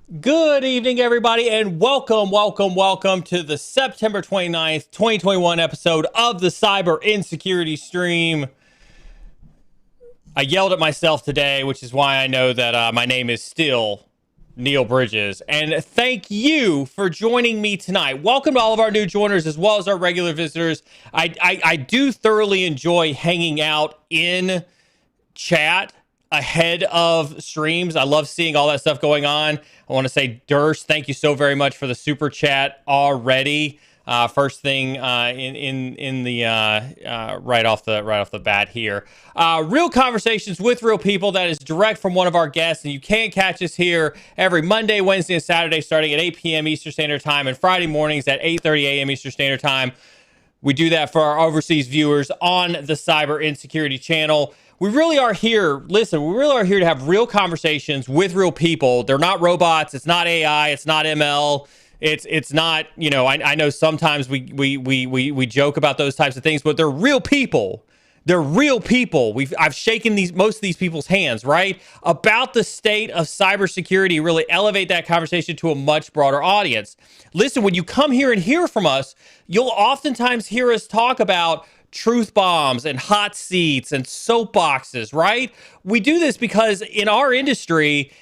Good evening, everybody, and welcome to the September 29th, 2021 episode of the Cyber Insecurity stream. I yelled at myself today, which is why I know that my name is still Neil Bridges. And thank you for joining me tonight. Welcome to all of our new joiners as well as our regular visitors. I do thoroughly enjoy hanging out in chat ahead of streams. I love seeing all that stuff going on. I want to say, Durst, thank you so very much for the super chat already. First thing in the right off the bat here. Real conversations with real people. That is direct from one of our guests, and you can catch us here every Monday, Wednesday, and Saturday, starting at 8 p.m. Eastern Standard Time, and Friday mornings at 8:30 a.m. Eastern Standard Time. We do that for our overseas viewers on the Cyber Insecurity channel. We really are here. Listen, we really are here to have real conversations with real people. They're not robots. It's not AI. It's not ML. It's not, you know, I know sometimes we joke about those types of things, but they're real people. They're real people. I've shaken most of these people's hands, right? About the state of cybersecurity, really elevate that conversation to a much broader audience. Listen, when you come here and hear from us, you'll oftentimes hear us talk about truth bombs and hot seats and soapboxes, right? We do this because in our industry,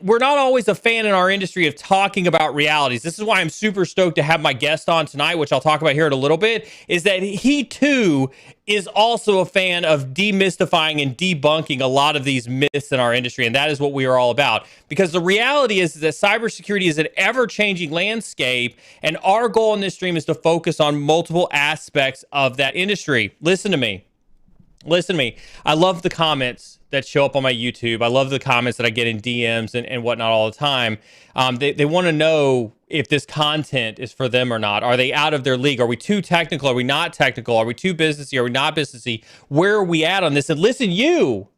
we're not always a fan in our industry of talking about realities. This is why I'm super stoked to have my guest on tonight, which I'll talk about here in a little bit, is that he too is also a fan of demystifying and debunking a lot of these myths in our industry. And that is what we are all about. Because the reality is that cybersecurity is an ever-changing landscape. And our goal in this stream is to focus on multiple aspects of that industry. Listen to me. I love the comments that show up on my YouTube. I love the comments that I get in DMs and whatnot all the time. They want to know if this content is for them or not. Are they out of their league? Are we too technical? Are we not technical? Are we too businessy? Are we not businessy? Where are we at on this? And listen, you,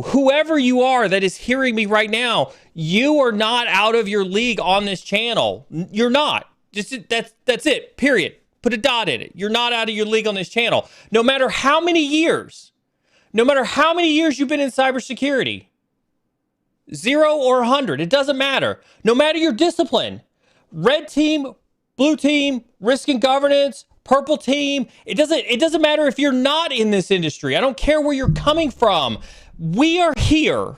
whoever you are that is hearing me right now, you are not out of your league on this channel. You're not. That's it, period. Put a dot in it. You're not out of your league on this channel. No matter how many years you've been in cybersecurity, 0 or 100, it doesn't matter. No matter your discipline, red team, blue team, risk and governance, purple team, it doesn't matter if you're not in this industry. I don't care where you're coming from. We are here,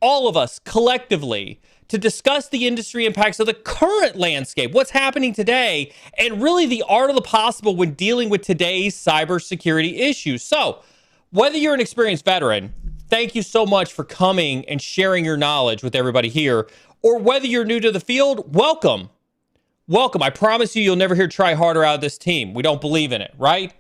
all of us collectively, to discuss the industry impacts of the current landscape, what's happening today, and really the art of the possible when dealing with today's cybersecurity issues. So, whether you're an experienced veteran, thank you so much for coming and sharing your knowledge with everybody here, or whether you're new to the field, welcome. I promise you'll never hear try harder out of this team. We don't believe in it, right?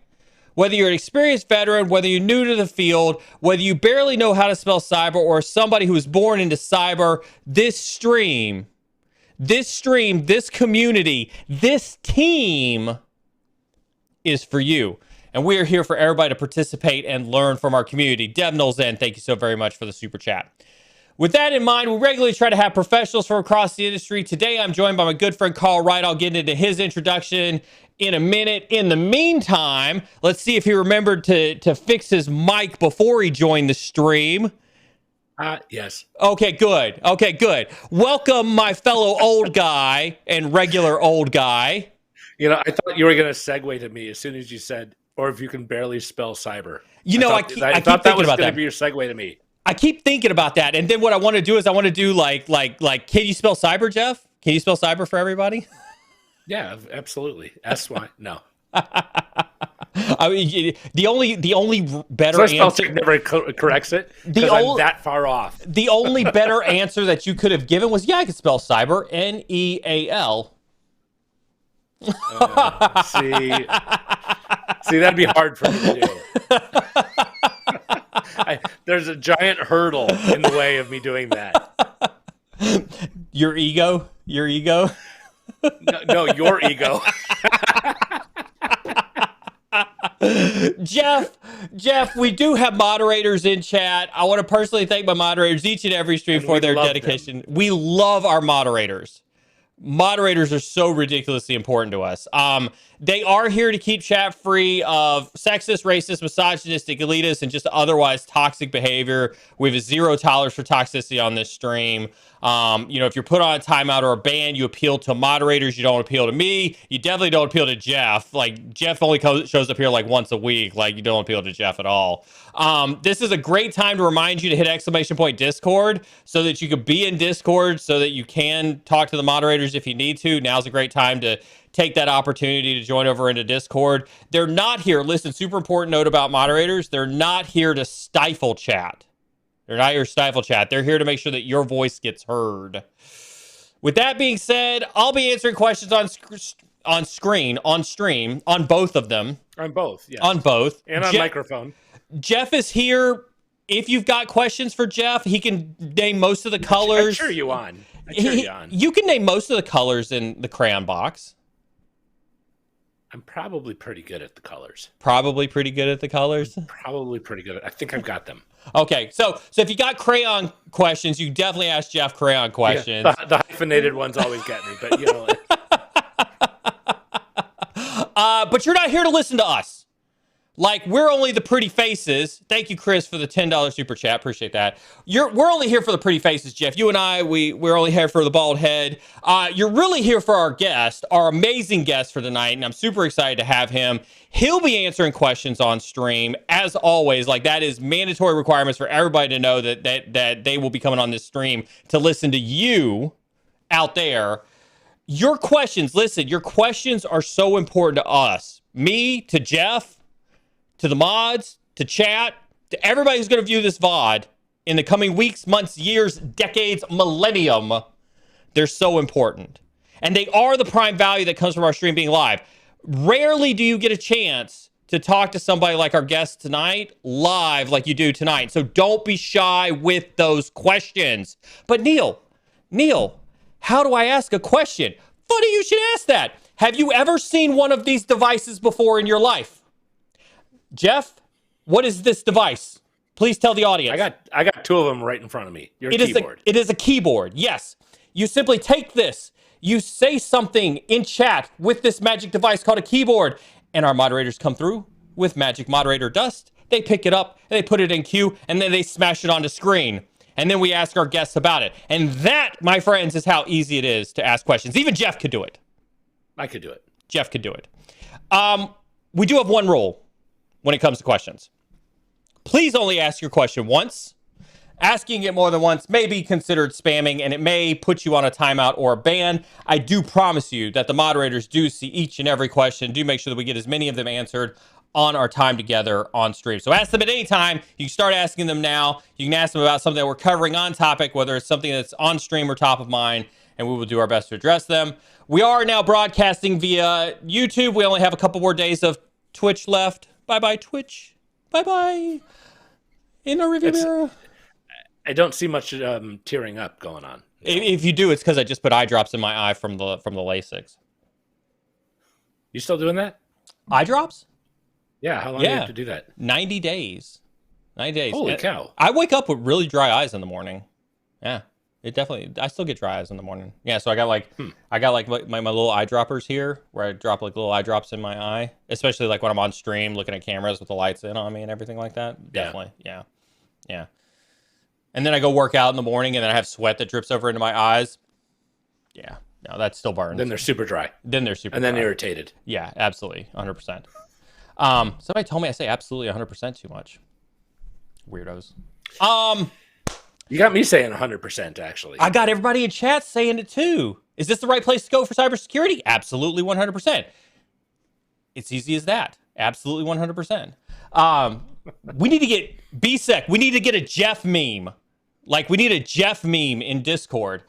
Whether you're an experienced veteran, whether you're new to the field, whether you barely know how to spell cyber, or somebody who was born into cyber, this stream, this community, this team is for you. And we are here for everybody to participate and learn from our community. Devnil Zen, thank you so very much for the super chat. With that in mind, we regularly try to have professionals from across the industry. Today, I'm joined by my good friend, Carl Wright. I'll get into his introduction in a minute. In the meantime, let's see if he remembered to fix his mic before he joined the stream. Yes. Okay, good. Welcome, my fellow old guy and regular old guy. You know, I thought you were going to segue to me as soon as you said, or if you can barely spell cyber. I thought that was going to be your segue to me. I keep thinking about that, and then what I want to do is like, can you spell cyber, Jeff? Can you spell cyber for everybody? Yeah, absolutely. S-Y. No. I mean, the only better answer never corrects it because I'm that far off. The only better answer that you could have given was, I could spell cyber, N-E-A-L. See, that'd be hard for me to do. There's a giant hurdle in the way of me doing that. Your ego? No, your ego. Jeff, we do have moderators in chat. I want to personally thank my moderators each and every stream for their dedication. We love our moderators. Moderators are so ridiculously important to us. They are here to keep chat free of sexist, racist, misogynistic, elitist, and just otherwise toxic behavior. We have a zero tolerance for toxicity on this stream. If you're put on a timeout or a ban, you appeal to moderators. You don't appeal to me. You definitely don't appeal to Jeff. Like, Jeff only shows up here like once a week. Like, you don't appeal to Jeff at all. This is a great time to remind you to hit ! Discord so that you could be in Discord so that you can talk to the moderators if you need to. Now's a great time to take that opportunity to join over into Discord. They're not here. Listen, super important note about moderators. They're not here to stifle chat. They're not here to stifle chat. They're here to make sure that your voice gets heard. With that being said, I'll be answering questions on stream, on both of them. On both, yeah. On both. And on microphone. Jeff is here. If you've got questions for Jeff, he can name most of the colors. I cheer you on. You can name most of the colors in the crayon box. I'm probably pretty good at the colors. Probably pretty good at the colors? Probably pretty good. I think I've got them. Okay, so if you got crayon questions, you definitely ask Jeff crayon questions. Yeah, the hyphenated ones always get me, but you know. But you're not here to listen to us. Like, we're only the pretty faces. Thank you, Chris, for the $10 super chat. Appreciate that. We're only here for the pretty faces, Jeff. You and I, we're only here for the bald head. You're really here for our guest, our amazing guest for tonight, and I'm super excited to have him. He'll be answering questions on stream, as always. Like, that is mandatory requirements for everybody to know that they will be coming on this stream to listen to you out there. Your questions, listen, your questions are so important to us. Me, to Jeff, to the mods, to chat, to everybody who's going to view this VOD in the coming weeks, months, years, decades, millennium. They're so important. And they are the prime value that comes from our stream being live. Rarely do you get a chance to talk to somebody like our guest tonight live like you do tonight. So don't be shy with those questions. But Neil, how do I ask a question? Funny you should ask that. Have you ever seen one of these devices before in your life? Jeff, what is this device? Please tell the audience. I got two of them right in front of me. Your keyboard. It is a keyboard. Yes. You simply take this. You say something in chat with this magic device called a keyboard, and our moderators come through with magic moderator dust. They pick it up and they put it in queue, and then they smash it onto screen. And then we ask our guests about it. And that, my friends, is how easy it is to ask questions. Even Jeff could do it. I could do it. Jeff could do it. We do have one rule when it comes to questions. Please only ask your question once. Asking it more than once may be considered spamming, and it may put you on a timeout or a ban. I do promise you that the moderators do see each and every question. Do make sure that we get as many of them answered on our time together on stream. So ask them at any time. You can start asking them now. You can ask them about something that we're covering on topic, whether it's something that's on stream or top of mind, and we will do our best to address them. We are now broadcasting via YouTube. We only have a couple more days of Twitch left. Bye-bye, Twitch. Bye-bye. In the review mirror. I don't see much tearing up going on. If you do, it's because I just put eye drops in my eye from the LASIKs. You still doing that? Eye drops? Yeah. How long do you have to do that? 90 days. 90 days. Holy cow. I wake up with really dry eyes in the morning. Yeah. It definitely, I still get dry eyes in the morning. Yeah, so I got like my little eye droppers here, where I drop like little eye drops in my eye, especially like when I'm on stream looking at cameras with the lights in on me and everything like that. Yeah. Definitely, yeah. And then I go work out in the morning, and then I have sweat that drips over into my eyes. Yeah, no, that still burns. Then they're super dry. And then irritated. Yeah, absolutely, 100%. Somebody told me I say absolutely 100% too much. Weirdos. You got me saying 100%, actually. I got everybody in chat saying it too. Is this the right place to go for cybersecurity? Absolutely 100%. It's easy as that. Absolutely 100%. We need to get BSEC. We need to get a Jeff meme. Like, we need a Jeff meme in Discord.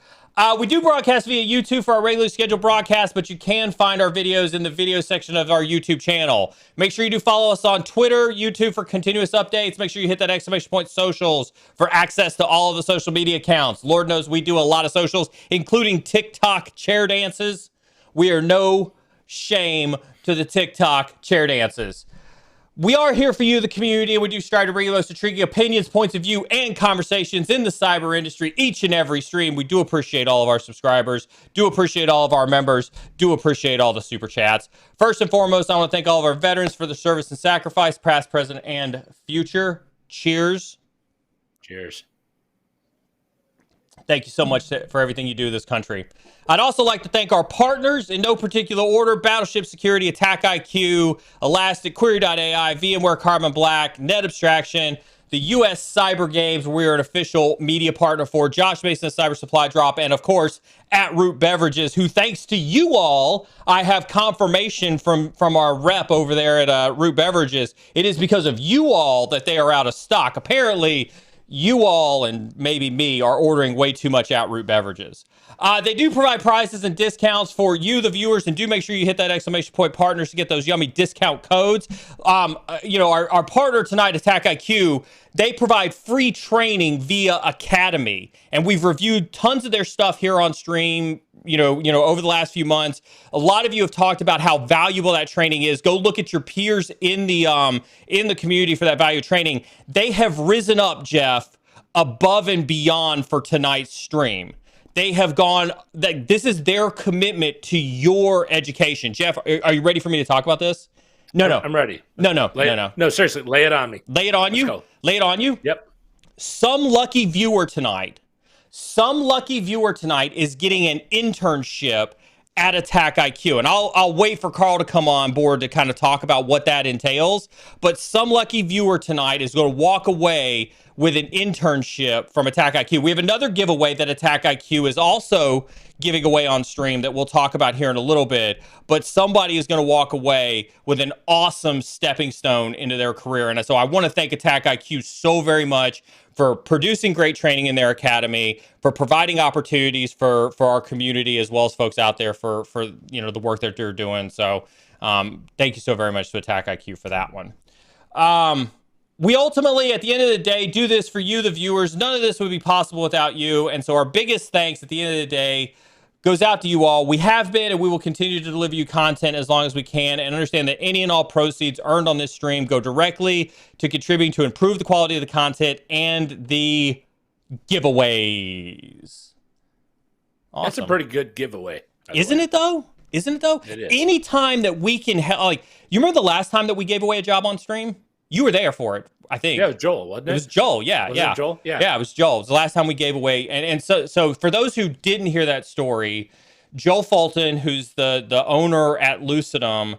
We do broadcast via YouTube for our regularly scheduled broadcast, but you can find our videos in the video section of our YouTube channel. Make sure you do follow us on Twitter, YouTube for continuous updates. Make sure you hit that ! Socials for access to all of the social media accounts. Lord knows we do a lot of socials, including TikTok chair dances. We are no shame to the TikTok chair dances. We are here for you, the community, and we do strive to bring you the most intriguing opinions, points of view, and conversations in the cyber industry each and every stream. We do appreciate all of our subscribers, do appreciate all of our members, do appreciate all the super chats. First and foremost, I want to thank all of our veterans for their service and sacrifice, past, present, and future. Cheers. Cheers. Thank you so much for everything you do in this country. I'd also like to thank our partners in no particular order: Battleship Security, AttackIQ, Elastic, Query.ai, VMware Carbon Black, Net Abstraction, the U.S. Cyber Games, where we are an official media partner for, Josh Mason of Cyber Supply Drop, and of course, at Root Beverages, who, thanks to you all, I have confirmation from our rep over there at Root Beverages. It is because of you all that they are out of stock. Apparently, you all and maybe me are ordering way too much at Root Beverages. They do provide prizes and discounts for you, the viewers, and do make sure you hit that exclamation point partners to get those yummy discount codes. Our partner tonight, AttackIQ, they provide free training via Academy, and we've reviewed tons of their stuff here on stream. Over the last few months, a lot of you have talked about how valuable that training is. Go look at your peers in the community for that value training. They have risen up, Jeff, above and beyond for tonight's stream. They have gone, this is their commitment to your education. Jeff, are you ready for me to talk about this? No. I'm ready. No. No, seriously, lay it on me. Lay it on you? Go. Lay it on you? Yep. Some lucky viewer tonight is getting an internship at AttackIQ. And I'll wait for Carl to come on board to kind of talk about what that entails. But some lucky viewer tonight is going to walk away with an internship from AttackIQ. We have another giveaway that AttackIQ is also giving away on stream that we'll talk about here in a little bit. But somebody is going to walk away with an awesome stepping stone into their career. And so I want to thank AttackIQ so very much for producing great training in their academy, for providing opportunities for our community, as well as folks out there for the work that they're doing. So thank you so very much to AttackIQ for that one. We ultimately, at the end of the day, do this for you, the viewers. None of this would be possible without you. And so our biggest thanks at the end of the day goes out to you all. We have been and we will continue to deliver you content as long as we can, and understand that any and all proceeds earned on this stream go directly to contributing to improve the quality of the content and the giveaways. Awesome. That's a pretty good giveaway. Isn't it though? It is. Anytime that we can help, like, you remember the last time that we gave away a job on stream? You were there for it, I think. Yeah, it was Joel, wasn't it? It was Joel, yeah. Was it Joel? Yeah, it was Joel. It was the last time we gave away. And so for those who didn't hear that story, Joel Fulton, who's the owner at Lucidum,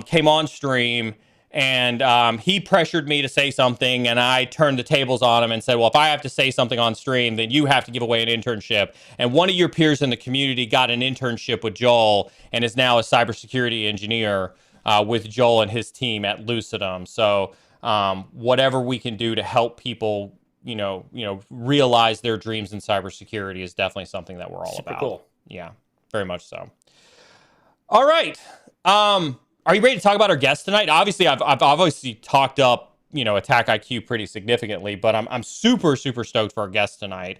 came on stream, and he pressured me to say something, and I turned the tables on him and said, well, if I have to say something on stream, then you have to give away an internship. And one of your peers in the community got an internship with Joel and is now a cybersecurity engineer with Joel and his team at Lucidum. So whatever we can do to help people, realize their dreams in cybersecurity is definitely something that we're all Super about. Cool. Yeah, very much so. All right. Are you ready to talk about our guest tonight? Obviously, I've obviously talked up, AttackIQ pretty significantly, but I'm super, super stoked for our guest tonight.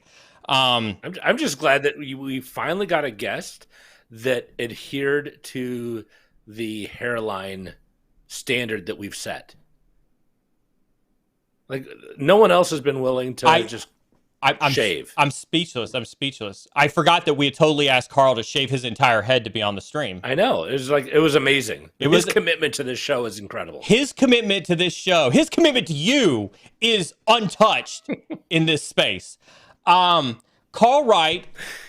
I'm just glad that we finally got a guest that adhered to the hairline standard that we've set. Like, no one else has been willing to shave. I'm speechless. I forgot that we had totally asked Carl to shave his entire head to be on the stream. I know. It was amazing. His commitment to this show is incredible. His commitment to this show, his commitment to you is untouched in this space. Carl Wright.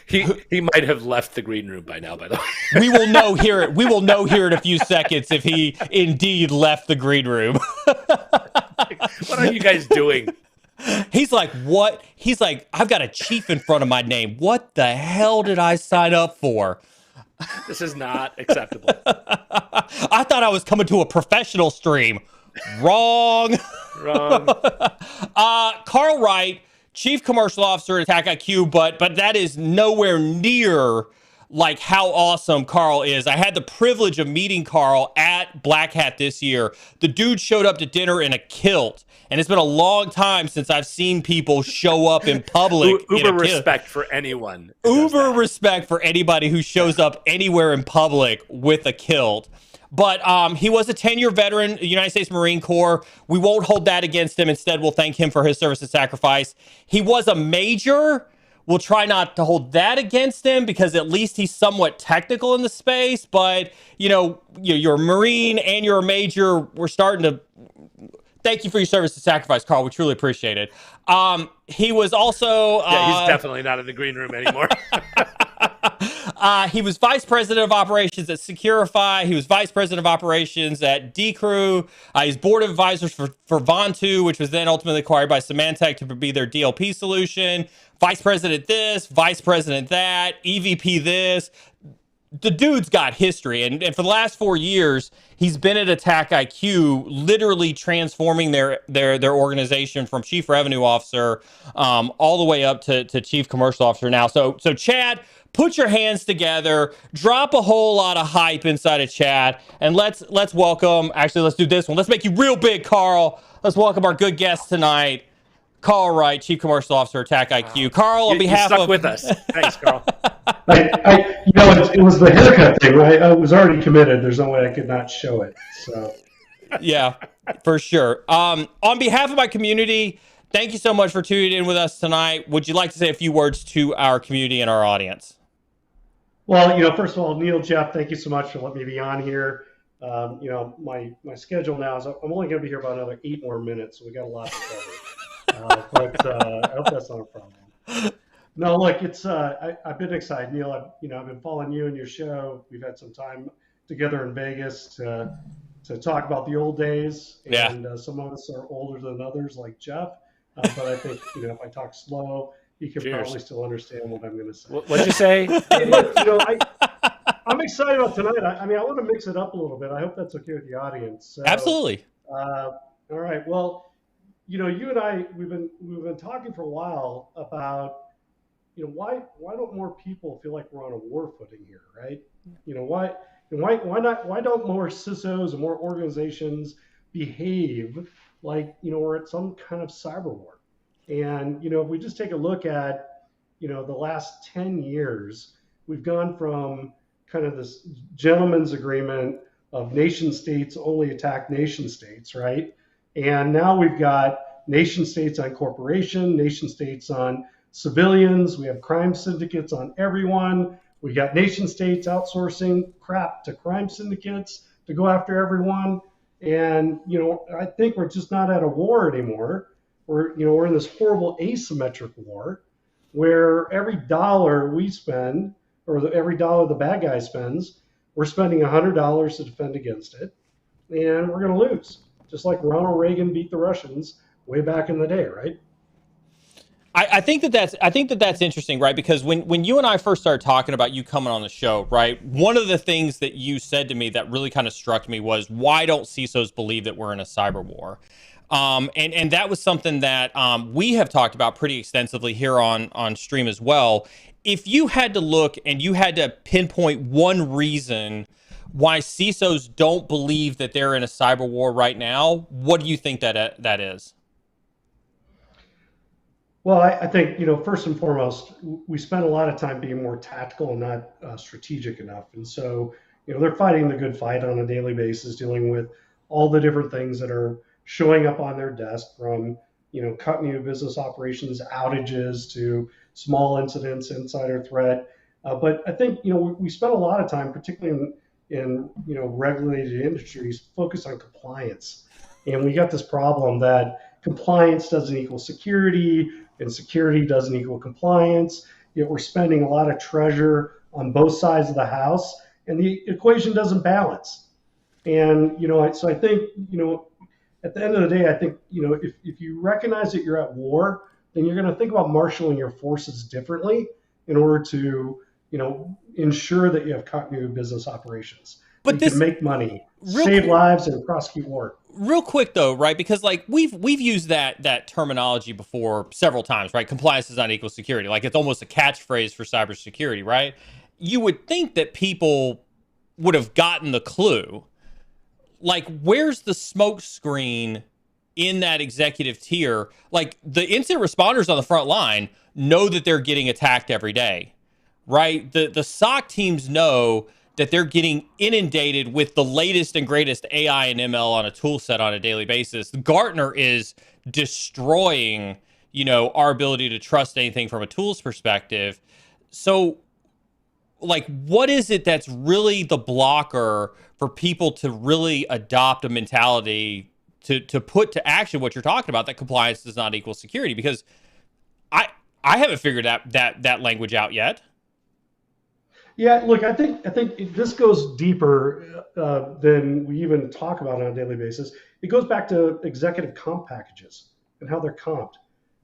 He might have left the green room by now, by the way. We will know here in a few seconds if he indeed left the green room. What are you guys doing? He's like, what? He's like, I've got a chief in front of my name. What the hell did I sign up for? This is not acceptable. I thought I was coming to a professional stream. Wrong. Carl Wright, Chief Commercial Officer at AttackIQ, but that is nowhere near like how awesome Carl is. I had the privilege of meeting Carl at Black Hat this year. The dude showed up to dinner in a kilt, and it's been a long time since I've seen people show up in public. Uber respect for anyone. Uber respect for anybody who shows up anywhere in public with a kilt. But he was a 10-year veteran, United States Marine Corps. We won't hold that against him. Instead, we'll thank him for his service and sacrifice. He was a major. We'll try not to hold that against him because at least he's somewhat technical in the space. But, you're a Marine and you're a major. We're starting to thank you for your service and sacrifice, Carl. We truly appreciate it. He was also... he's definitely not in the green room anymore. He was vice president of operations at Securify. He was vice president of operations at Decrew. He's board of advisors for Vontu, which was then ultimately acquired by Symantec to be their DLP solution. Vice president this, vice president that, EVP this. The dude's got history, and for the last 4 years, he's been at AttackIQ, literally transforming their organization from chief revenue officer all the way up to chief commercial officer now. So Chad, put your hands together, drop a whole lot of hype inside of chat, and let's welcome. Actually, let's do this one. Let's make you real big, Carl. Let's welcome our good guest tonight, Carl Wright, Chief Commercial Officer, AttackIQ. Wow. Carl, on behalf you stuck with us. Thanks, Carl. It was the haircut thing, right? I was already committed. There's no way I could not show it. So, yeah, for sure. On behalf of my community, thank you so much for tuning in with us tonight. Would you like to say a few words to our community and our audience? Well, first of all, Neil, Jeff, thank you so much for letting me be on here. My schedule now is I'm only going to be here about another 8 more minutes, so we got a lot to cover. But I hope that's not a problem. No, look, it's I've been excited, Neil. I've been following you and your show. We've had some time together in Vegas to talk about the old days, and some of us are older than others, like Jeff. But I think if I talk slow, he can probably still understand what I'm going to say. What'd you say? I'm excited about tonight. I want to mix it up a little bit. I hope that's okay with the audience. So, absolutely. All right. Well, you and I we've been talking for a while about why don't more people feel like we're on a war footing here, right? Why don't more CISOs and more organizations behave like we're at some kind of cyber war? And if we just take a look at the last 10 years, we've gone from kind of this gentleman's agreement of nation states only attack nation states, right? And now we've got nation states on corporation, nation states on civilians. We have crime syndicates on everyone. We got nation states outsourcing crap to crime syndicates to go after everyone. And I think we're just not at a war anymore. We're in this horrible asymmetric war where every dollar we spend, or every dollar the bad guy spends, we're spending $100 to defend against it, and we're going to lose, just like Ronald Reagan beat the Russians way back in the day, right? I think that's interesting, right? Because when you and I first started talking about you coming on the show, right, one of the things that you said to me that really kind of struck me was, why don't CISOs believe that we're in a cyber war? And that was something that we have talked about pretty extensively here on stream as well. If you had to look and you had to pinpoint one reason why CISOs don't believe that they're in a cyber war right now, what do you think that is? Well, I think, first and foremost, we spend a lot of time being more tactical and not strategic enough. And so, they're fighting the good fight on a daily basis, dealing with all the different things that are showing up on their desk, from, continuity of business operations, outages, to small incidents, insider threat. But I think, we spend a lot of time, particularly in regulated industries, focused on compliance. And we got this problem that compliance doesn't equal security, and security doesn't equal compliance. Yet we're spending a lot of treasure on both sides of the house, and the equation doesn't balance. And so I think at the end of the day, I think if you recognize that you're at war, then you're going to think about marshaling your forces differently in order to ensure that you have continuity of business operations. But you can make money, save lives, and prosecute war. Real quick though, right? Because like we've used that terminology before several times, right? Compliance does not equal security. Like it's almost a catchphrase for cybersecurity, right? You would think that people would have gotten the clue. Like, where's the smoke screen in that executive tier? Like the incident responders on the front line know that they're getting attacked every day, right? The SOC teams know that they're getting inundated with the latest and greatest AI and ML on a tool set on a daily basis. Gartner is destroying, our ability to trust anything from a tools perspective. So, like, what is it that's really the blocker for people to really adopt a mentality to put to action what you're talking about, that compliance does not equal security? Because I haven't figured that language out yet. Yeah, look, I think this goes deeper than we even talk about on a daily basis. It goes back to executive comp packages and how they're comped.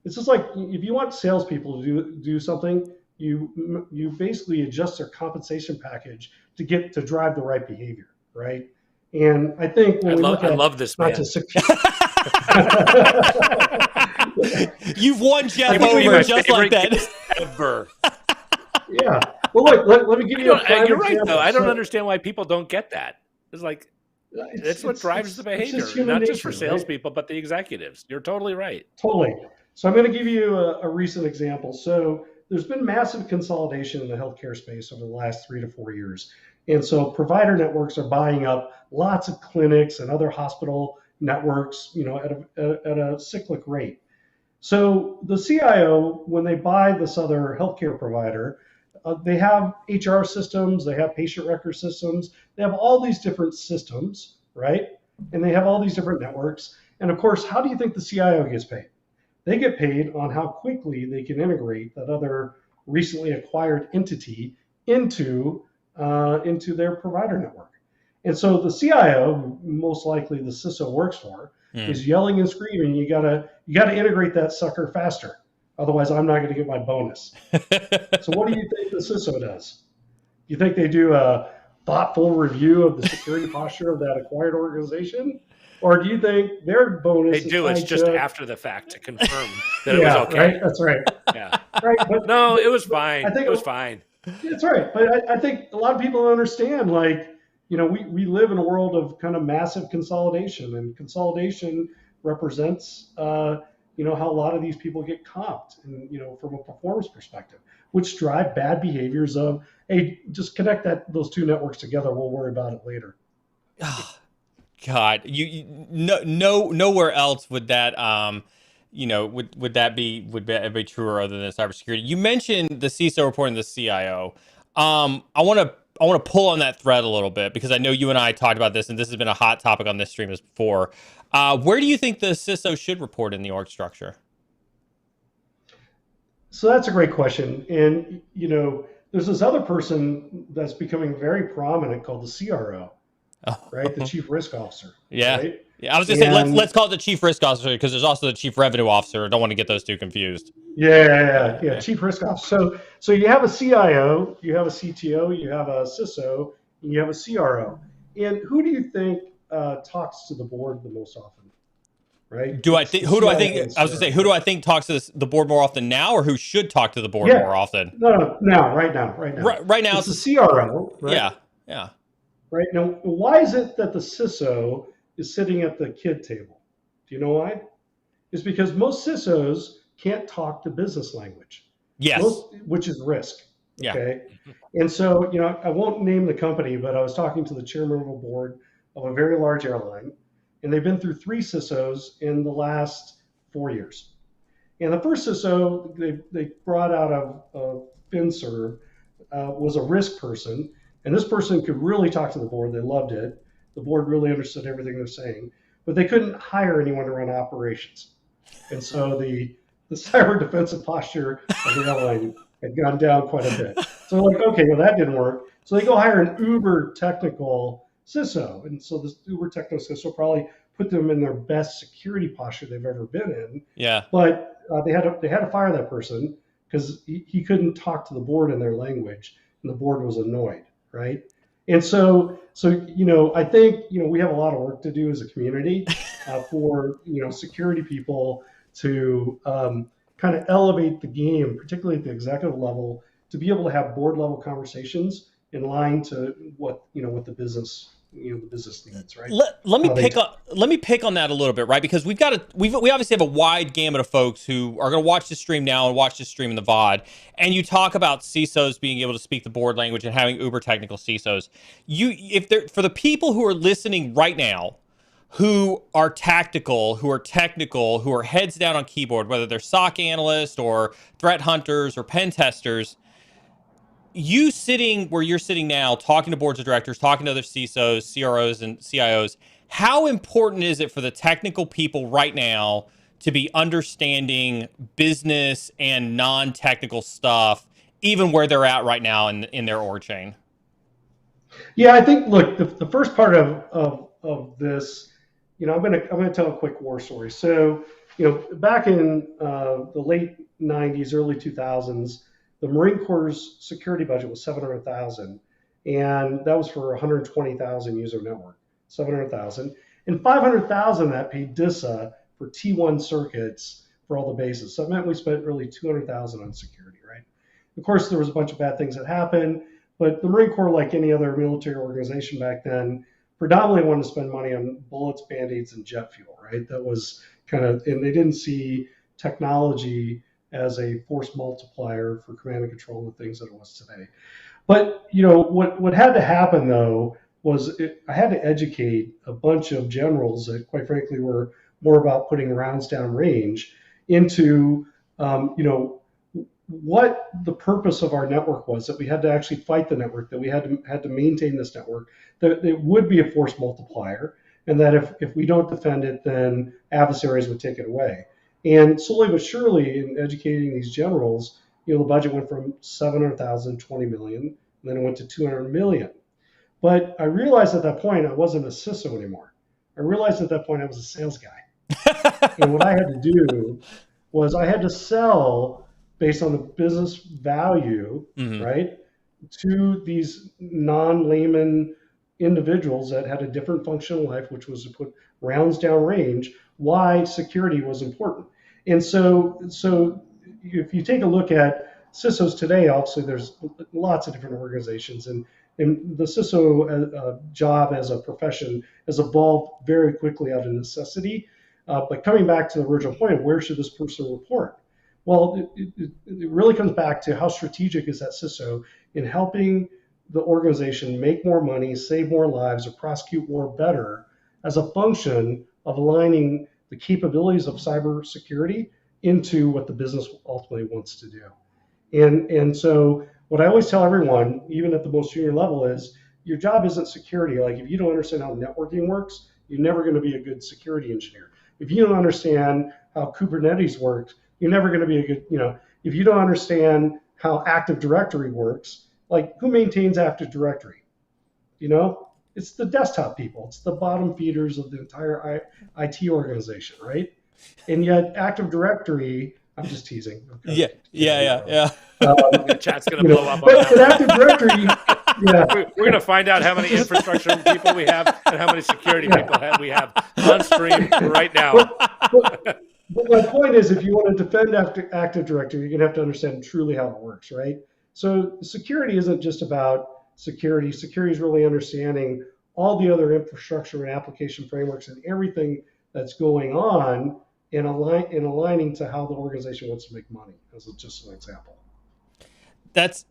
It's just like if you want salespeople to do something, you basically adjust their compensation package to drive the right behavior, right? And I think when I love this man. You've won Jeff over just like that. Ever. Yeah. Well, look, let me give you a prime You're right, example. though. I don't understand why people don't get that. It's like, it's what drives the behavior, not just for salespeople, but the executives. You're totally right. Totally. So I'm going to give you a recent example. So there's been massive consolidation in the healthcare space over the last 3 to 4 years. And so provider networks are buying up lots of clinics and other hospital networks, at a cyclic rate. So the CIO, when they buy this other healthcare provider, they have HR systems, they have patient record systems, they have all these different systems, right? And they have all these different networks. And of course, how do you think the CIO gets paid? They get paid on how quickly they can integrate that other recently acquired entity into their provider network. And so the CIO, who most likely the CISO works for, is yelling and screaming, you gotta integrate that sucker faster. Otherwise, I'm not going to get my bonus. So what do you think the CISO does? Do you think they do a thoughtful review of the security posture of that acquired organization? Or do you think their bonus They do. It's just after the fact to confirm that it was okay. Right? That's right. Yeah. Right. But no, it was fine. I think it was fine. That's right. But I think a lot of people don't understand, like, we live in a world of kind of massive consolidation, and consolidation represents, how a lot of these people get comped, and, from a performance perspective, which drive bad behaviors of, hey, just connect those two networks together. We'll worry about it later. God, nowhere else would that, would that be truer other than cybersecurity? You mentioned the CISO reporting the CIO. I want to pull on that thread a little bit, because I know you and I talked about this, and this has been a hot topic on this stream as before. Where do you think the CISO should report in the org structure? So that's a great question. And, there's this other person that's becoming very prominent called the CRO, right? The Chief Risk Officer. Yeah. Right? Yeah. I was going to say, let's call it the Chief Risk Officer, because there's also the Chief Revenue Officer. I don't want to get those two confused. Yeah. Chief Risk Officer. So you have a CIO, you have a CTO, you have a CISO, and you have a CRO. And who do you think talks to the board the most often? Right? I was going to say, who do I think talks to the board more often now, or who should talk to the board more often? No, right now. Right now, it's the CRO. Right? Yeah. Right now, why is it that the CISO is sitting at the kid table? Do you know why? It's because most CISOs can't talk the business language. Yes. Which is risk. Okay. Yeah. And so, I won't name the company, but I was talking to the chairman of a board of a very large airline, and they've been through 3 CISOs in the last 4 years. And the first CISO they brought out of FinServ was a risk person. And this person could really talk to the board. They loved it. The board really understood everything they're saying, but they couldn't hire anyone to run operations. And so the cyber defensive posture of the airline had gone down quite a bit. So like, okay, well, that didn't work. So they go hire an uber technical CISO. And so this uber technical CISO probably put them in their best security posture they've ever been in. Yeah. But they had to fire that person because he couldn't talk to the board in their language, and the board was annoyed. Right. And so, I think, we have a lot of work to do as a community for, security people to kind of elevate the game, particularly at the executive level, to be able to have board level conversations in line to what the business the business needs, right? Let me pick on that a little bit, right? Because we obviously have a wide gamut of folks who are going to watch this stream now and watch this stream in the VOD. And you talk about CISOs being able to speak the board language and having uber technical CISOs. For the people who are listening right now, who are tactical, who are technical, who are heads down on keyboard, whether they're SOC analysts or threat hunters or pen testers, you sitting where you're sitting now, talking to boards of directors, talking to other CISOs, CROs, and CIOs, how important is it for the technical people right now to be understanding business and non-technical stuff, even where they're at right now in their org chain? Yeah, I think, look, the first part of this, I'm gonna tell a quick war story. So, back in the late 90s, early 2000s, the Marine Corps' security budget was 700,000, and that was for 120,000 user network, 700,000, and 500,000 of that paid DISA for T1 circuits for all the bases. So it meant we spent really 200,000 on security, right? Of course, there was a bunch of bad things that happened, but the Marine Corps, like any other military organization back then, predominantly wanted to spend money on bullets, band-aids, and jet fuel, right? That was and they didn't see technology as a force multiplier for command and control of things that it was today. But, what had to happen, though, was I had to educate a bunch of generals that, quite frankly, were more about putting rounds down range into, what the purpose of our network was, that we had to actually fight the network, that we had to maintain this network, that it would be a force multiplier, and that if we don't defend it, then adversaries would take it away. And slowly but surely, in educating these generals, the budget went from 700,000 to 20 million, and then it went to 200 million. But I realized at that point I wasn't a CISO anymore. I realized at that point I was a sales guy. And what I had to do was I had to sell based on the business value, right, to these non-layman individuals that had a different function in life, which was to put rounds down range, why security was important. And so if you take a look at CISOs today, obviously there's lots of different organizations, and the CISO job as a profession has evolved very quickly out of necessity. But coming back to the original point, where should this person report? Well, it really comes back to how strategic is that CISO in helping the organization make more money, save more lives, or prosecute war better as a function of aligning the capabilities of cybersecurity into what the business ultimately wants to do. And so what I always tell everyone, even at the most junior level, is your job isn't security. Like, if you don't understand how networking works, you're never going to be a good security engineer. If you don't understand how Kubernetes works, you're never going to be a good, if you don't understand how Active Directory works, like, who maintains Active Directory? It's the desktop people. It's the bottom feeders of the entire IT organization, right? And yet Active Directory, I'm just teasing. Okay. Yeah. The chat's going to blow up on that. But Active Directory, yeah. We're going to find out how many infrastructure people we have and how many security people we have on stream right now. But my point is, if you want to defend Active Directory, you're going to have to understand truly how it works, right? So security isn't just about security. Security is really understanding all the other infrastructure and application frameworks and everything that's going on and aligning to how the organization wants to make money, as just an example. That's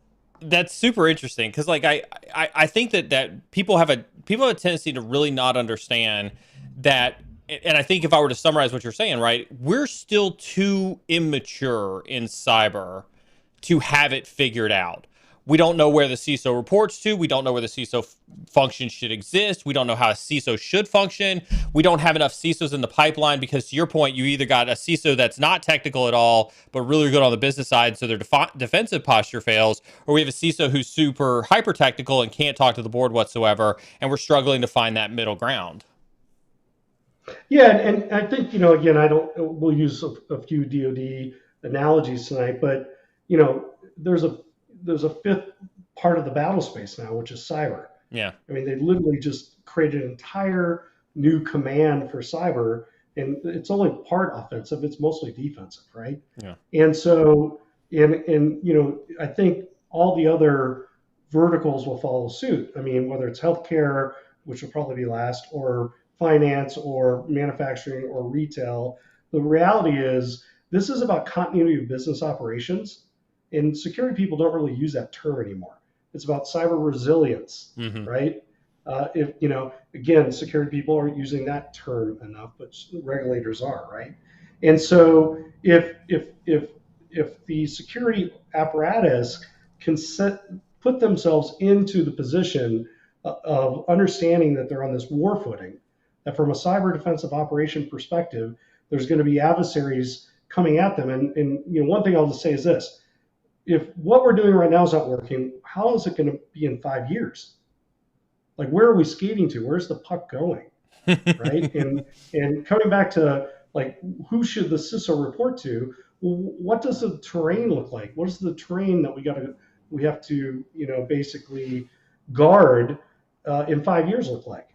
super interesting, because like I think that people have a tendency to really not understand that. And I think if I were to summarize what you're saying, right, we're still too immature in cyber to have it figured out. We don't know where the CISO reports to. We don't know where the CISO function should exist. We don't know how a CISO should function. We don't have enough CISOs in the pipeline, because to your point, you either got a CISO that's not technical at all, but really good on the business side, so their defensive posture fails, or we have a CISO who's super hyper technical and can't talk to the board whatsoever, and we're struggling to find that middle ground. Yeah, and I think, again, we'll use a few DoD analogies tonight, but, there's a fifth part of the battle space now, which is cyber. Yeah. I mean, they literally just created an entire new command for cyber, and it's only part offensive. It's mostly defensive, right? Yeah. And so, I think all the other verticals will follow suit. I mean, whether it's healthcare, which will probably be last, or finance or manufacturing or retail. The reality is this is about continuity of business operations, and security people don't really use that term anymore. It's about cyber resilience, right? If again, security people aren't using that term enough, but regulators are, right? And so if the security apparatus can put themselves into the position of understanding that they're on this war footing, that from a cyber defensive operation perspective, there's going to be adversaries coming at them. And one thing I'll just say is this: if what we're doing right now is not working, how is it going to be in 5 years? Like, where are we skating to? Where's the puck going? Right? And coming back to, like, who should the CISO report to? Well, what does the terrain look like? What is the terrain that we have to basically guard in 5 years look like?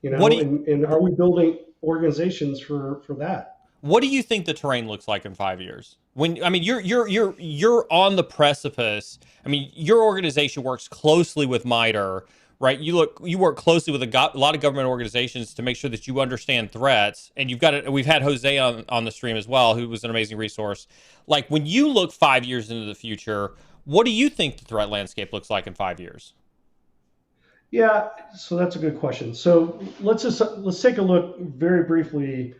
And are we building organizations for that? What do you think the terrain looks like in 5 years? You're on the precipice. I mean, your organization works closely with MITRE, right? You work closely with a lot of government organizations to make sure that you understand threats. And we've had Jose on the stream as well, who was an amazing resource. Like, when you look 5 years into the future, what do you think the threat landscape looks like in 5 years? Yeah, so that's a good question. So let's take a look very briefly,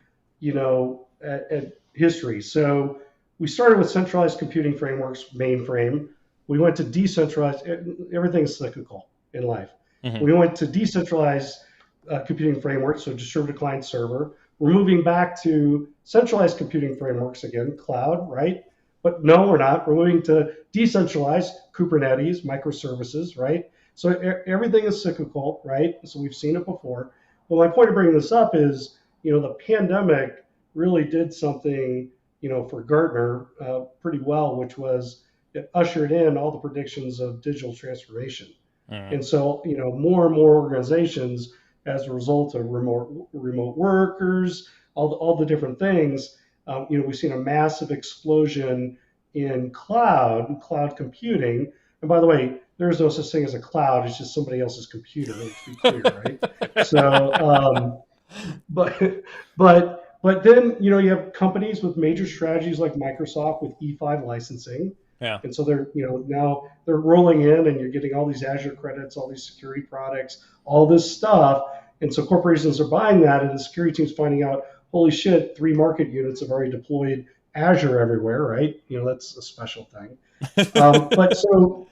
at history. So we started with centralized computing frameworks, mainframe. We went to decentralized. Everything's cyclical in life. We went to decentralized computing frameworks, so distributed client server. We're moving back to centralized computing frameworks again, cloud, right? But no, we're not. We're moving to decentralized Kubernetes, microservices, right? So everything is cyclical, right? So we've seen it before. But my point of bringing this up is, the pandemic really did something, for Gartner pretty well, which was it ushered in all the predictions of digital transformation. And so, more and more organizations, as a result of remote workers, all the different things, we've seen a massive explosion in cloud computing. And by the way, there is no such thing as a cloud. It's just somebody else's computer, let's be clear, right? So, but then, you have companies with major strategies like Microsoft with E5 licensing. Yeah. And so now they're rolling in, and you're getting all these Azure credits, all these security products, all this stuff. And so corporations are buying that, and the security team's finding out, holy shit, 3 market units have already deployed Azure everywhere, right? That's a special thing. But so,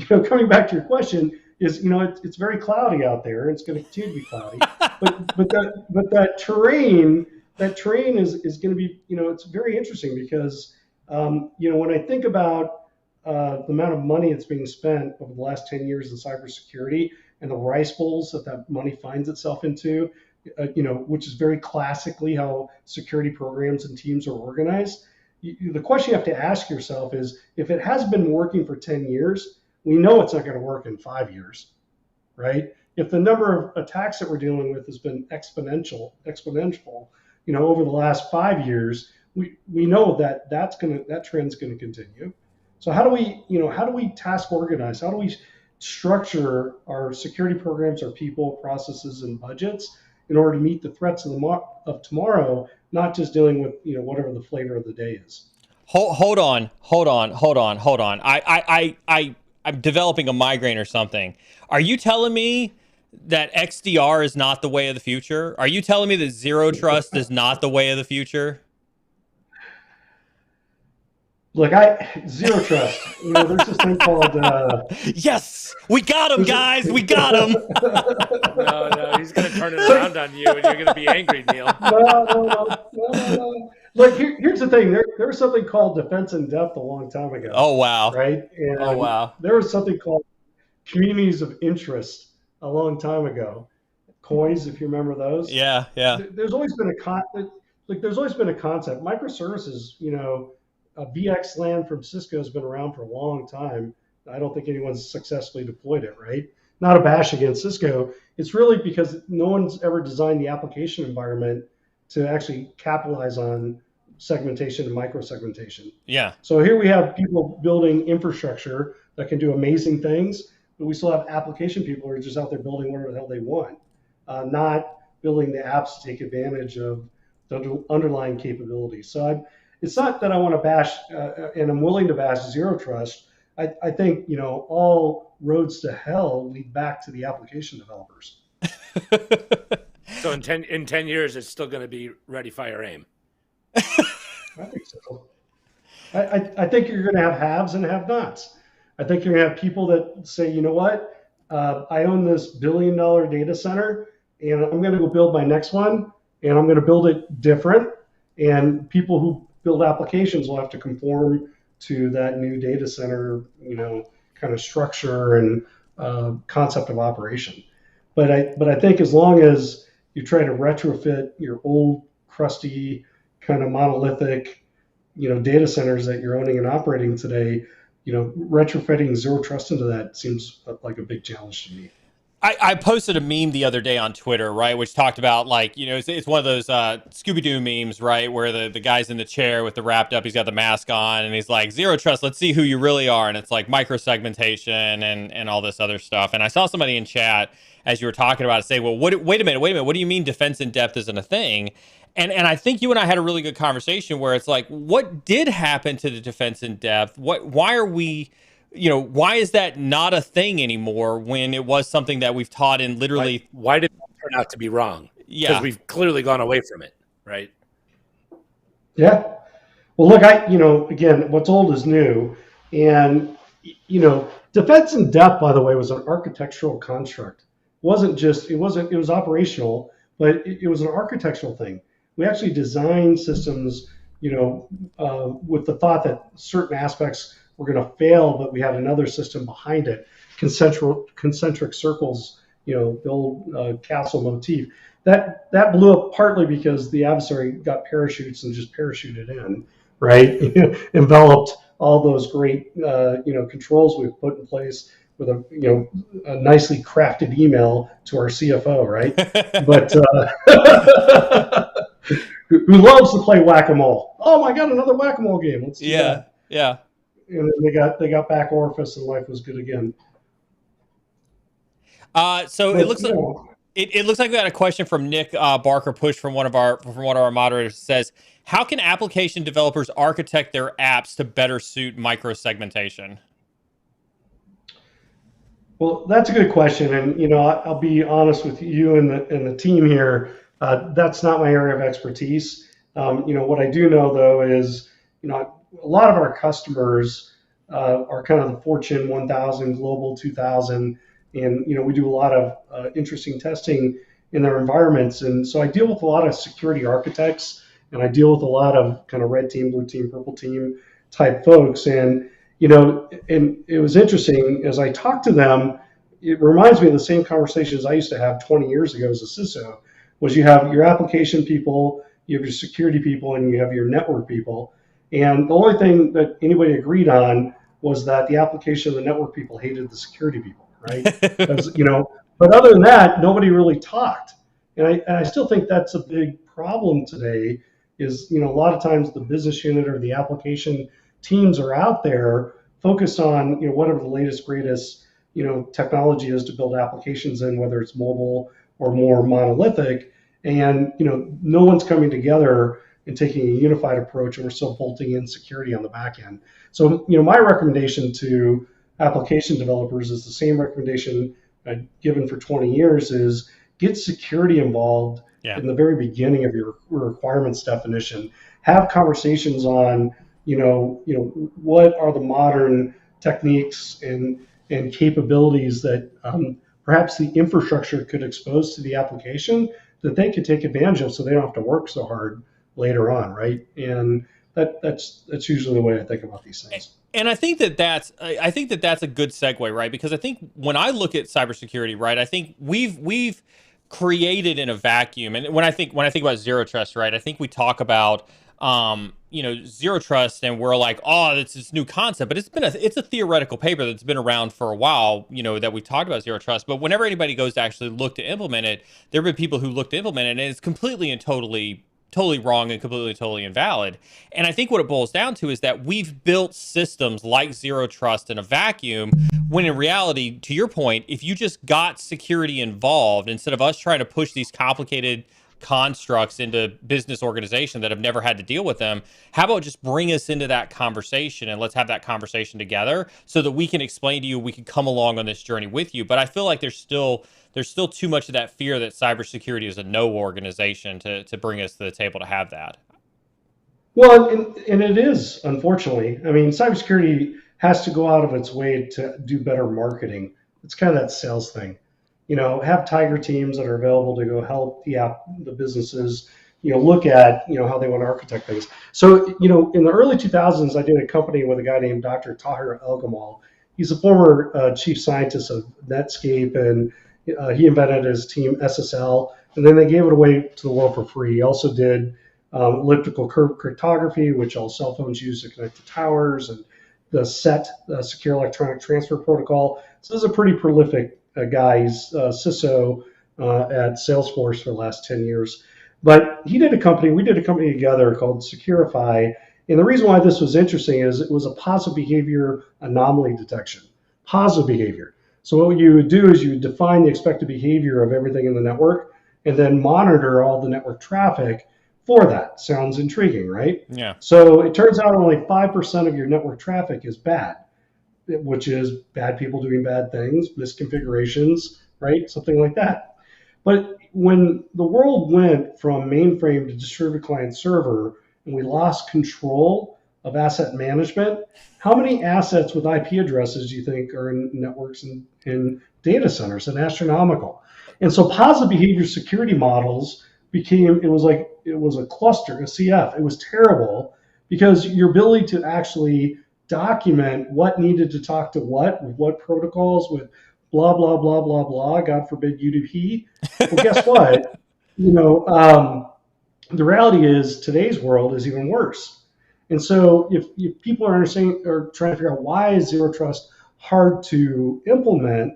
coming back to your question is, it's very cloudy out there, and it's going to continue to be cloudy. But that terrain is going to be, it's very interesting because, when I think about the amount of money that's being spent over the last 10 years in cybersecurity and the rice bowls that money finds itself into, which is very classically how security programs and teams are organized. The question you have to ask yourself is, if it has been working for 10 years, we know it's not going to work in 5 years, right? If the number of attacks that we're dealing with has been exponential, over the last 5 years, we know that that trend's going to continue. So how do we task organize? How do we structure our security programs, our people, processes, and budgets in order to meet the threats of tomorrow, not just dealing with whatever the flavor of the day is? Hold on. I'm developing a migraine or something. Are you telling me that XDR is not the way of the future? Are you telling me that zero trust is not the way of the future? Look, zero trust. There's this thing called. Yes, we got him, guys. We got him. No, he's gonna turn it around on you, and you're gonna be angry, Neil. No. Look, here's the thing. There was something called defense in depth a long time ago. Oh wow! Right? And there was something called communities of interest a long time ago. COIs, if you remember those. Yeah. There's always been a concept. Microservices, VXLAN from Cisco has been around for a long time. I don't think anyone's successfully deployed it, right? Not a bash against Cisco. It's really because no one's ever designed the application environment to actually capitalize on segmentation and micro-segmentation. Yeah. So here we have people building infrastructure that can do amazing things, but we still have application people who are just out there building whatever the hell they want, not building the apps to take advantage of the underlying capabilities. So it's not that I want to bash, and I'm willing to bash zero trust. I think all roads to hell lead back to the application developers. So in 10 years, it's still going to be ready, fire, aim. I think so. I think you're going to have haves and have-nots. I think you're going to have people that say, you know what, I own this $1 billion data center, and I'm going to go build my next one, and I'm going to build it different. And people who build applications will have to conform to that new data center, kind of structure and concept of operation. But I think as long as you try to retrofit your old, crusty, kind of monolithic, data centers that you're owning and operating today, retrofitting zero trust into that seems like a big challenge to me. I posted a meme the other day on Twitter, right, which talked about it's one of those Scooby-Doo memes, right, where the guy's in the chair with the wrapped up, he's got the mask on, and he's like, zero trust, let's see who you really are, and it's like microsegmentation and all this other stuff. And I saw somebody in chat as you were talking about it say, well, wait a minute, what do you mean defense in depth isn't a thing? And I think you and I had a really good conversation where it's like, what did happen to the defense in depth? Why are we... why is that not a thing anymore when it was something that we've taught in literally... Why did it turn out to be wrong? Yeah. Because we've clearly gone away from it, right? Yeah. Well, look, again, what's old is new. And, defense in depth, by the way, was an architectural construct. It was operational, but it was an architectural thing. We actually designed systems, with the thought that certain aspects were going to fail, but we had another system behind it, concentric circles, the old castle motif. That blew up partly because the adversary got parachutes and just parachuted in, right? Enveloped all those great, controls we've put in place with a nicely crafted email to our CFO, right? But who loves to play whack-a-mole? Oh my God, another whack-a-mole game. Let's do that. Yeah. And then they got back orifice and life was good again. So it looks like it looks like we got a question from Nick Barker Push from one of our moderators. Says, how can application developers architect their apps to better suit microsegmentation? Well, that's a good question, and I'll be honest with you and the team here. That's not my area of expertise. What I do know though is a lot of our customers are kind of the Fortune 1000, Global 2000, and we do a lot of interesting testing in their environments. And so I deal with a lot of security architects, and I deal with a lot of kind of red team, blue team, purple team type folks. And and it was interesting as I talked to them. It reminds me of the same conversations I used to have 20 years ago as a CISO. Was you have your application people, you have your security people, and you have your network people. And the only thing that anybody agreed on was that the application and the network people hated the security people, right? But other than that, nobody really talked. And I still think that's a big problem today is, a lot of times the business unit or the application teams are out there focused on, whatever the latest, greatest, technology is to build applications in, whether it's mobile or more monolithic. And, no one's coming together and taking a unified approach, and we're still bolting in security on the back end. So, my recommendation to application developers is the same recommendation I've given for 20 years is get security involved in the very beginning of your requirements definition. Have conversations on, what are the modern techniques and capabilities that perhaps the infrastructure could expose to the application that they could take advantage of so they don't have to work so hard later on, right? And that's usually the way I think about these things. And I think that's a good segue, right? Because I think when I look at cybersecurity, right, I think we've created in a vacuum. And when I think about zero trust, right, I think we talk about zero trust, and we're like, oh, it's this new concept, but it's a theoretical paper that's been around for a while, that we talked about zero trust. But whenever anybody goes to actually look to implement it, there have been people who look to implement it, and it's completely and totally totally wrong and completely, totally invalid. And I think what it boils down to is that we've built systems like Zero Trust in a vacuum, when in reality, to your point, if you just got security involved, instead of us trying to push these complicated constructs into business organization that have never had to deal with them, how about just bring us into that conversation and let's have that conversation together so that we can explain to you, we can come along on this journey with you. But I feel like there's still too much of that fear that cybersecurity is a no organization to bring us to the table to have that. Well, and it is, unfortunately. I mean, cybersecurity has to go out of its way to do better marketing. It's kind of that sales thing. Have tiger teams that are available to go help the businesses, look at, how they want to architect things. So, in the early 2000s, I did a company with a guy named Dr. Tahir El-Gamal. He's a former chief scientist of Netscape, and he invented his team SSL, and then they gave it away to the world for free. He also did elliptical curve cryptography, which all cell phones use to connect to towers, and the SET, Secure Electronic Transfer Protocol. So this is a pretty prolific guy. He's CISO at Salesforce for the last 10 years. But we did a company together called Securify. And the reason why this was interesting is it was a positive behavior anomaly detection. Positive behavior. So what you would do is you would define the expected behavior of everything in the network and then monitor all the network traffic for that. Sounds intriguing, right? Yeah. So it turns out only 5% of your network traffic is bad, which is bad people doing bad things, misconfigurations, right? Something like that. But when the world went from mainframe to distributed client server and we lost control of asset management, how many assets with IP addresses do you think are in networks and in data centers? And astronomical. And so positive behavior security models it was a cluster, a CF. It was terrible because your ability to actually document what needed to talk to what, with what protocols, with blah, blah, blah, blah, blah, God forbid UDP. Well, guess what? The reality is today's world is even worse. And so if people are trying to figure out why is Zero Trust hard to implement,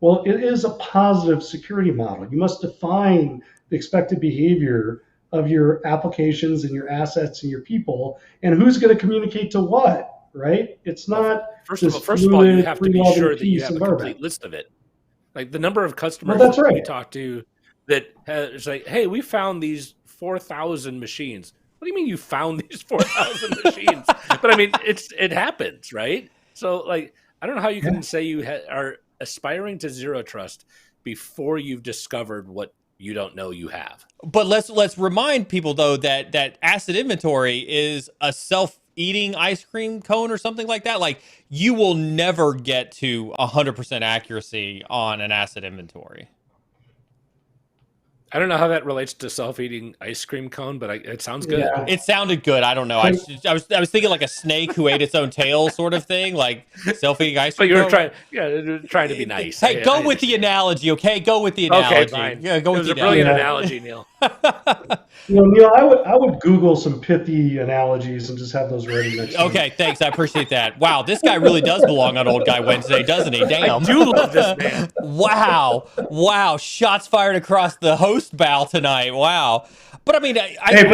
well, it is a positive security model. You must define the expected behavior of your applications and your assets and your people, and who's going to communicate to what, right? It's not. First of all, you have to be sure that you have a complete list of it. Like the number of customers that we talk to that it's like, hey, we found these 4,000 machines. What do you mean you found these 4,000 machines? But I mean, it happens, right? So like, I don't know how you can say you are aspiring to Zero Trust before you've discovered what you don't know you have. But let's remind people though that asset inventory is a self-eating ice cream cone or something like that. Like you will never get to 100% accuracy on an asset inventory. I don't know how that relates to self-eating ice cream cone, but it sounds good. Yeah. It sounded good. I don't know. I was thinking like a snake who ate its own tail sort of thing, like self-eating ice cream. But you were trying to be nice. Hey, go with the analogy, okay? Go with the analogy. Okay, fine. Yeah, go with the analogy. It was a brilliant analogy, Neil. Neil, I would Google some pithy analogies and just have those ready next time. Okay, thanks. I appreciate that. Wow, this guy really does belong on Old Guy Wednesday, doesn't he? Damn. I do love this man. Wow. Shots fired across the host bow tonight. Wow. But I mean, I gotta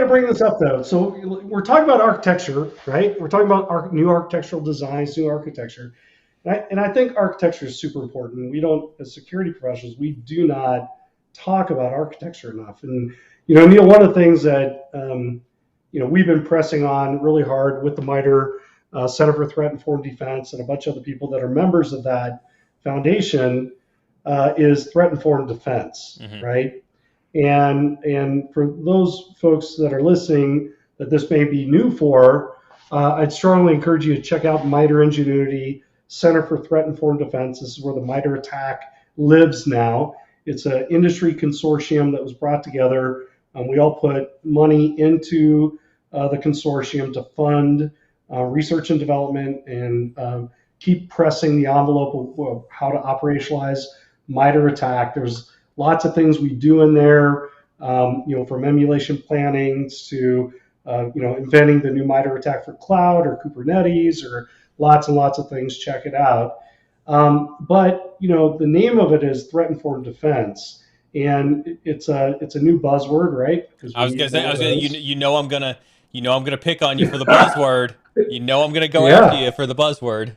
bring this up though. So we're talking about architecture, right? We're talking about new architectural designs, new architecture. And I think architecture is super important. We don't, as security professionals, we do not talk about architecture enough. And, Neil, one of the things that, we've been pressing on really hard with the MITRE Center for Threat Informed Defense and a bunch of other people that are members of that foundation is threat informed defense, right? And for those folks that are listening that this may be new for, I'd strongly encourage you to check out MITRE Ingenuity Center for Threat Informed Defense. This is where the MITRE ATT&CK lives now. It's an industry consortium that was brought together. We all put money into the consortium to fund research and development and keep pressing the envelope of how to operationalize MITRE ATT&CK. There's lots of things we do in there, from emulation planning to, inventing the new MITRE ATT&CK for cloud or Kubernetes or lots and lots of things. Check it out. But the name of it is Threat Informed Defense. And it's a new buzzword, right? Because I was gonna say, you know, I'm gonna pick on you for the buzzword. You know, I'm gonna go after you for the buzzword.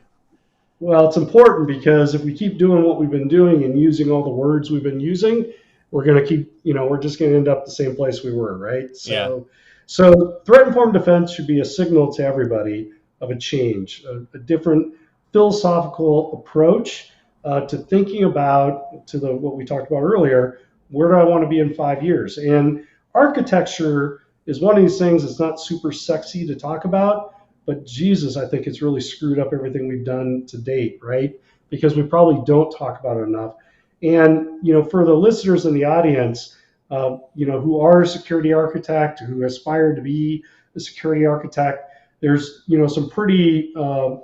Well, it's important because if we keep doing what we've been doing and using all the words we've been using, we're going to keep, we're just going to end up the same place we were, right? So threat-informed defense should be a signal to everybody of a change, a different philosophical approach to thinking about, what we talked about earlier, where do I want to be in 5 years? And architecture is one of these things that's not super sexy to talk about, but Jesus, I think it's really screwed up everything we've done to date, right? Because we probably don't talk about it enough. And, for the listeners in the audience, who are a security architect, who aspire to be a security architect, there's, some pretty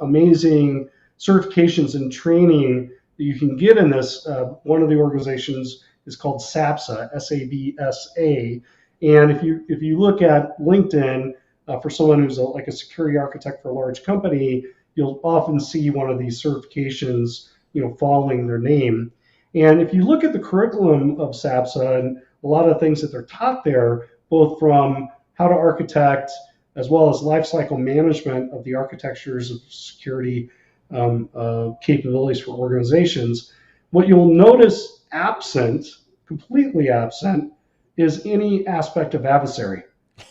amazing certifications and training that you can get in this. One of the organizations is called SABSA, SABSA. And if you look at LinkedIn, for someone who's like a security architect for a large company, you'll often see one of these certifications, following their name. And if you look at the curriculum of SABSA and a lot of things that they're taught there, both from how to architect as well as lifecycle management of the architectures of security capabilities for organizations, what you'll notice completely absent, is any aspect of adversary.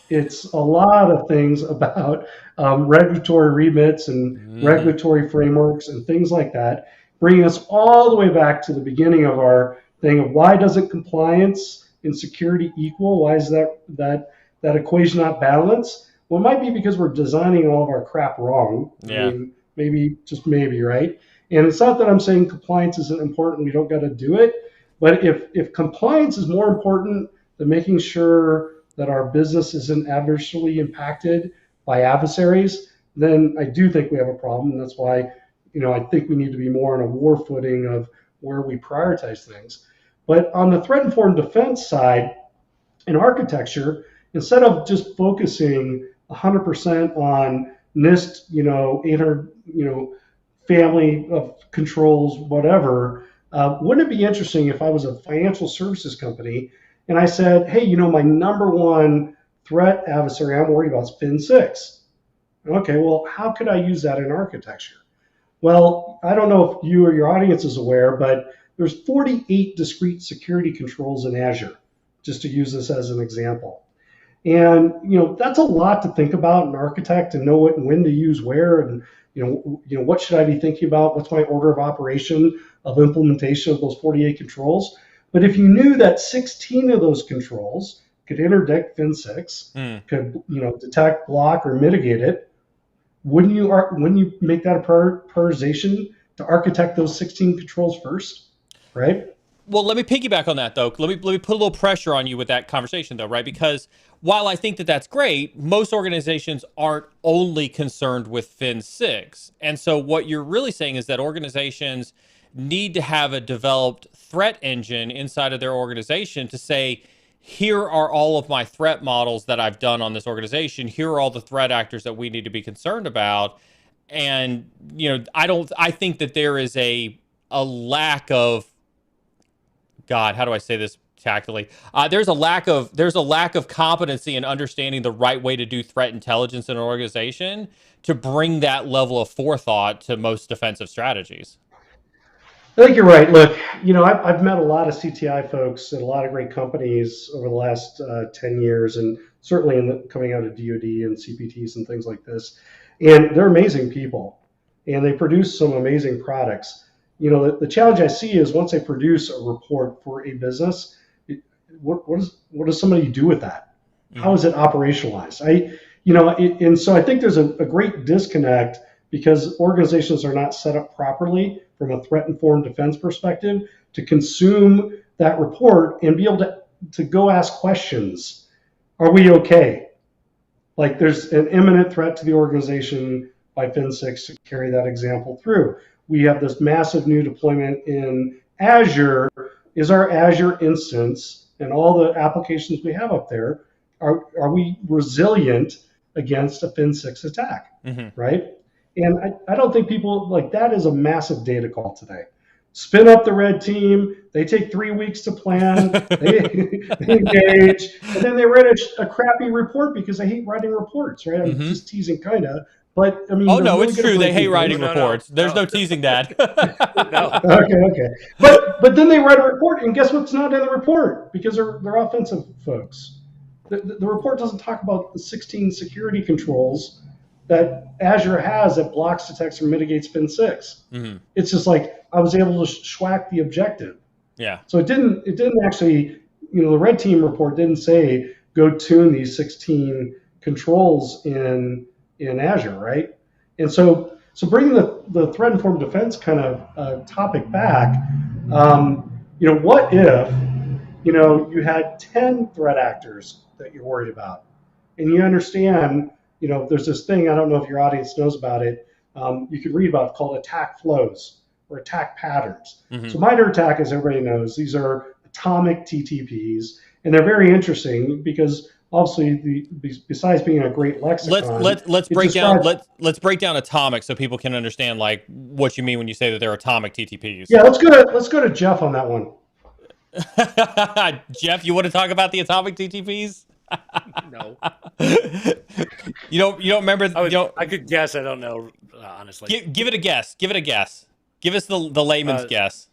It's a lot of things about regulatory remits and regulatory frameworks and things like that, bringing us all the way back to the beginning of our thing of why doesn't compliance and security equal? Why is that equation not balanced? Well, it might be because we're designing all of our crap wrong. Yeah. I mean, maybe, right? And it's not that I'm saying compliance isn't important, we don't got to do it, but if compliance is more important than making sure that our business isn't adversely impacted by adversaries, then I do think we have a problem. And that's why, I think we need to be more on a war footing of where we prioritize things. But on the threat-informed defense side, in architecture, instead of just focusing 100% on NIST, 800, family of controls, whatever, wouldn't it be interesting if I was a financial services company and I said, hey, my number one threat adversary I'm worried about is FIN6. Okay, well, how could I use that in architecture? Well, I don't know if you or your audience is aware, but there's 48 discrete security controls in Azure, just to use this as an example. And, that's a lot to think about an architect and know when to use where and, what should I be thinking about? What's my order of operation of implementation of those 48 controls? But if you knew that 16 of those controls could interdict FIN6, could detect, block, or mitigate it, wouldn't you make that a prioritization to architect those 16 controls first, right? Well, let me piggyback on that, though. Let me put a little pressure on you with that conversation, though, right? Because while I think that that's great, most organizations aren't only concerned with FIN6. And so what you're really saying is that organizations need to have a developed threat engine inside of their organization to say, here are all of my threat models that I've done on this organization. Here are all the threat actors that we need to be concerned about. And, I think that there is a lack of, God, how do I say this tactfully? There's a lack of competency in understanding the right way to do threat intelligence in an organization to bring that level of forethought to most defensive strategies. I think you're right. Look, I've met a lot of CTI folks at a lot of great companies over the last 10 years, and certainly coming out of DoD and CPTs and things like this. And they're amazing people, and they produce some amazing products. The challenge I see is once they produce a report for a business, what does somebody do with that? How is it operationalized? And so I think there's a great disconnect because organizations are not set up properly from a threat-informed defense perspective to consume that report and be able to go ask questions. Are we okay? Like there's an imminent threat to the organization by FIN6 to carry that example through. We have this massive new deployment in Azure. Is our Azure instance and all the applications we have up there, are we resilient against a FIN6 attack, right? And I don't think people, like, that is a massive data call today. spin up the red team. They take 3 weeks to plan. They engage, and then they write a crappy report because they hate writing reports, right? I'm just teasing, kind of. But I mean, oh no, really it's true. They hate writing No, reports. no, There's no teasing that. No. Okay. But then they write a report, and guess what's not in the report? Because they're offensive folks. The report doesn't talk about the 16 security controls that Azure has that blocks, detects, or mitigates Fin 6. Mm-hmm. It's just like I was able to schwack the objective. Yeah. So it didn't actually, the red team report didn't say go tune these 16 controls in Azure, right? And so bringing the threat informed defense kind of topic back, what if you had 10 threat actors that you're worried about, and you understand, there's this thing, I don't know if your audience knows about it, you could read about it, called attack flows or attack patterns. Mm-hmm. So MITRE ATT&CK, as everybody knows, these are atomic TTPs, and they're very interesting because obviously, besides being a great lexicon, let's break down atomic so people can understand like what you mean when you say that they're atomic TTPs. Yeah, let's go to Jeff on that one. Jeff, you want to talk about the atomic TTPs? No. You don't remember? I could guess. I don't know, honestly. Give it a guess. Give us the layman's guess.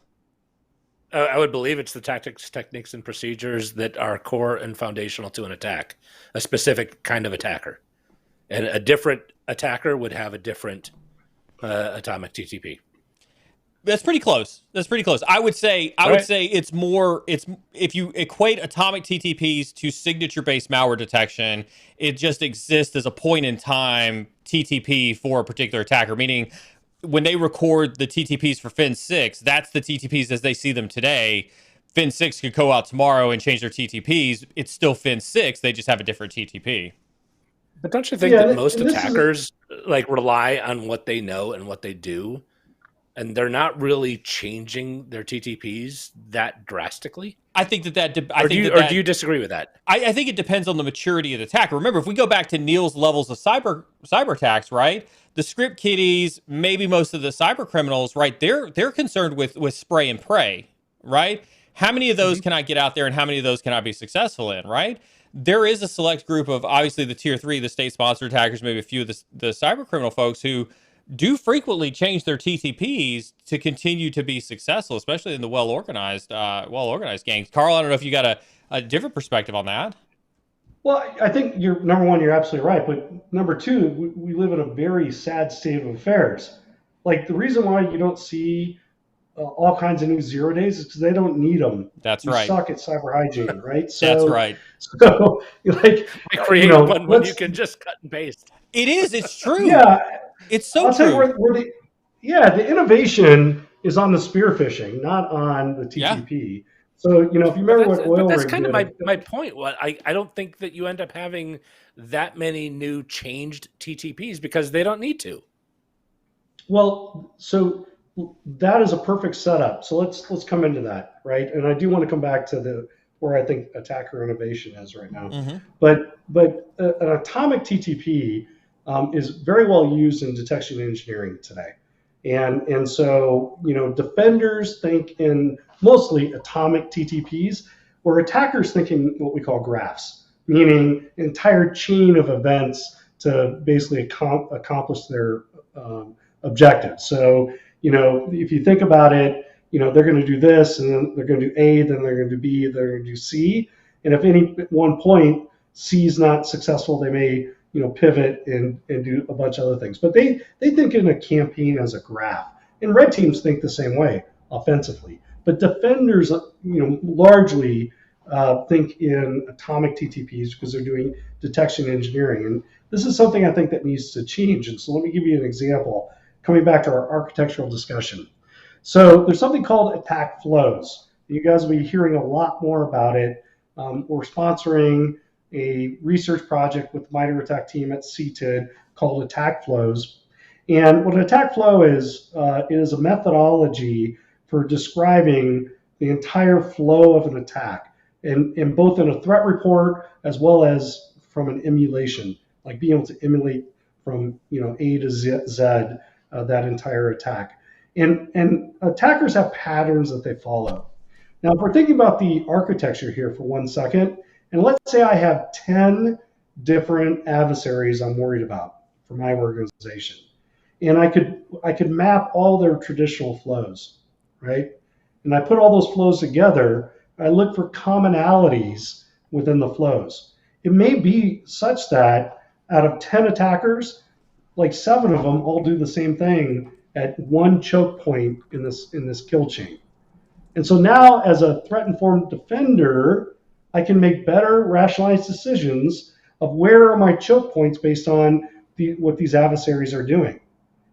I would believe it's the tactics, techniques, and procedures that are core and foundational to an attack, a specific kind of attacker. And a different attacker would have a different atomic TTP. That's pretty close. I would say it's if you equate atomic TTPs to signature-based malware detection, it just exists as a point in time TTP for a particular attacker, meaning when they record the TTPs for Fin 6, that's the TTPs as they see them today. Fin 6 could go out tomorrow and change their TTPs. It's still Fin 6. They just have a different TTP. But don't you think that most attackers rely on what they know and what they do, and they're not really changing their TTPs that drastically? I think that do you disagree with that? I think it depends on the maturity of the attacker. Remember, if we go back to Neil's levels of cyber attacks, right? The script kiddies, maybe most of the cyber criminals, right? They're concerned with spray and pray, right? How many of those can I get out there, and how many of those can I be successful in, right? There is a select group of obviously the tier 3, the state-sponsored attackers, maybe a few of the cyber criminal folks who do frequently change their TTPs to continue to be successful, especially in the well-organized gangs. Carl, I don't know if you got a different perspective on that. Well, I think number one, you're absolutely right. But number two, we live in a very sad state of affairs. Like, the reason why you don't see all kinds of new 0 days is because they don't need them. That's right. Suck at cyber hygiene, right? So, that's right. So, create one when you can just cut and paste. It is. It's true. Yeah. It's so true. Tell you the innovation is on the spear phishing, not on the TTP. Yeah. So, if you remember what oil that's kind of my point. I don't think that you end up having that many new changed TTPs because they don't need to. Well, so that is a perfect setup. So let's come into that, right? And I do want to come back to where I think attacker innovation is right now. Mm-hmm. But an atomic TTP is very well used in detection engineering today. And so, defenders think in mostly atomic TTPs, where attackers think in what we call graphs, meaning an entire chain of events to basically accomplish their objectives. So, if you think about it, they're going to do this, and then they're going to do A, then they're going to do B, they're going to do C. And if at one point C is not successful, they may pivot and do a bunch of other things. But they think in a campaign as a graph. And red teams think the same way offensively. But defenders, largely think in atomic TTPs because they're doing detection engineering. And this is something I think that needs to change. And so let me give you an example, coming back to our architectural discussion. So there's something called attack flows. You guys will be hearing a lot more about it. We're sponsoring a research project with the MITRE ATT&CK team at CTID called Attack Flows. And what an attack flow is, it is a methodology for describing the entire flow of an attack, and both in a threat report as well as from an emulation, like being able to emulate from A to Z that entire attack. And attackers have patterns that they follow. Now, if we're thinking about the architecture here for 1 second, and let's say I have 10 different adversaries I'm worried about for my organization, and I could map all their traditional flows, right? And I put all those flows together. I look for commonalities within the flows. It may be such that out of 10 attackers, like 7 of them all do the same thing at one choke point in this kill chain. And so now, as a threat-informed defender, I can make better rationalized decisions of where are my choke points based on what these adversaries are doing.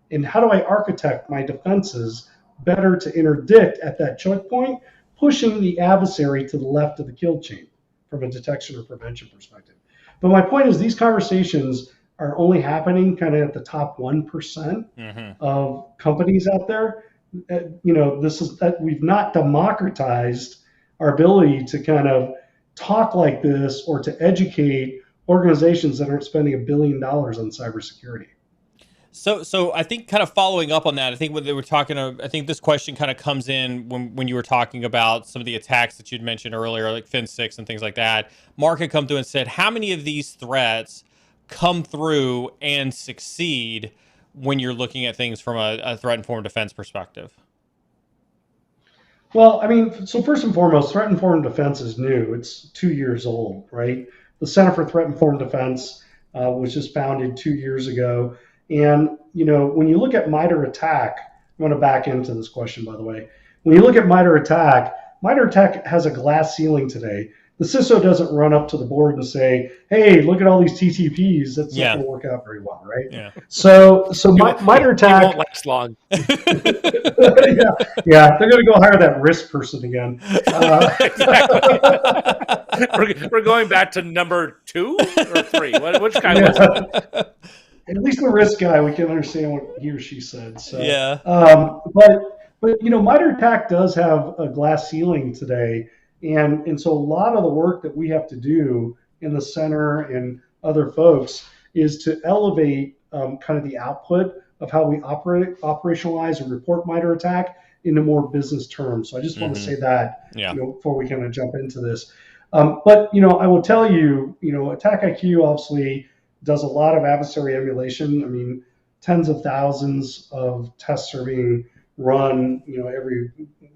And how do I architect my defenses better to interdict at that choke point, pushing the adversary to the left of the kill chain from a detection or prevention perspective. But my point is these conversations are only happening kind of at the top 1% of companies out there. This is that we've not democratized our ability to kind of talk like this or to educate organizations that aren't spending $1 billion on cybersecurity. So I think kind of following up on that, I think when they were talking, I think this question kind of comes in when you were talking about some of the attacks that you'd mentioned earlier, like Fin6 and things like that. Mark had come through and said, how many of these threats come through and succeed when you're looking at things from a threat-informed defense perspective? Well, I mean, so first and foremost, threat-informed defense is new. It's 2 years old, right? The Center for Threat-Informed Defense was just founded 2 years ago. And, when you look at MITRE ATT&CK, I'm going to back into this question, by the way. When you look at MITRE ATT&CK has a glass ceiling today. The CISO doesn't run up to the board and say, hey, look at all these TTPs. That's not going to work out very well, right? Yeah. So MITRE ATT&CK won't last long. yeah, they're going to go hire that risk person again. We're going back to number 2 or 3. Which guy was it? At least the risk guy, we can understand what he or she said. So, yeah. But MITRE ATT&CK does have a glass ceiling today, and so a lot of the work that we have to do in the center and other folks is to elevate kind of the output of how we operationalize and report MITRE ATT&CK into more business terms. So I just want to say that before we kind of jump into this. But I will tell you, AttackIQ obviously does a lot of adversary emulation. I mean, tens of thousands of tests are being run, every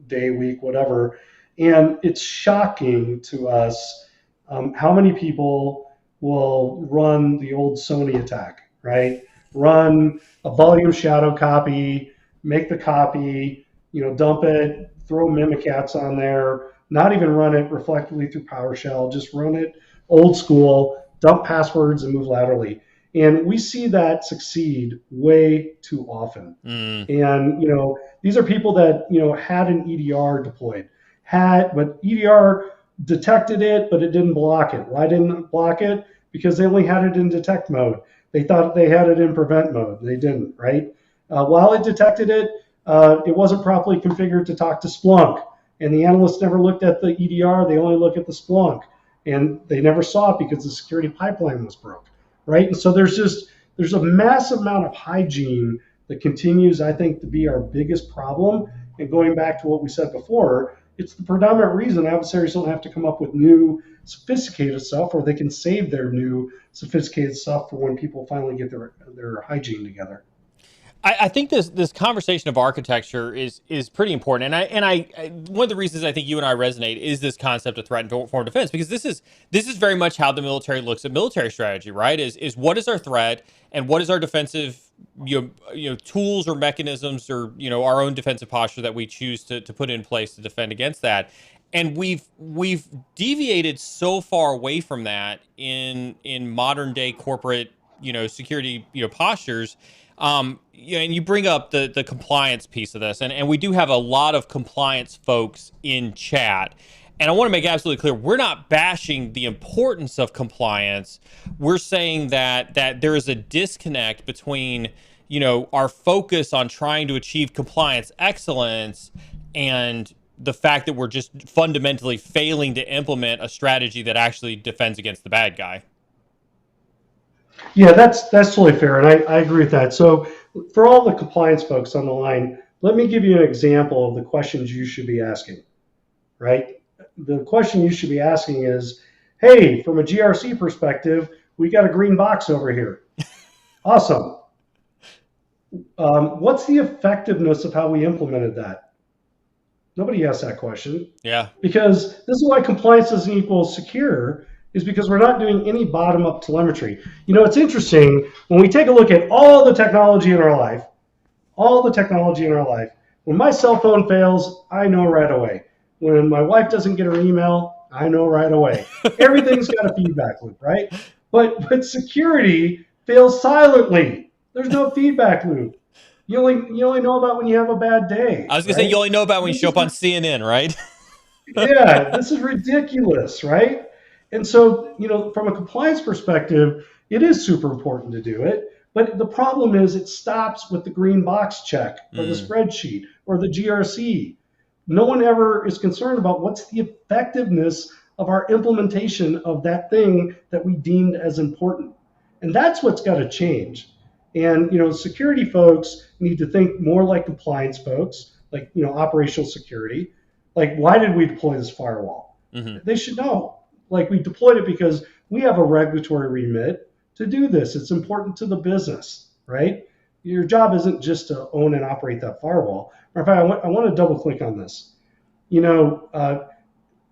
day, week, whatever. And it's shocking to us how many people will run the old Sony attack, right? Run a volume shadow copy, make the copy, dump it, throw Mimikatz on there, not even run it reflectively through PowerShell, just run it old school, dump passwords and move laterally. And we see that succeed way too often. And, these are people that, had an EDR deployed, but EDR detected it, but it didn't block it. Why didn't it block it? Because they only had it in detect mode. They thought they had it in prevent mode. They didn't, right? While it detected it, it wasn't properly configured to talk to Splunk. And the analysts never looked at the EDR. They only look at the Splunk. And they never saw it because the security pipeline was broke, right? And so there's a massive amount of hygiene that continues, I think, to be our biggest problem. And going back to what we said before, it's the predominant reason adversaries don't have to come up with new sophisticated stuff, or they can save their new sophisticated stuff for when people finally get their hygiene together. I think this conversation of architecture is pretty important, and I one of the reasons I think you and I resonate is this concept of threat-informed defense, because this is very much how the military looks at military strategy, right? Is what is our threat and what is our defensive tools or mechanisms or our own defensive posture that we choose to put in place to defend against that. And we've deviated so far away from that in modern day corporate security postures. And you bring up the compliance piece of this, and we do have a lot of compliance folks in chat. And I want to make absolutely clear, we're not bashing the importance of compliance. We're saying that there is a disconnect between, our focus on trying to achieve compliance excellence and the fact that we're just fundamentally failing to implement a strategy that actually defends against the bad guy. Yeah, that's totally fair, and I agree with that. So for all the compliance folks on the line, let me give you an example of the questions you should be asking, right? The question you should be asking is, hey, from a GRC perspective, we got a green box over here. Awesome. What's the effectiveness of how we implemented that? Nobody asked that question. Yeah. Because this is why compliance doesn't equal secure, is because we're not doing any bottom-up telemetry. It's interesting, when we take a look at all the technology in our life, when my cell phone fails, I know right away. When my wife doesn't get her email, I know right away. Everything's got a feedback loop, right? But security fails silently. There's no feedback loop. You only know about when you have a bad day. I was going to say, you only know about when you show up on CNN, right? Yeah, this is ridiculous, right? And so, from a compliance perspective, it is super important to do it. But the problem is it stops with the green box check or the spreadsheet or the GRC. No one ever is concerned about what's the effectiveness of our implementation of that thing that we deemed as important. And that's what's got to change. And, security folks need to think more like compliance folks, like, operational security. Like, why did we deploy this firewall? Mm-hmm. They should know. Like, we deployed it because we have a regulatory remit to do this. It's important to the business, right? Your job isn't just to own and operate that firewall. Matter of fact, I want to double click on this. Neil, I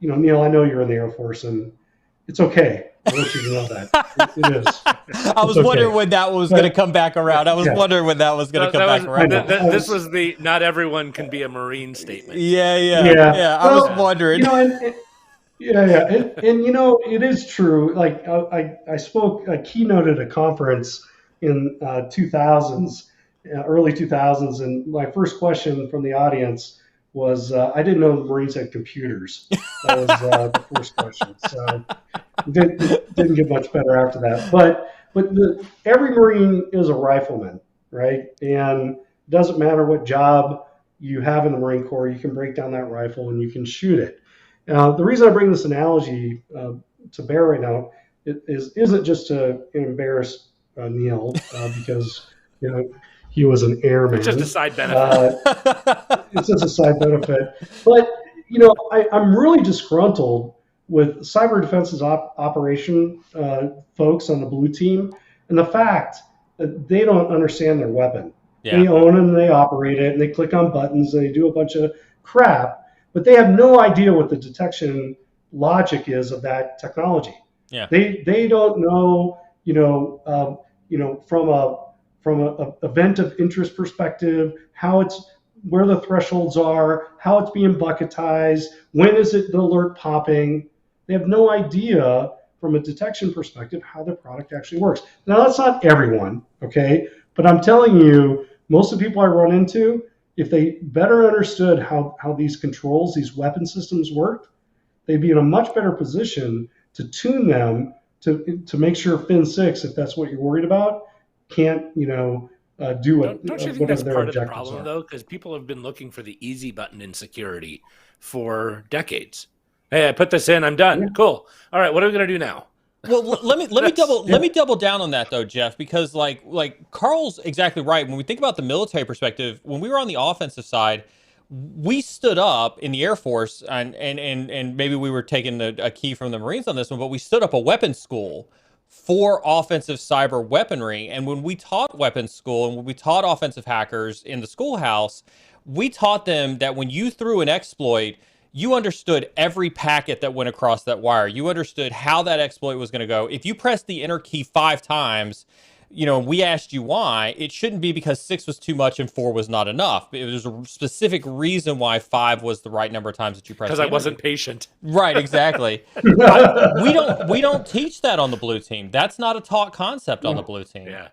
know you're in the Air Force, and it's okay. I want you to know that. It is. I was wondering when that was going to come back around. I was wondering when that was going to come back around. This was the not everyone can be a Marine statement. Yeah. I was wondering. And it is true. Like I spoke a keynote at a conference in 2000s, early 2000s, and my first question from the audience was, I didn't know the Marines had computers. That was the first question. So didn't get much better after that. But every Marine is a rifleman, right? And it doesn't matter what job you have in the Marine Corps, you can break down that rifle and you can shoot it. The reason I bring this analogy to bear right now isn't just to embarrass Neil because he was an airman. It's just a side benefit. It's just a side benefit. But I'm really disgruntled with cyber defense's operation folks on the blue team, and the fact that they don't understand their weapon. Yeah. They own it and they operate it and they click on buttons and they do a bunch of crap. But they have no idea what the detection logic is of that technology. Yeah. They don't know, from a event of interest perspective, where the thresholds are, how it's being bucketized, when is it the alert popping. They have no idea from a detection perspective how the product actually works. Now that's not everyone, okay? But I'm telling you, most of the people I run into, if they better understood how these controls, these weapon systems work, they'd be in a much better position to tune them to make sure Fin 6, if that's what you're worried about, can't do what don't you think that's part of the problem, though? Because people have been looking for the easy button in security for decades. Hey, I put this in, I'm done. Yeah. Cool. All right, what are we going to do now? Well, let me double down on that though, Jeff, because like Carl's exactly right. When we think about the military perspective, when we were on the offensive side, we stood up in the Air Force, and maybe we were taking a key from the Marines on this one, but we stood up a weapons school for offensive cyber weaponry. And when we taught weapons school and when we taught offensive hackers in the schoolhouse, we taught them that when you threw an exploit, you understood every packet that went across that wire. You understood how that exploit was going to go. If you pressed the enter key 5 times, we asked you why, it shouldn't be because 6 was too much and 4 was not enough. There's a specific reason why 5 was the right number of times that you pressed. Because I wasn't patient. Right, exactly. we don't teach that on the blue team. That's not a taught concept on the blue team. Yeah.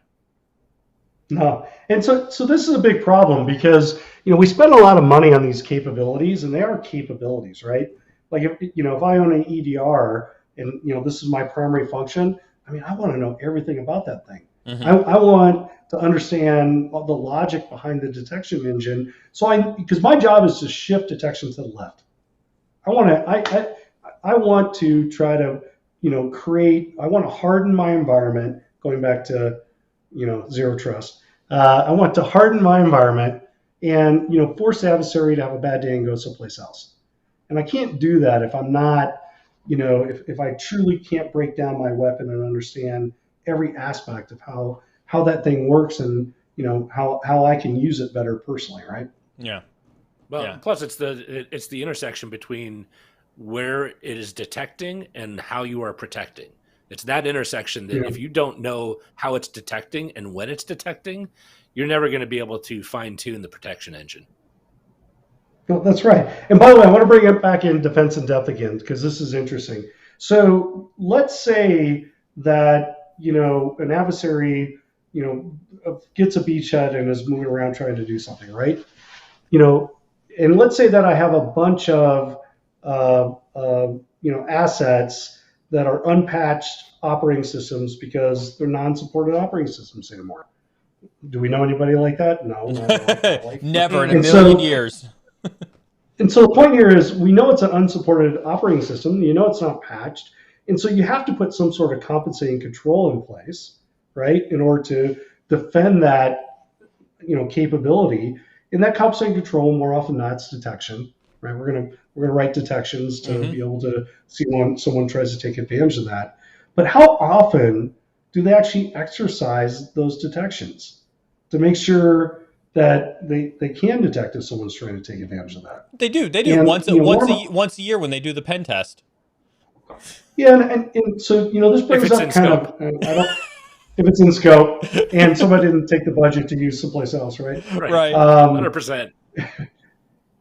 No, and so this is a big problem because we spend a lot of money on these capabilities, and they are capabilities, right? Like if I own an EDR and this is my primary function, I want to know everything about that thing. Mm-hmm. I want to understand the logic behind the detection engine. Because my job is to shift detection to the left. I want to try to I want to harden my environment. Going back to zero trust. I want to harden my environment and force the adversary to have a bad day and go someplace else. And I can't do that if I'm not, if I truly can't break down my weapon and understand every aspect of how that thing works and how I can use it better personally, right? Yeah. Well, yeah. Plus it's the intersection between where it is detecting and how you are protecting. It's that intersection that if you don't know how it's detecting and when it's detecting, you're never going to be able to fine tune the protection engine. Well, that's right. And by the way, I want to bring it back in defense in depth again, because this is interesting. So let's say that, an adversary, gets a beachhead and is moving around trying to do something, right? And let's say that I have a bunch of, assets that are unpatched operating systems because they're non-supported operating systems anymore. Do we know anybody like that? No. Never in a million years. And so the point here is we know it's an unsupported operating system. It's not patched. And so you have to put some sort of compensating control in place, right, in order to defend that, capability. And that compensating control, more often than not, is detection, right? We're gonna write detections to be able to see when someone tries to take advantage of that. But how often do they actually exercise those detections to make sure that they can detect if someone's trying to take advantage of that? They do. And, once a year when they do the pen test. Yeah, and so this brings up kind of if it's in scope and somebody didn't take the budget to use someplace else, right? Right. 100%.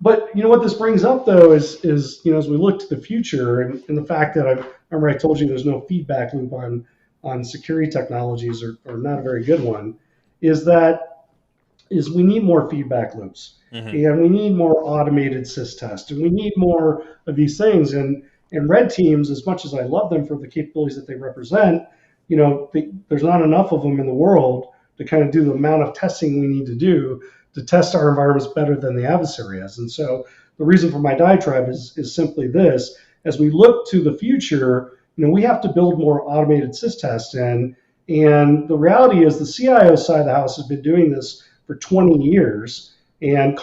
But what this brings up though is as we look to the future and the fact that I remember I told you there's no feedback loop on security technologies or not a very good one, is we need more feedback loops and we need more automated sys-test and we need more of these things. And red teams, as much as I love them for the capabilities that they represent, there's not enough of them in the world to kind of do the amount of testing we need to do to test our environments better than the adversary is. And so the reason for my diatribe is simply this: as we look to the future, we have to build more automated sys-test. And the reality is the CIO side of the house has been doing this for 20 years and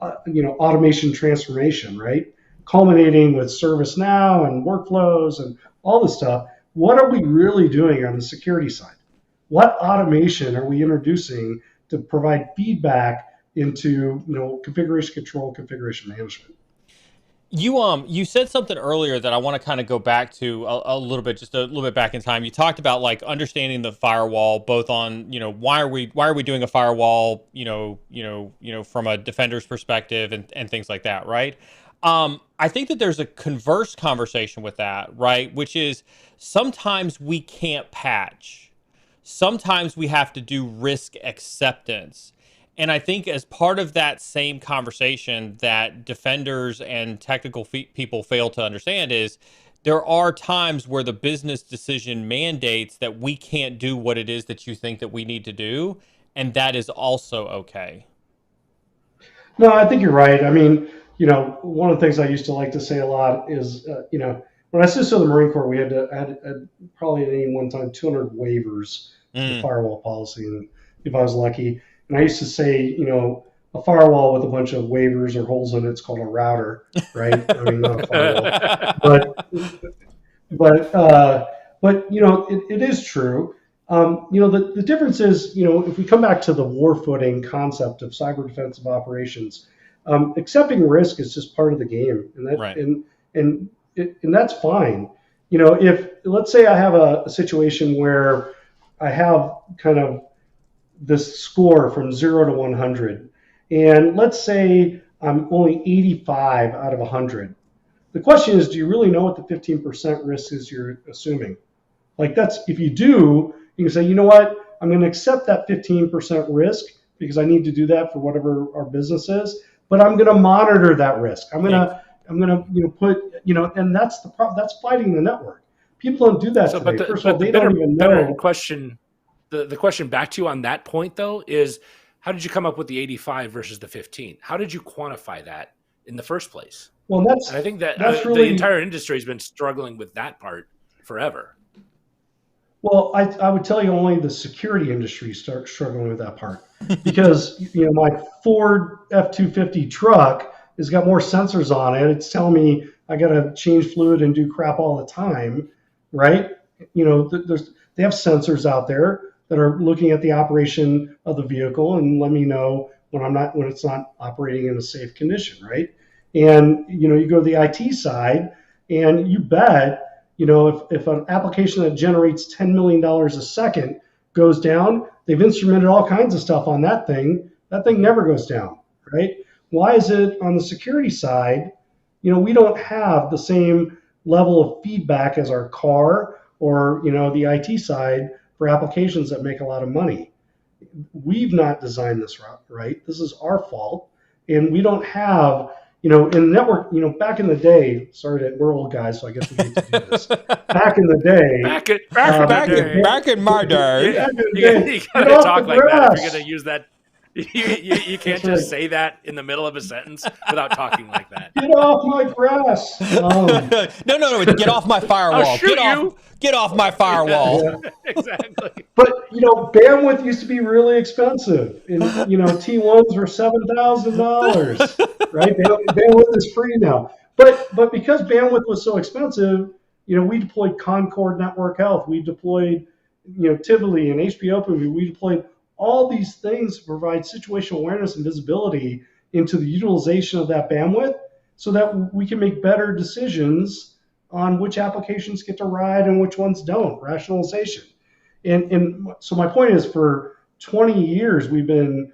automation transformation, right? Culminating with ServiceNow and workflows and all this stuff. What are we really doing on the security side? What automation are we introducing to provide feedback into configuration control, configuration management? You said something earlier that I want to kind of go back to a little bit, just a little bit back in time. You talked about like understanding the firewall, both on why are we doing a firewall, from a defender's perspective and things like that, right? I think that there's a converse conversation with that, right? Which is sometimes we can't patch. Sometimes we have to do risk acceptance. And I think as part of that same conversation that defenders and technical people fail to understand is there are times where the business decision mandates that we can't do what it is that you think that we need to do. And that is also okay. No, I think you're right. I mean, one of the things I used to like to say a lot is, when I assisted the Marine Corps, we had probably at any one time 200 waivers to the firewall policy, and if I was lucky. And I used to say, a firewall with a bunch of waivers or holes in it's called a router, right? I mean, not a firewall, but it is true. The difference is, if we come back to the war footing concept of cyber defensive operations, accepting risk is just part of the game, and that right. and that's fine. If let's say I have a situation where I have kind of this score from 0 to 100, and let's say I'm only 85 out of 100. The question is, do you really know what the 15% risk is you're assuming? Like if you do, you can say, you know what, I'm going to accept that 15% risk because I need to do that for whatever our business is, but I'm going to monitor that risk. I'm going to put, and that's the problem. That's fighting the network. People don't do that today. First of all, they don't even know. The question back to you on that point, though, is how did you come up with the 85 versus the 15? How did you quantify that in the first place? Well, and I think that the entire industry has been struggling with that part forever. Well, I would tell you only the security industry starts struggling with that part because my Ford F-250 truck has got more sensors on it. It's telling me I got to change fluid and do crap all the time, right? They have sensors out there that are looking at the operation of the vehicle and let me know when it's not operating in a safe condition, right? And you go to the IT side, and you bet if an application that generates $10 million a second goes down, they've instrumented all kinds of stuff on that thing. That thing never goes down, right? Why is it on the security side? We don't have the same level of feedback as our car or the IT side for applications that make a lot of money. We've not designed this route, right? This is our fault, and we don't have in network, back in the day, we're old guys, so I guess we get to do this. Back in the day. Back in my day. You gotta talk like that if you're gonna use that. You can't just say that in the middle of a sentence without talking like that. Get off my grass. No. Get off my firewall. Get off my firewall. Yeah, exactly. But bandwidth used to be really expensive, and T1s were $7,000, right? Bandwidth is free now, but because bandwidth was so expensive, we deployed Concord Network Health, we deployed Tivoli and HP Open, we deployed all these things to provide situational awareness and visibility into the utilization of that bandwidth, so that we can make better decisions on which applications get to ride and which ones don't. Rationalization. And so my point is, for 20 years, we've been,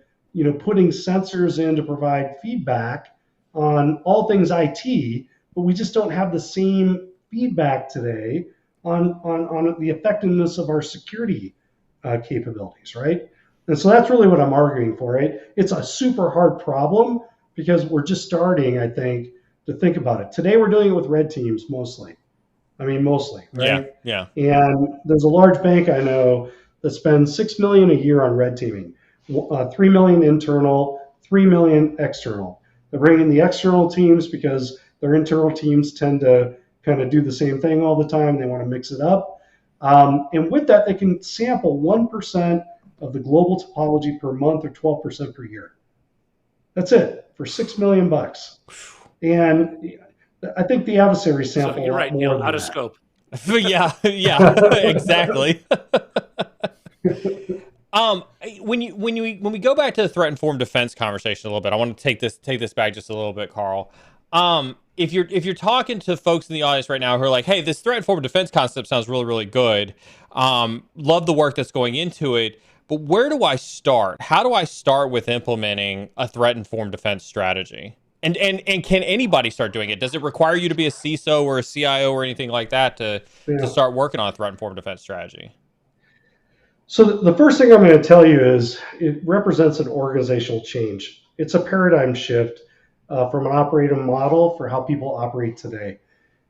putting sensors in to provide feedback on all things IT, but we just don't have the same feedback today on the effectiveness of our security capabilities, right? And so that's really what I'm arguing for, right? It's a super hard problem because we're just starting, I think, to think about it. Today, we're doing it with red teams mostly. Mostly, right? Yeah. And there's a large bank I know that spends $6 million a year on red teaming, $3 million internal, $3 million external. They're bringing the external teams because their internal teams tend to kind of do the same thing all the time. They want to mix it up. And with that, they can sample 1% of the global topology per month, or 12% per year. That's it for $6 million. And I think the adversary sample. So you're right, Neil, out of scope. yeah, exactly. When we go back to the threat informed defense conversation a little bit, I want to take this back just a little bit, Carl. If you're talking to folks in the audience right now who are like, hey, this threat informed defense concept sounds really, really good. Love the work that's going into it. But where do I start? How do I start with implementing a threat informed defense strategy? And can anybody start doing it? Does it require you to be a CISO or a CIO or anything like that to start working on a threat informed defense strategy? So the first thing I'm going to tell you is it represents an organizational change. It's a paradigm shift from an operating model for how people operate today.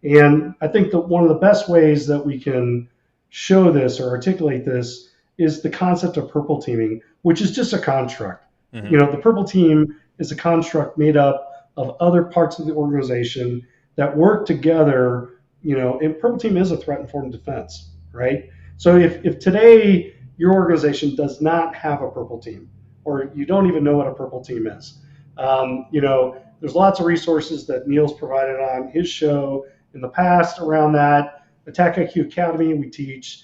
And I think that one of the best ways that we can show this or articulate this is the concept of purple teaming, which is just a construct. Mm-hmm. The purple team is a construct made up of other parts of the organization that work together, and purple team is a threat informed defense, right? So if today your organization does not have a purple team, or you don't even know what a purple team is, there's lots of resources that Neil's provided on his show in the past around that. AttackIQ Academy, we teach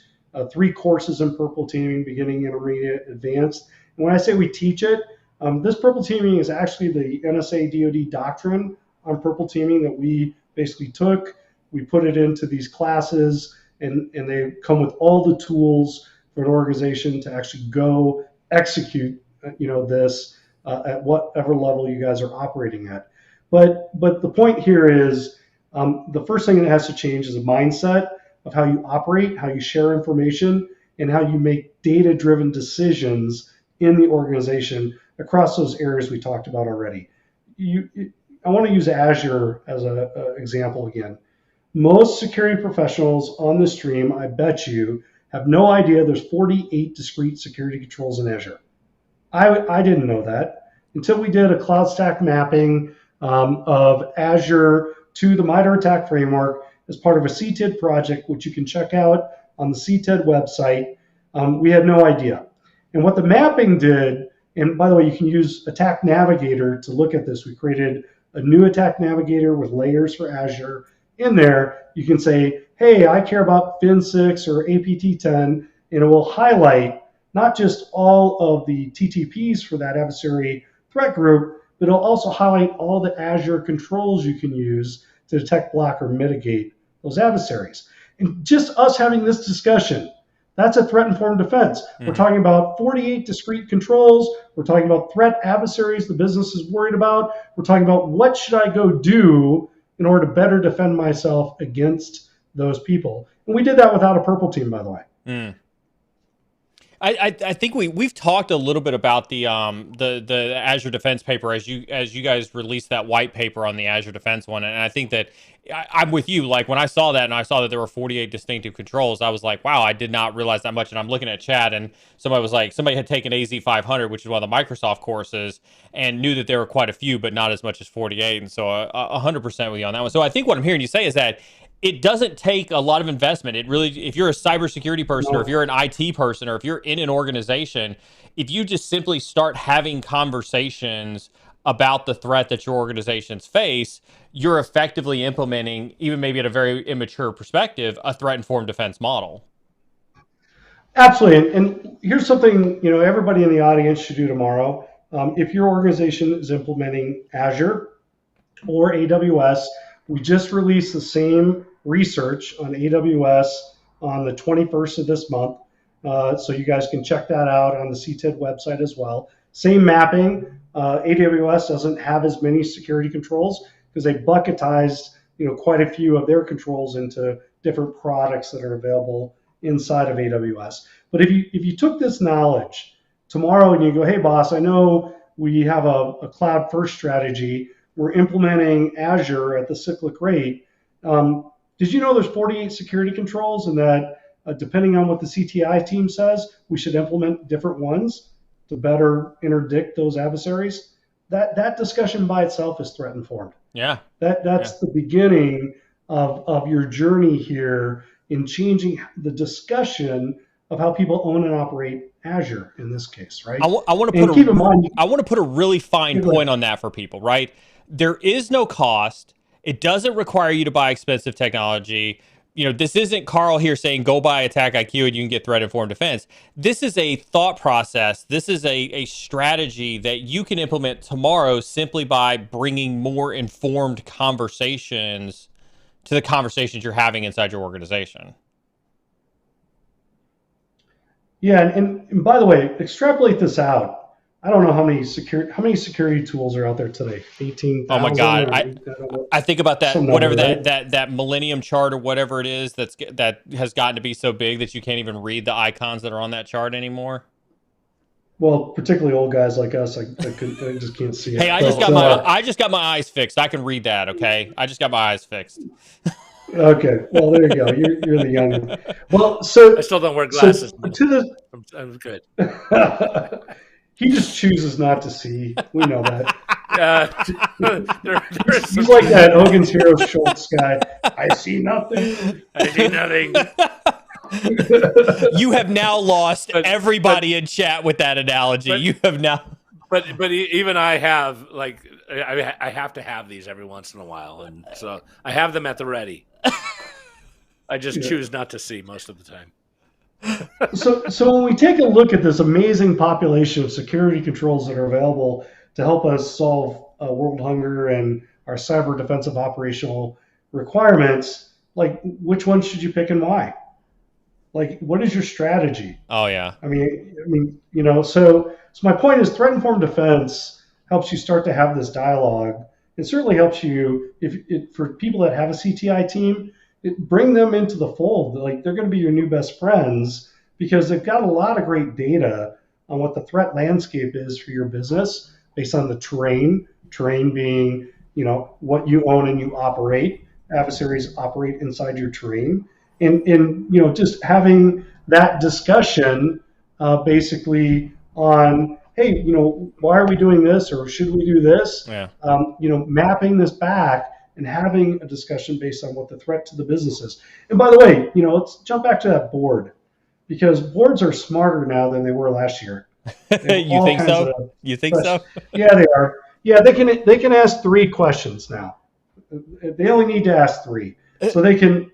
3 courses in purple teaming, beginning, intermediate, advanced. And when I say we teach it, this purple teaming is actually the NSA DoD doctrine on purple teaming that we basically took. We put it into these classes, and they come with all the tools for an organization to actually go execute, this at whatever level you guys are operating at. But the point here is the first thing that has to change is a mindset of how you operate, how you share information, and how you make data-driven decisions in the organization across those areas we talked about already. I want to use Azure as an example again. Most security professionals on the stream, I bet you, have no idea there's 48 discrete security controls in Azure. I didn't know that until we did a cloud stack mapping of Azure to the MITRE attack framework as part of a CTID project, which you can check out on the CTED website. We had no idea. And what the mapping did, and by the way, you can use Attack Navigator to look at this. We created a new Attack Navigator with layers for Azure. In there, you can say, hey, I care about Fin6 or APT10, and it will highlight not just all of the TTPs for that adversary threat group, but it'll also highlight all the Azure controls you can use to detect, block, or mitigate those adversaries. And just us having this discussion, that's a threat-informed defense. We're talking about 48 discrete controls. We're talking about threat adversaries the business is worried about. We're talking about what should I go do in order to better defend myself against those people. And we did that without a purple team, by the way. I think we've talked a little bit about the Azure Defense paper as you guys released that white paper on the Azure Defense one, and I think that I'm with you. Like when I saw that and I saw that there were 48 distinctive controls, I was like, wow, I did not realize that much. And I'm looking at chat, and somebody had taken AZ 500, which is one of the Microsoft courses, and knew that there were quite a few, but not as much as 48. And so 100% with you on that one. So I think what I'm hearing you say is that it doesn't take a lot of investment. It really, if you're a cybersecurity person, or if you're an IT person, or if you're in an organization, if you just simply start having conversations about the threat that your organizations face, you're effectively implementing, even maybe at a very immature perspective, a threat-informed defense model. Absolutely. And here's something, everybody in the audience should do tomorrow. If your organization is implementing Azure or AWS, we just released the same research on AWS on the 21st of this month. So you guys can check that out on the CTED website as well. Same mapping. AWS doesn't have as many security controls because they bucketized, quite a few of their controls into different products that are available inside of AWS. But if you took this knowledge tomorrow and you go, hey boss, I know we have a cloud first strategy. We're implementing Azure at the cyclic rate. Did you know there's 48 security controls, and that depending on what the CTI team says, we should implement different ones to better interdict those adversaries? That discussion by itself is threat informed. Yeah. That's the beginning of your journey here in changing the discussion of how people own and operate Azure in this case, right? I want to put a really fine point on that for people, right? There is no cost. It doesn't require you to buy expensive technology. This isn't Carl here saying, go buy AttackIQ and you can get threat-informed defense. This is a thought process. This is a strategy that you can implement tomorrow simply by bringing more informed conversations to the conversations you're having inside your organization. Yeah, and by the way, extrapolate this out. I don't know how many security tools are out there today. 18,000. Oh my God! I think about that. Whatever that Millennium chart or whatever it is that has gotten to be so big that you can't even read the icons that are on that chart anymore. Well, particularly old guys like us, I just can't see it. Hey, I just got my eyes fixed. I can read that. Okay, I just got my eyes fixed. Okay, well there you go. You're the young one. Well, so I still don't wear glasses. I'm good. He just chooses not to see. We know that. He's like that Hogan's Heroes Schultz guy. I see nothing. I see nothing. You have now lost everybody in chat with that analogy. You have now. But even I have I have to have these every once in a while, and so I have them at the ready. I just choose not to see most of the time. So when we take a look at this amazing population of security controls that are available to help us solve world hunger and our cyber defensive operational requirements, like which one should you pick and why? Like, what is your strategy? Oh yeah. I mean, so my point is threat-informed defense helps you start to have this dialogue. It certainly helps you for people that have a CTI team, bring them into the fold. Like they're going to be your new best friends because they've got a lot of great data on what the threat landscape is for your business based on the terrain being, what you own and you operate. Adversaries operate inside your terrain. And just having that discussion basically on, hey, why are we doing this or should we do this? Yeah. Mapping this back and having a discussion based on what the threat to the business is. And by the way, let's jump back to that board, because boards are smarter now than they were last year. You think so? You think so? Yeah, they are. Yeah, they can ask 3 questions now. They only need to ask 3. So they can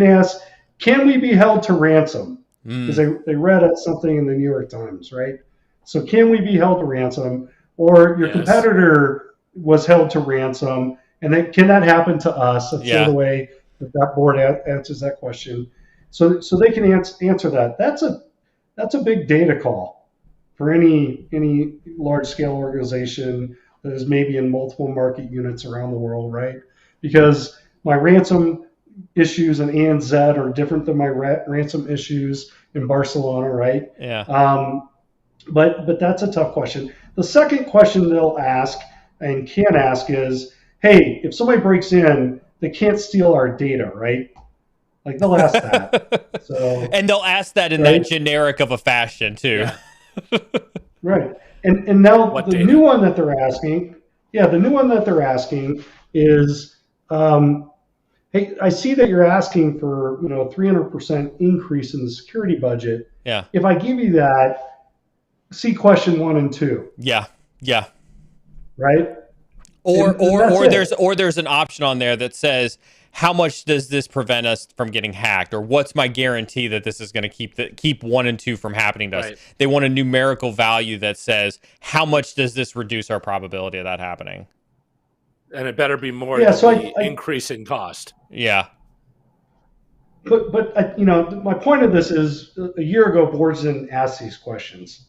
ask, can we be held to ransom? Because they read something in the New York Times, right? So can we be held to ransom? Or your competitor was held to ransom, and can that happen to us? That's the other way that board answers that question. So they can answer that. That's a big data call for any large scale organization that is maybe in multiple market units around the world, right? Because my ransom issues in ANZ are different than my ransom issues in Barcelona, right? Yeah. But that's a tough question. The second question they'll ask and can ask is, hey, if somebody breaks in, they can't steal our data, right? Like they'll ask that. And they'll ask that in that generic of a fashion too. Yeah. Right. And now the new one that they're asking, is, hey, I see that you're asking for 300% increase in the security budget. Yeah. If I give you that, see question 1 and 2. Yeah. Yeah. Right. Or there's an option on there that says, how much does this prevent us from getting hacked? Or what's my guarantee that this is going to keep 1 and 2 from happening to us? They want a numerical value that says, how much does this reduce our probability of that happening? And it better be more than the increase in cost. Yeah. But my point of this is, a year ago, boards didn't ask these questions,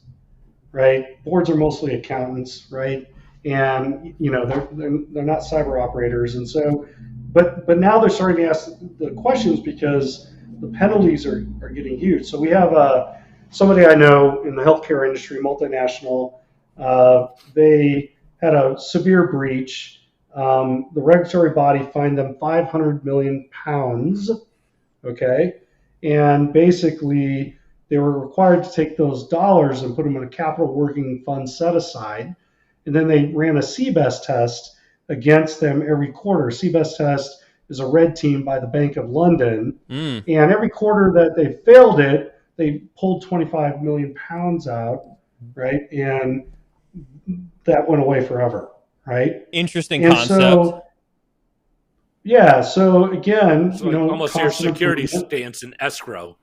right? Boards are mostly accountants, right? And they're not cyber operators, and so, but now they're starting to ask the questions because the penalties are getting huge. So we have somebody I know in the healthcare industry, multinational. They had a severe breach. The regulatory body fined them 500 million pounds. Okay, and basically they were required to take those dollars and put them in a capital working fund set aside. And then they ran a CBEST test against them every quarter. CBEST test is a red team by the Bank of London. And every quarter that they failed it, they pulled 25 million pounds out, right? And that went away forever, right? Interesting concept. So again, almost your security stance in escrow.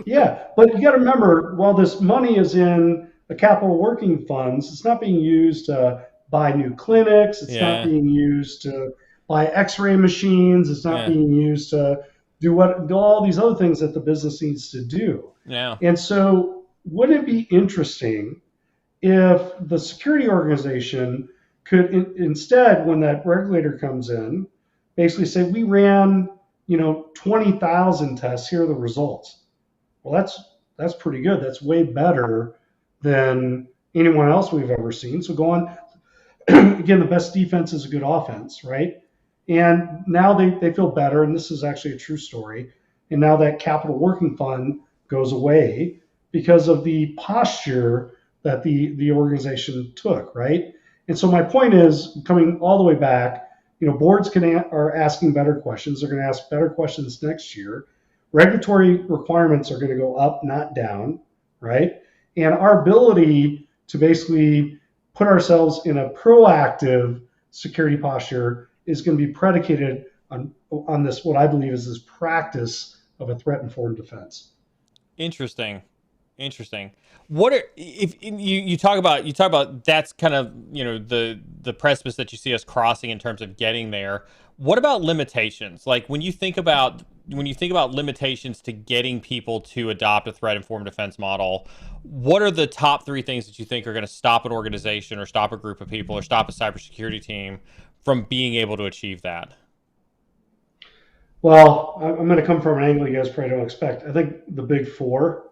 Yeah, but you got to remember, while this money is in the capital working funds, it's not being used to buy new clinics. It's not being used to buy X-ray machines. It's not being used to do all these other things that the business needs to do. Yeah. And so, wouldn't it be interesting if the security organization could instead, when that regulator comes in, basically say, we ran 20,000 tests. Here are the results. Well, that's pretty good. That's way better than anyone else we've ever seen. So go on. Again, the best defense is a good offense, right? And now they feel better, and this is actually a true story. And now that capital working fund goes away because of the posture that the organization took, right? And so my point is, coming all the way back, boards are asking better questions. They're going to ask better questions next year. Regulatory requirements are going to go up, not down, right? And our ability to basically put ourselves in a proactive security posture is going to be predicated on this, what I believe is this practice of a threat-informed defense. Interesting. What are, if you talk about that's kind of the precipice that you see us crossing in terms of getting there. What about limitations? Like when you think about limitations to getting people to adopt a threat-informed defense model, what are the top 3 things that you think are going to stop an organization or stop a group of people or stop a cybersecurity team from being able to achieve that? Well, I'm going to come from an angle you guys probably don't expect. I think the big 4.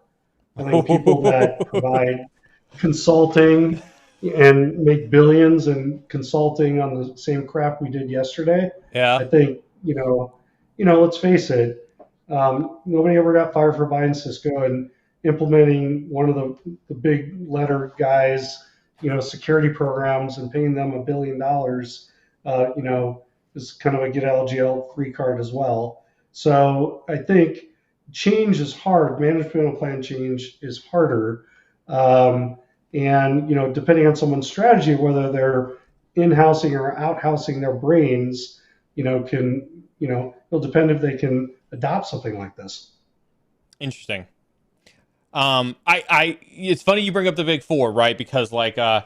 I think people that provide consulting and make billions in consulting on the same crap we did yesterday. Yeah. I think, let's face it, nobody ever got fired for buying Cisco and implementing one of the big letter guys, security programs and paying them $1 billion is kind of a get out of jail free card as well. So I think change is hard. Management plan change is harder. And depending on someone's strategy, whether they're in-housing or out-housing their brains, it'll depend if they can adopt something like this. Interesting. It's funny you bring up the Big Four, right? Because I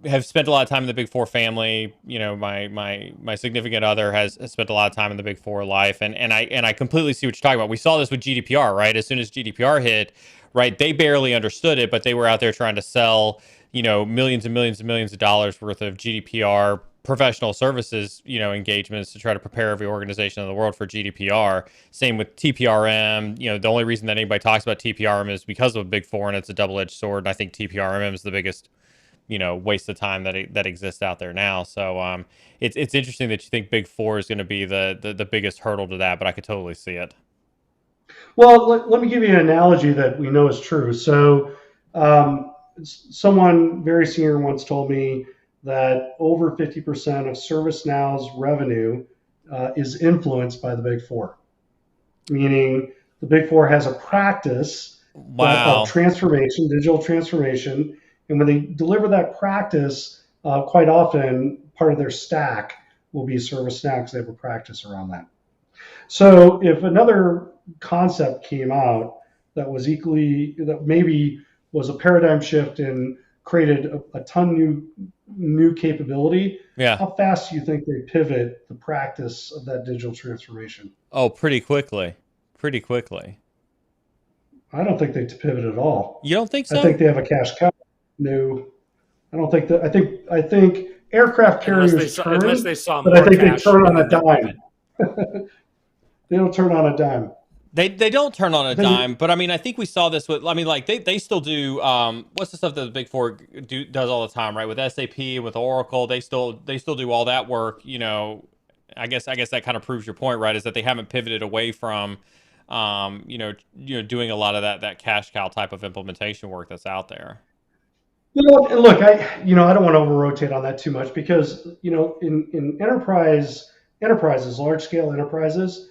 have spent a lot of time in the Big Four family. My significant other has spent a lot of time in the Big Four life, and I completely see what you're talking about. We saw this with GDPR, right? As soon as GDPR hit, right, they barely understood it, but they were out there trying to sell, millions and millions and millions of dollars worth of GDPR professional services, engagements to try to prepare every organization in the world for GDPR. Same with TPRM. The only reason that anybody talks about TPRM is because of Big Four, and it's a double-edged sword. And I think TPRM is the biggest, waste of time that exists out there now. So it's interesting that you think Big Four is going to be the biggest hurdle to that, but I could totally see it. Well, let me give you an analogy that we know is true. So someone very senior once told me that over 50% of ServiceNow's revenue is influenced by the Big Four, meaning the Big Four has a practice of transformation, digital transformation, and when they deliver that practice, quite often part of their stack will be ServiceNow because they have a practice around that. So if another concept came out that maybe was a paradigm shift and created a ton new capability, how fast do you think they pivot the practice of that digital transformation? Oh, pretty quickly. I don't think they pivot at all. You don't think so? I think they have a cash cow. No, I don't think that. I think aircraft carriers turn, but I think they turn on a dime. They don't turn on a dime. They don't turn on a dime, but I mean, I think we saw this with, they still do, what's the stuff that the Big Four does all the time, right? With SAP, with Oracle, they still do all that work. I guess that kind of proves your point, right? Is that they haven't pivoted away from, doing a lot of that cash cow type of implementation work that's out there. Look, I don't want to over rotate on that too much because, in enterprises, large scale enterprises,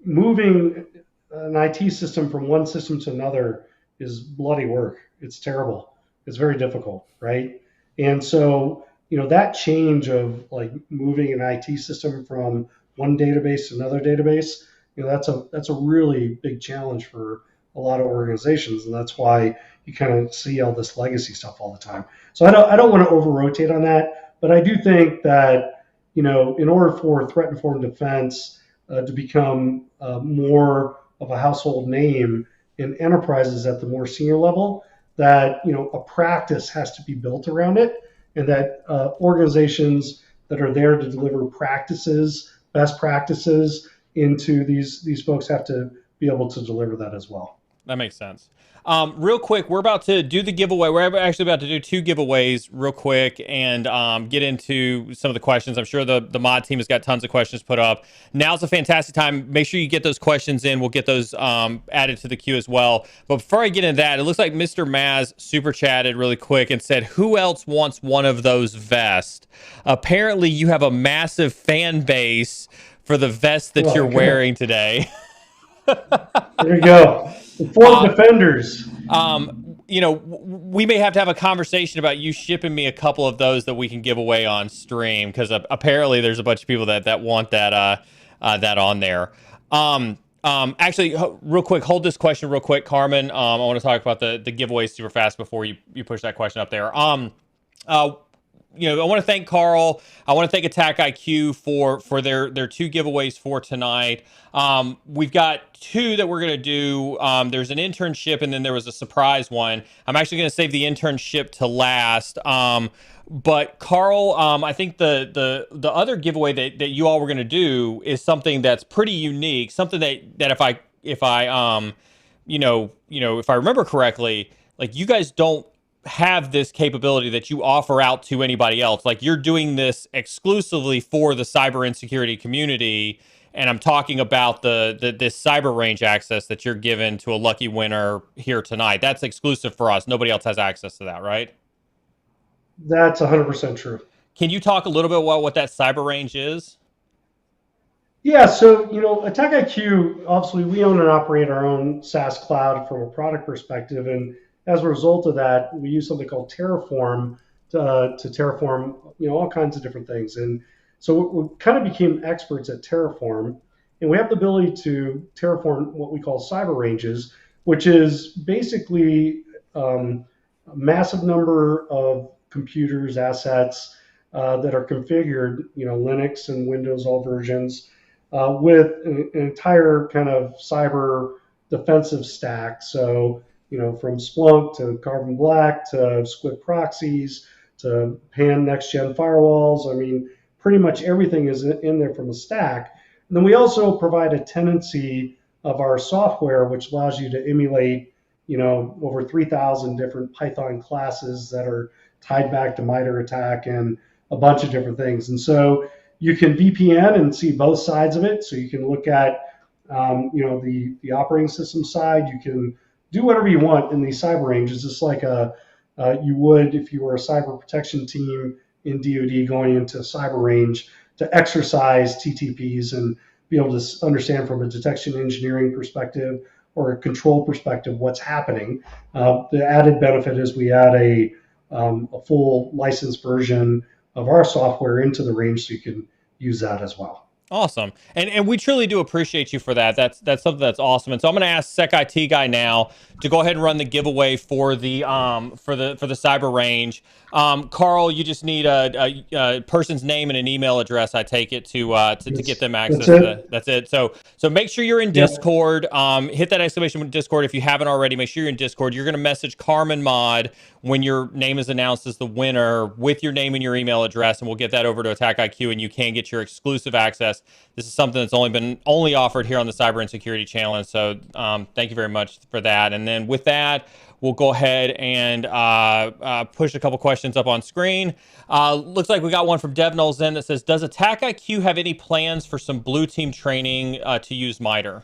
moving an IT system from one system to another is bloody work. It's terrible. It's very difficult, right? And so, that change of moving an IT system from one database to another database, that's a really big challenge for a lot of organizations, and that's why you kind of see all this legacy stuff all the time. So I don't want to over rotate on that, but I do think that in order for threat informed defense to become more of a household name in enterprises at the more senior level, that a practice has to be built around it, and that organizations that are there to deliver best practices into these folks have to be able to deliver that as well. That makes sense. Real quick, we're about to do the giveaway. We're actually about to do 2 giveaways real quick and get into some of the questions. I'm sure the mod team has got tons of questions put up. Now's a fantastic time. Make sure you get those questions in. We'll get those added to the queue as well. But before I get into that, it looks like Mr. Maz super chatted really quick and said, who else wants one of those vests? Apparently, you have a massive fan base for the vest that you're wearing today. There you go. For defenders. We may have to have a conversation about you shipping me a couple of those that we can give away on stream, because apparently there's a bunch of people that want that on there. Actually, real quick, hold this question real quick, Carmen. I want to talk about the giveaways super fast before you push that question up there. I want to thank Carl. I want to thank AttackIQ for their 2 giveaways for tonight. We've got 2 that we're going to do. There's an internship, and then there was a surprise one. I'm actually going to save the internship to last. But Carl, I think the other giveaway that you all were going to do is something that's pretty unique. Something that if I remember correctly, you guys don't have this capability that you offer out to anybody else. You're doing this exclusively for the cyber insecurity community, and I'm talking about this cyber range access that you're given to a lucky winner here tonight. That's exclusive for us. Nobody else has access to that, right? That's 100% true. Can you talk a little bit about what that cyber range is? Yeah, so AttackIQ, obviously we own and operate our own SaaS cloud from a product perspective, and as a result of that, we use something called Terraform to terraform all kinds of different things. And so we kind of became experts at Terraform, and we have the ability to terraform what we call cyber ranges, which is basically a massive number of computers, assets that are configured, Linux and Windows, all versions, with an entire kind of cyber defensive stack. So, from Splunk to Carbon Black to Squid proxies to PAN next gen firewalls. I mean, pretty much everything is in there from a stack. And then we also provide a tenancy of our software, which allows you to emulate, over 3,000 different Python classes that are tied back to MITRE ATT&CK and a bunch of different things. And so you can VPN and see both sides of it. So you can look at, the operating system side. You can do whatever you want in these cyber ranges, just like you would if you were a cyber protection team in DoD going into a cyber range to exercise TTPs and be able to understand from a detection engineering perspective or a control perspective what's happening. The added benefit is we add a full licensed version of our software into the range, so you can use that as well. Awesome. And we truly do appreciate you for that. That's something that's awesome. And so I'm going to ask SecIT guy now to go ahead and run the giveaway for the cyber range. Carl, you just need a person's name and an email address, I take it, to get them access to that's it. So make sure you're in Discord. Hit that exclamation with Discord if you haven't already. Make sure you're in Discord. You're going to message Carmen Mod when your name is announced as the winner with your name and your email address, and we'll get that over to AttackIQ, and you can get your exclusive access. This is something that's only offered here on the Cyber Insecurity channel, and so thank you very much for that. And then with that, we'll go ahead and push a couple questions up on screen. Looks like we got one from Dev Nolzen that says, does AttackIQ have any plans for some blue team training to use MITRE?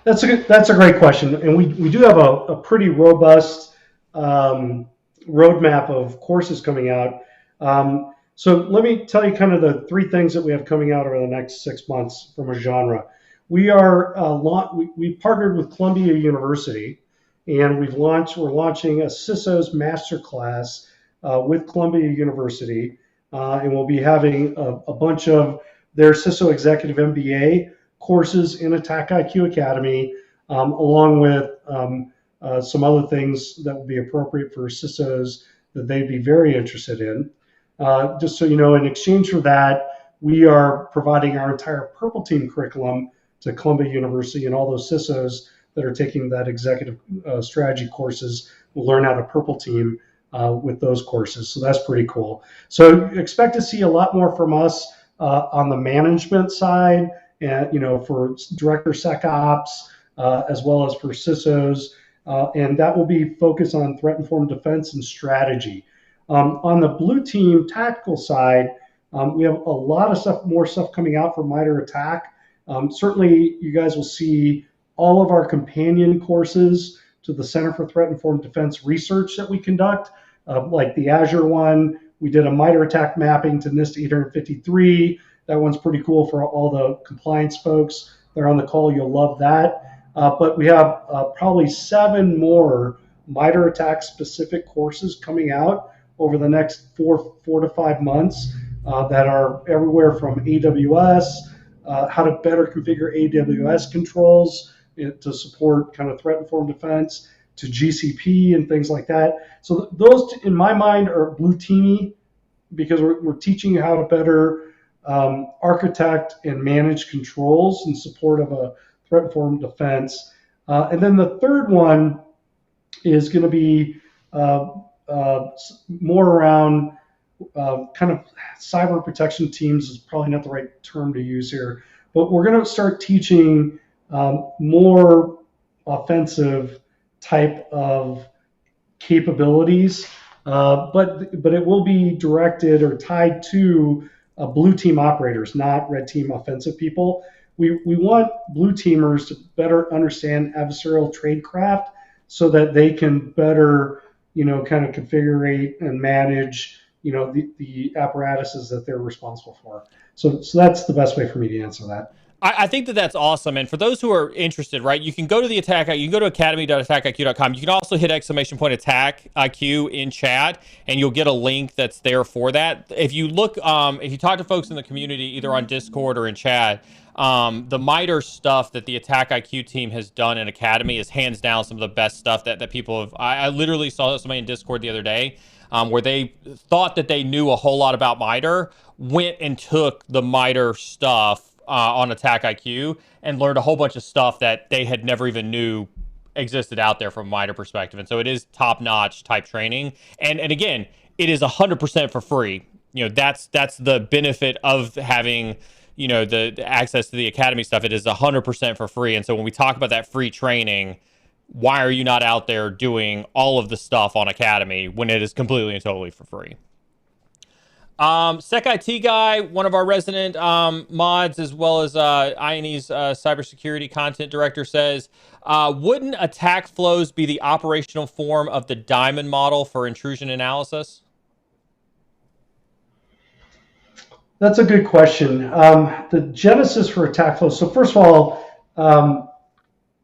That's a great question, and we do have a pretty robust roadmap of courses coming out. So let me tell you kind of the three things that we have coming out over the next 6 months from a genre. We are we partnered with Columbia University, and we're launching a CISO's Masterclass with Columbia University, and we'll be having a bunch of their CISO Executive MBA courses in AttackIQ Academy, along with some other things that would be appropriate for CISOs that they'd be very interested in. Just so you know, in exchange for that, we are providing our entire Purple Team curriculum to Columbia University, and all those CISOs that are taking that executive strategy courses will learn how to Purple Team with those courses. So that's pretty cool. So expect to see a lot more from us on the management side, and for Director SecOps, as well as for CISOs, and that will be focused on threat-informed defense and strategy. On the blue team tactical side, we have a lot of more stuff coming out for MITRE ATT&CK. Certainly, you guys will see all of our companion courses to the Center for Threat Informed Defense research that we conduct, like the Azure one. We did a MITRE ATT&CK mapping to NIST 853. That one's pretty cool for all the compliance folks that are on the call. You'll love that. But we have probably 7 more MITRE ATT&CK specific courses coming out over the next 4 to 5 months that are everywhere from AWS, how to better configure AWS controls to support kind of threat-informed defense, to GCP and things like that. So those, in my mind, are blue teamy, because we're teaching you how to better architect and manage controls in support of a threat-informed defense. And then the third one is going to be more around kind of cyber protection teams, is probably not the right term to use here, but we're going to start teaching more offensive type of capabilities, but it will be directed or tied to blue team operators, not red team offensive people. We want blue teamers to better understand adversarial tradecraft so that they can better kind of configure and manage, the apparatuses that they're responsible for. So that's the best way for me to answer that. I think that's awesome. And for those who are interested, right, you can go to the AttackIQ, you can go to academy.attackiq.com. You can also hit !AttackIQ in chat, and you'll get a link that's there for that. If you look, if you talk to folks in the community, either on Discord or in chat, the MITRE stuff that the AttackIQ team has done in Academy is hands down some of the best stuff that people have. I literally saw somebody in Discord the other day where they thought that they knew a whole lot about MITRE, went and took the MITRE stuff on AttackIQ and learned a whole bunch of stuff that they had never even knew existed out there from a MITRE perspective. And so it is top-notch type training. And again, it is 100% for free. That's the benefit of having, the access to the Academy stuff. It is 100% for free. And so when we talk about that free training, why are you not out there doing all of the stuff on Academy when it is completely and totally for free? SecIT guy, one of our resident mods, as well as INE's cybersecurity content director, says, wouldn't attack flows be the operational form of the diamond model for intrusion analysis? That's a good question. The genesis for attack flows. So first of all,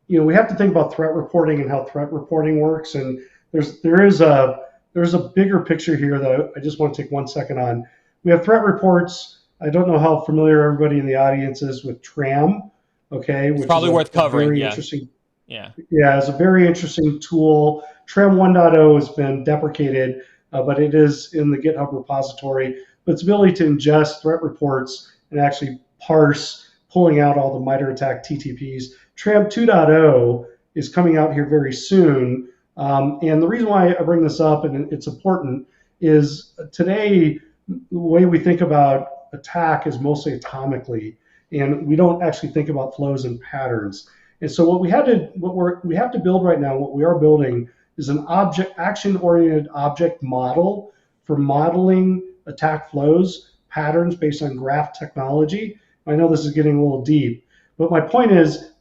we have to think about threat reporting and how threat reporting works. And there's a bigger picture here that I just want to take 1 second on. We have threat reports. I don't know how familiar everybody in the audience is with TRAM. Okay, it's probably worth covering. Yeah, it's a very interesting tool. TRAM 1.0 has been deprecated, but it is in the GitHub repository. But its ability to ingest threat reports and actually parse, pulling out all the MITRE ATT&CK TTPs. TRAM 2.0 is coming out here very soon. And the reason why I bring this up, and it's important, is today the way we think about attack is mostly atomically, and we don't actually think about flows and patterns. And so what we have to build right now, what we are building, is an action-oriented object model for modeling attack flows, patterns based on graph technology. I know this is getting a little deep, but my point is,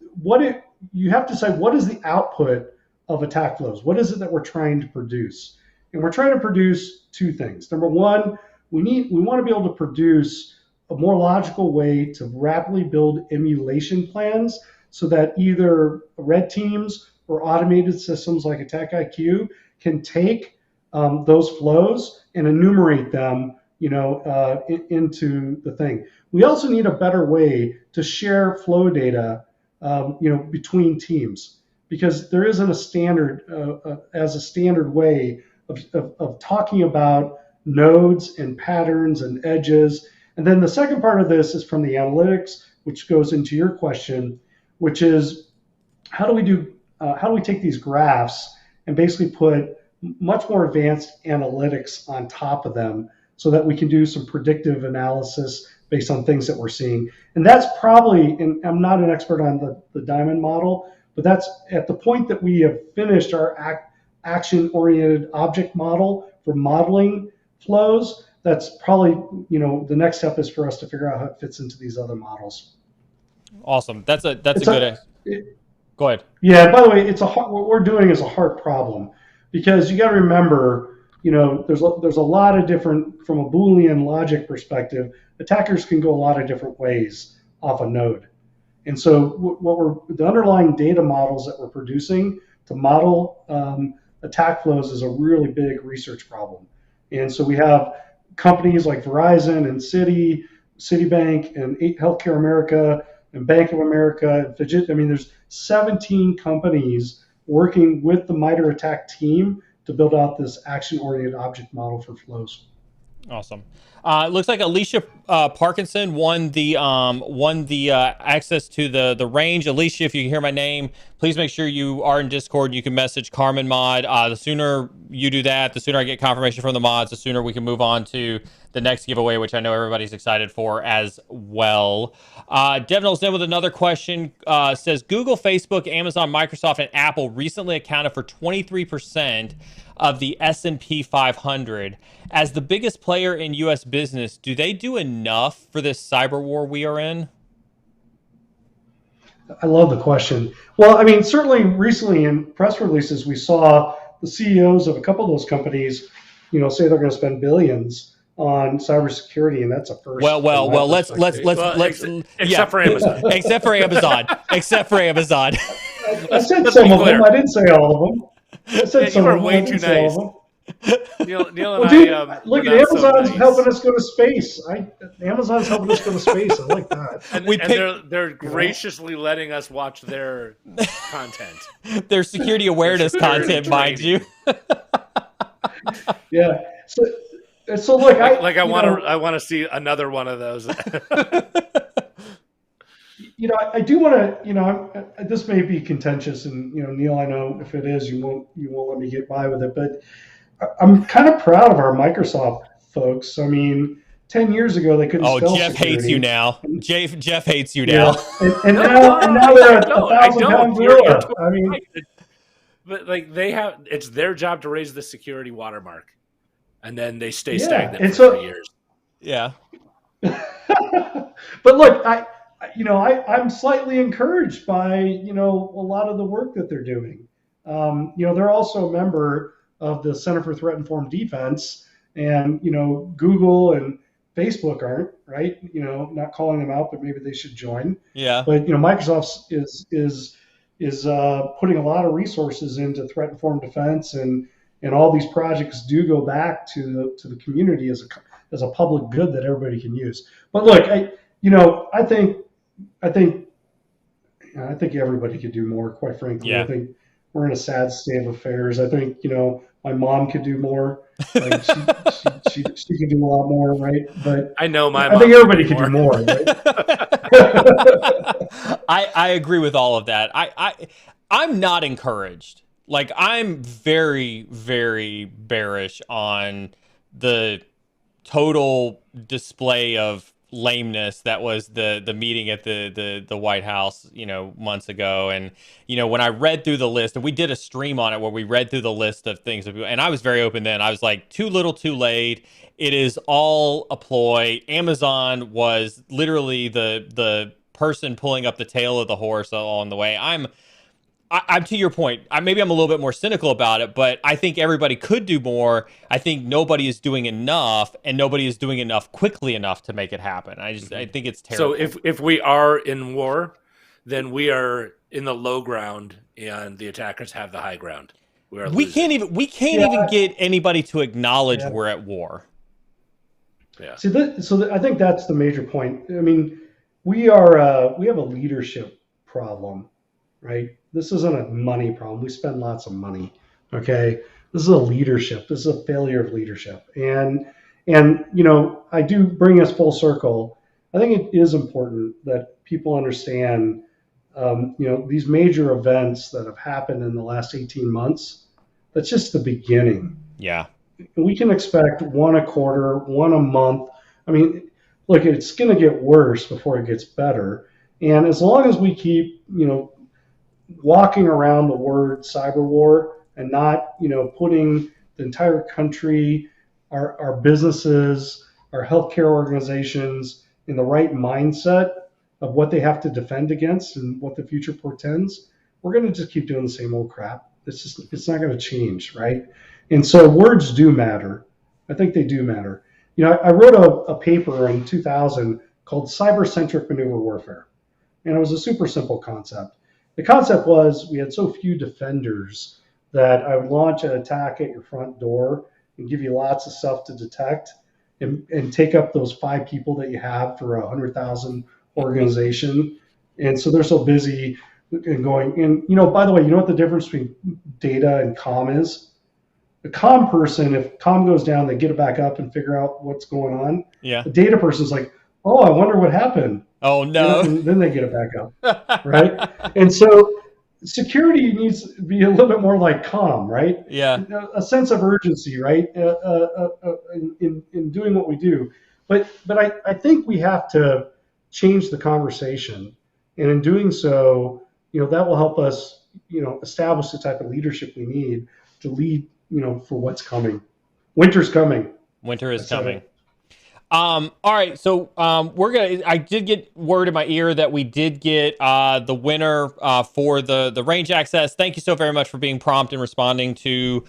you have to decide what is the output of attack flows. What is it that we're trying to produce? And we're trying to produce two things. Number one, we want to be able to produce a more logical way to rapidly build emulation plans so that either red teams or automated systems like AttackIQ can take those flows and enumerate them, into the thing. We also need a better way to share flow data, between teams, because there isn't a standard way of talking about nodes and patterns and edges. And then the second part of this is from the analytics, which goes into your question, which is how do we take these graphs and basically put much more advanced analytics on top of them so that we can do some predictive analysis based on things that we're seeing. And that's probably, and I'm not an expert on the diamond model, but that's at the point that we have finished our action-oriented object model for modeling flows. That's probably, the next step is for us to figure out how it fits into these other models. Awesome. That's a good. Go ahead. Yeah. By the way, what we're doing is a hard problem, because you got to remember, there's a lot of different, from a Boolean logic perspective, attackers can go a lot of different ways off a node. And so the underlying data models that we're producing to model attack flows is a really big research problem. And so we have companies like Verizon and Citibank and Healthcare America and Bank of America. There's 17 companies working with the MITRE ATT&CK team to build out this action-oriented object model for flows. Awesome. It looks like Alicia Parkinson won the access to the range. Alicia, if you hear my name, please make sure you are in Discord. You can message Carmen Mod. The sooner you do that, the sooner I get confirmation from the mods, the sooner we can move on to the next giveaway, which I know everybody's excited for as well. Devnil's in with another question. Says Google, Facebook, Amazon, Microsoft, and Apple recently accounted for 23% of the S&P 500. As the biggest player in U.S. business, do they do enough for this cyber war we are in? I love the question. Well, certainly recently in press releases, we saw the CEOs of a couple of those companies, say they're going to spend billions on cybersecurity, and that's a first. Well, let's except for Amazon. Except for Amazon. I said some of them. I didn't say all of them. I said some you were of them. way too nice. Neil and look at Amazon's helping us go to space. Amazon's helping us go to space. I like that. And they're graciously letting us watch their content. Their security awareness content, mind you. Yeah. So look, I want to see another one of those. I do want to, this may be contentious, and Neil, I know if it is, you won't let me get by with it, but I'm kind of proud of our Microsoft folks. I mean, 10 years ago they couldn't spell Jeff security. hates you now. Jeff hates you now. And now they're a 1,000-pound gorilla. I mean, but it's their job to raise the security watermark, and then they stay stagnant for 3 years. Yeah. But look, I'm slightly encouraged by a lot of the work that they're doing. They're also a member of the Center for Threat Informed Defense, and Google and Facebook aren't, right? Not calling them out, but maybe they should join. Yeah. But Microsoft is putting a lot of resources into threat informed defense, and all these projects do go back to the community as a public good that everybody can use. But look, I think everybody could do more, quite frankly. Yeah. I think we're in a sad state of affairs. I think, my mom could do more. Like she could do a lot more, right? But I know I think everybody could do more. Right? I agree with all of that. I'm not encouraged. Like, I'm very, very bearish on the total display of lameness that was the meeting at the White House, months ago. And, when I read through the list, and we did a stream on it where we read through the list of things, and I was very open then. I was like, too little, too late. It is all a ploy. Amazon was literally the person pulling up the tail of the horse along the way. I'm to your point. Maybe I'm a little bit more cynical about it, but I think everybody could do more. I think nobody is doing enough, and nobody is doing enough quickly enough to make it happen. I think it's terrible. So if we are in war, then we are in the low ground, and the attackers have the high ground. We can't even get anybody to acknowledge we're at war. Yeah. So I think that's the major point. I mean, we have a leadership problem, right? This isn't a money problem. We spend lots of money. Okay. This is a leadership. This is a failure of leadership. And I do bring us full circle. I think it is important that people understand, these major events that have happened in the last 18 months, that's just the beginning. Yeah. We can expect one a quarter, one a month. I mean, look, it's going to get worse before it gets better. And as long as we keep, walking around the word cyber war and not, putting the entire country, our businesses, our healthcare organizations in the right mindset of what they have to defend against and what the future portends, we're going to just keep doing the same old crap. It's not going to change, right? And so words do matter. I think they do matter. I wrote a paper in 2000 called Cyber-Centric Maneuver Warfare, and it was a super simple concept. The concept was we had so few defenders that I would launch an attack at your front door and give you lots of stuff to detect and take up those 5 people that you have for 100,000 organization. And so they're so busy and going, and by the way, what the difference between data and comm is? The comm person, if comm goes down, they get it back up and figure out what's going on. Yeah. The data person's like, oh, I wonder what happened. Oh, no. And then they get it back up, right? And so security needs to be a little bit more like comm, right? Yeah. A sense of urgency, right? In doing what we do. But I think we have to change the conversation. And in doing so, that will help us, establish the type of leadership we need to lead, for what's coming. Winter's coming. Winter is coming. All right, so I did get word in my ear that we did get the winner for the range access. Thank you so very much for being prompt and responding to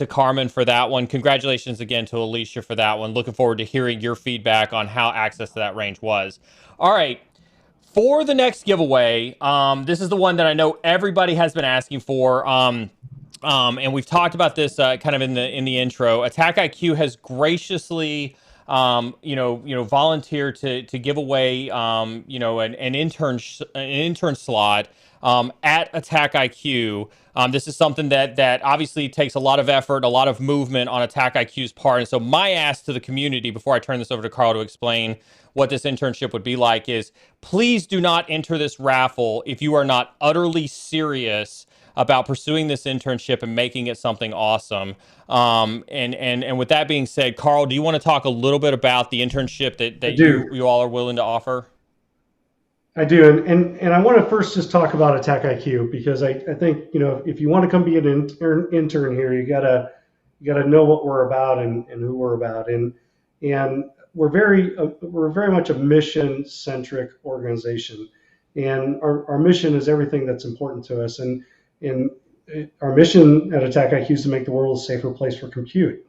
Carmen for that one. Congratulations again to Alicia for that one. Looking forward to hearing your feedback on how access to that range was. All right. For the next giveaway, this is the one that I know everybody has been asking for. And we've talked about this kind of in the intro. AttackIQ has graciously, volunteered to give away, an intern slot at AttackIQ. This is something that obviously takes a lot of effort, a lot of movement on AttackIQ's part. And so my ask to the community before I turn this over to Carl to explain what this internship would be like is please do not enter this raffle if you are not utterly serious about pursuing this internship and making it something awesome. And with that being said, Carl, do you want to talk a little bit about the internship that you all are willing to offer? I do, and I want to first just talk about AttackIQ because I think if you want to come be an intern here, you gotta know what we're about and who we're about, and we're very much a mission centric organization, and our mission is everything that's important to us, and our mission at AttackIQ is to make the world a safer place for compute,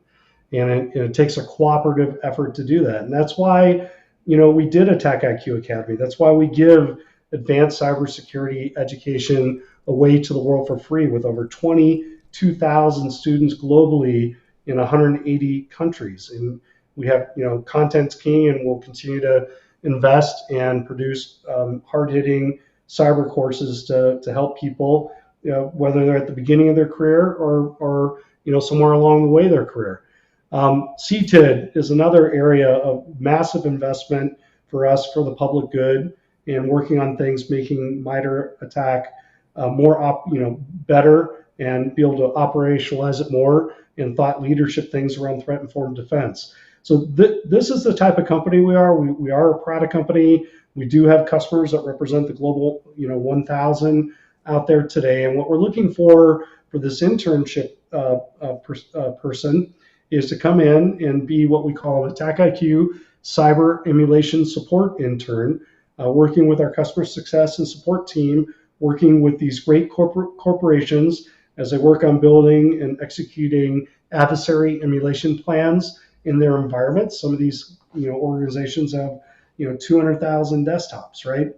and it takes a cooperative effort to do that, and that's why we did AttackIQ Academy. That's why we give advanced cybersecurity education away to the world for free with over 22,000 students globally in 180 countries. And we have, content's king, and we'll continue to invest and produce hard-hitting cyber courses to help people, whether they're at the beginning of their career or somewhere along the way of their career. CTID is another area of massive investment for us for the public good and working on things, making MITRE ATT&CK better and be able to operationalize it more and thought leadership things around threat-informed defense. So this is the type of company we are. We are a product company. We do have customers that represent the global 1,000 out there today. And what we're looking for this internship person is to come in and be what we call an AttackIQ cyber emulation support intern, working with our customer success and support team, working with these great corporations as they work on building and executing adversary emulation plans in their environments. Some of these organizations have 200,000 desktops, right?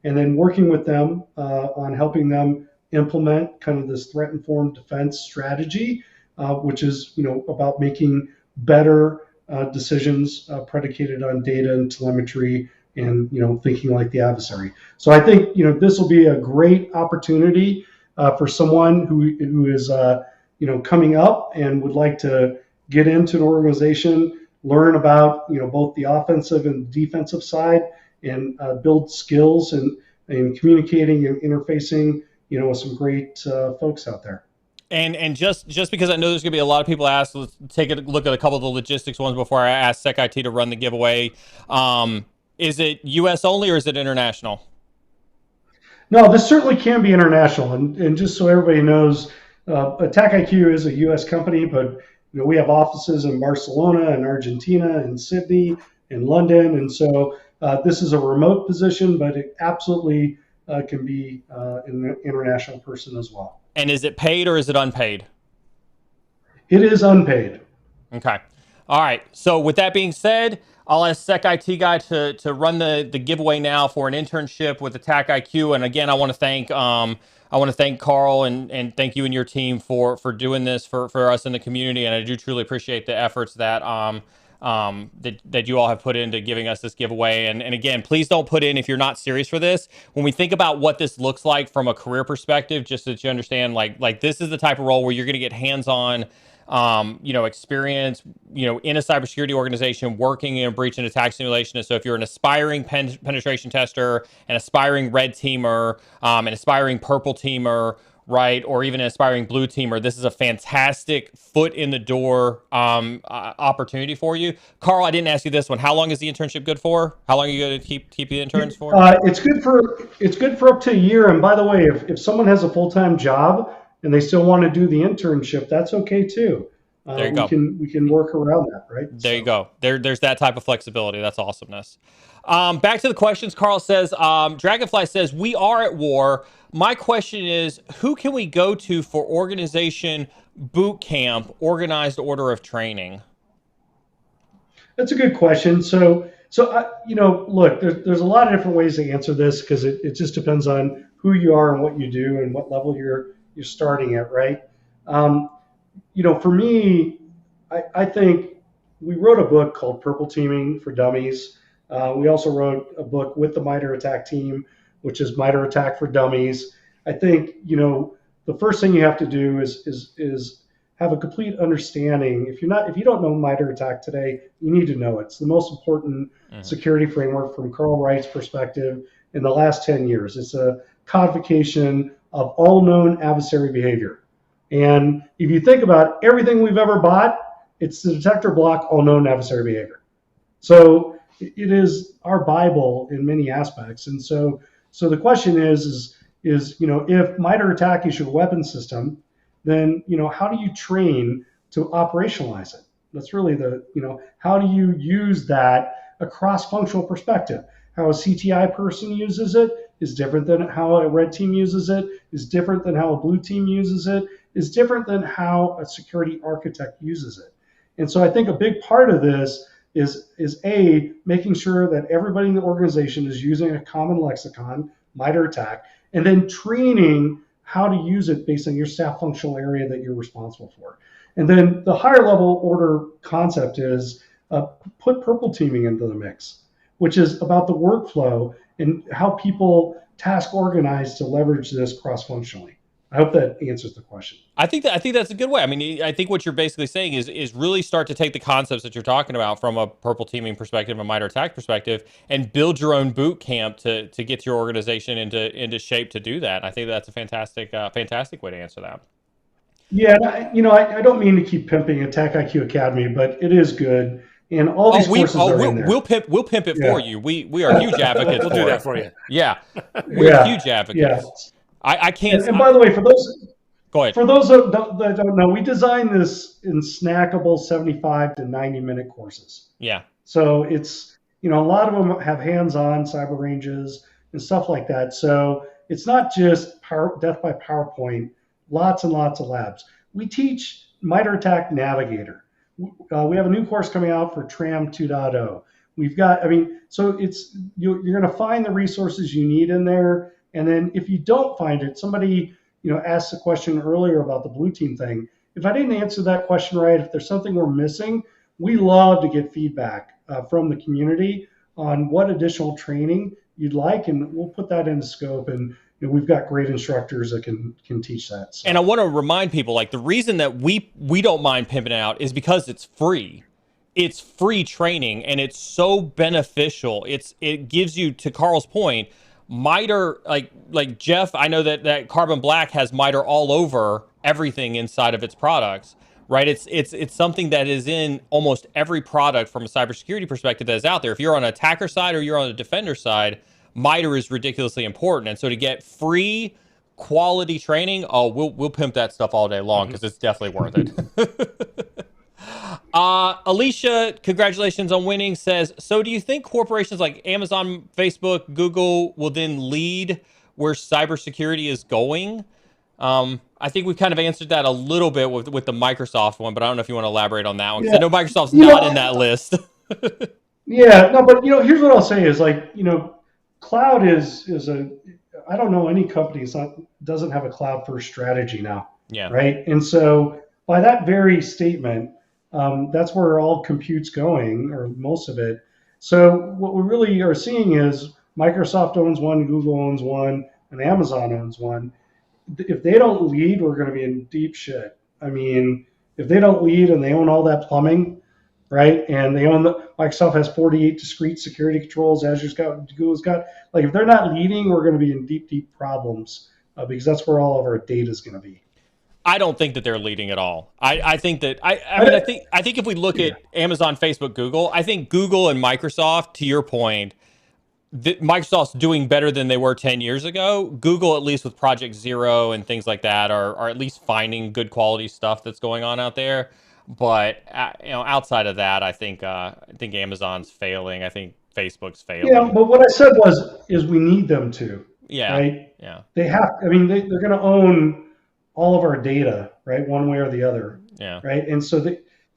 And then working with them on helping them implement kind of this threat-informed defense strategy, which is about making better decisions predicated on data and telemetry and thinking like the adversary. So I think this will be a great opportunity for someone who is coming up and would like to get into an organization, learn about both the offensive and defensive side, and build skills and communicating and interfacing with some great folks out there. And just because I know there's going to be a lot of people ask, let's take a look at a couple of the logistics ones before I ask SecIT to run the giveaway. Is it U.S. only or is it international? No, this certainly can be international. And just so everybody knows, AttackIQ is a U.S. company, but we have offices in Barcelona and Argentina and Sydney and London. And so this is a remote position, but it absolutely can be an international person as well. And is it paid or is it unpaid? It is unpaid. Okay. All right. So with that being said, I'll ask SecIT guy to run the giveaway now for an internship with AttackIQ. And again, I want to thank Carl and thank you and your team for doing this for us in the community. And I do truly appreciate the efforts that that you all have put into giving us this giveaway. And again, please don't put in if you're not serious for this. When we think about what this looks like from a career perspective, just so that you understand, like this is the type of role where you're going to get hands-on experience, in a cybersecurity organization, working in a breach and attack simulation. And so if you're an aspiring penetration tester, an aspiring red teamer, an aspiring purple teamer, right, or even an aspiring blue teamer, this is a fantastic foot in the door opportunity for you. Carl, I didn't ask you this one. How long is the internship good for? How long are you going to keep the interns for? It's good for up to a year. And by the way, if someone has a full-time job and they still want to do the internship, that's okay too. There you go. We can work around that, right? There you go. There's that type of flexibility. That's awesomeness. Back to the questions. Carl says, Dragonfly says, we are at war. My question is, who can we go to for organization boot camp, organized order of training? That's a good question. So look, there's a lot of different ways to answer this because it just depends on who you are and what you do and what level you're starting at, right? For me, I think we wrote a book called Purple Teaming for Dummies. We also wrote a book with the MITRE Attack team, which is MITRE Attack for Dummies. I think, the first thing you have to do is have a complete understanding. If you don't know MITRE Attack today, you need to know it. It's the most important security framework from Carl Wright's perspective in the last 10 years. It's a codification of all known adversary behavior. And if you think about everything we've ever bought, it's the detector block all known adversary behavior. So it is our Bible in many aspects. And so the question is if MITRE Attack is your weapon system, then how do you train to operationalize it? That's really how do you use that across functional perspective? How a CTI person uses it is different than how a red team uses it, is different than how a blue team uses it, is different than how a security architect uses it. And so I think a big part of this is making sure that everybody in the organization is using a common lexicon, MITRE Attack, and then training how to use it based on your staff functional area that you're responsible for. And then the higher level order concept is put purple teaming into the mix, which is about the workflow and how people task organize to leverage this cross-functionally. I hope that answers the question. I think that's a good way. I mean, I think what you're basically saying is really start to take the concepts that you're talking about from a purple teaming perspective, a MITRE Attack perspective, and build your own boot camp to get your organization into shape to do that. I think that's a fantastic way to answer that. Yeah, I don't mean to keep pimping AttackIQ Academy, but it is good. And all these courses are in there. We'll pimp it for you. We are huge advocates. We'll do that for you. Yeah, we're huge advocates. Yeah. I can't. And by the way, for those go ahead. For those that don't know, we designed this in snackable 75 to 90-minute courses. Yeah. So it's a lot of them have hands-on cyber ranges and stuff like that. So it's not just death by PowerPoint. Lots and lots of labs. We teach MITRE Attack Navigator. We have a new course coming out for TRAM 2.0. We've got, so it's you're going to find the resources you need in there. And then if you don't find it, somebody asked a question earlier about the blue team thing. If I didn't answer that question right, if there's something we're missing, we love to get feedback from the community on what additional training you'd like, and we'll put that into scope. And we've got great instructors that can teach that. So. And I want to remind people, like, the reason that we don't mind pimping it out is because it's free. It's free training, and it's so beneficial. It gives you, to Carl's point, MITRE, like Jeff, I know that Carbon Black has MITRE all over everything inside of its products, right? It's something that is in almost every product from a cybersecurity perspective that is out there. If you're on an attacker side or you're on the defender side, MITRE is ridiculously important. And so to get free quality training, we'll pimp that stuff all day long because it's definitely worth it. Alicia, congratulations on winning, says, so do you think corporations like Amazon, Facebook, Google will then lead where cybersecurity is going? I think we've kind of answered that a little bit with the Microsoft one, but I don't know if you want to elaborate on that one, because I know Microsoft's not in that list. Yeah, no, but here's what I'll say is cloud is I don't know any company doesn't have a cloud first strategy now. Yeah. Right. And so by that very statement, that's where all compute's going, or most of it. So what we really are seeing is Microsoft owns one, Google owns one, and Amazon owns one. If they don't lead, we're going to be in deep shit. If they don't lead and they own all that plumbing, right? And Microsoft has 48 discrete security controls, Azure's got, Google's got, if they're not leading, we're going to be in deep, deep problems because that's where all of our data is going to be. I don't think that they're leading at all. I think that I think if we look at Amazon, Facebook, Google, I think Google and Microsoft, to your point, Microsoft's doing better than they were 10 years ago. Google, at least with Project Zero and things like that, are at least finding good quality stuff that's going on out there. But outside of that, I think Amazon's failing. I think Facebook's failing. Yeah, but what I said is we need them to. Yeah. Right. Yeah. They have. I mean, they're going to own all of our data, right? One way or the other. Yeah. Right. And so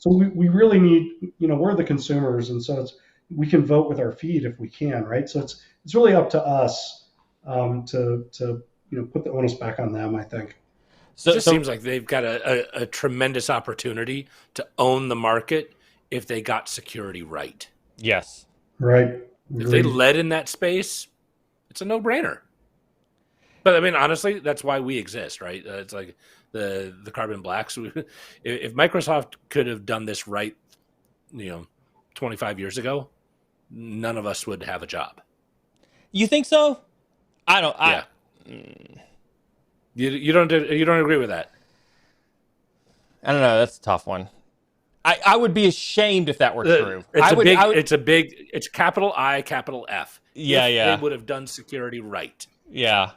we really need. We're the consumers, and so we can vote with our feet if we can, right? So it's really up to us to put the onus back on them, I think. So it just seems like they've got a tremendous opportunity to own the market if they got security right. Yes. Right. If they led in that space, it's a no-brainer. But I mean, honestly, that's why we exist, right? It's like the carbon blacks. If Microsoft could have done this right, 25 years ago, none of us would have a job. You think so? I don't. Yeah. You don't agree with that? I don't know. That's a tough one. I would be ashamed if that were true. It's capital I, capital F. Yeah, if they would have done security right. Yeah.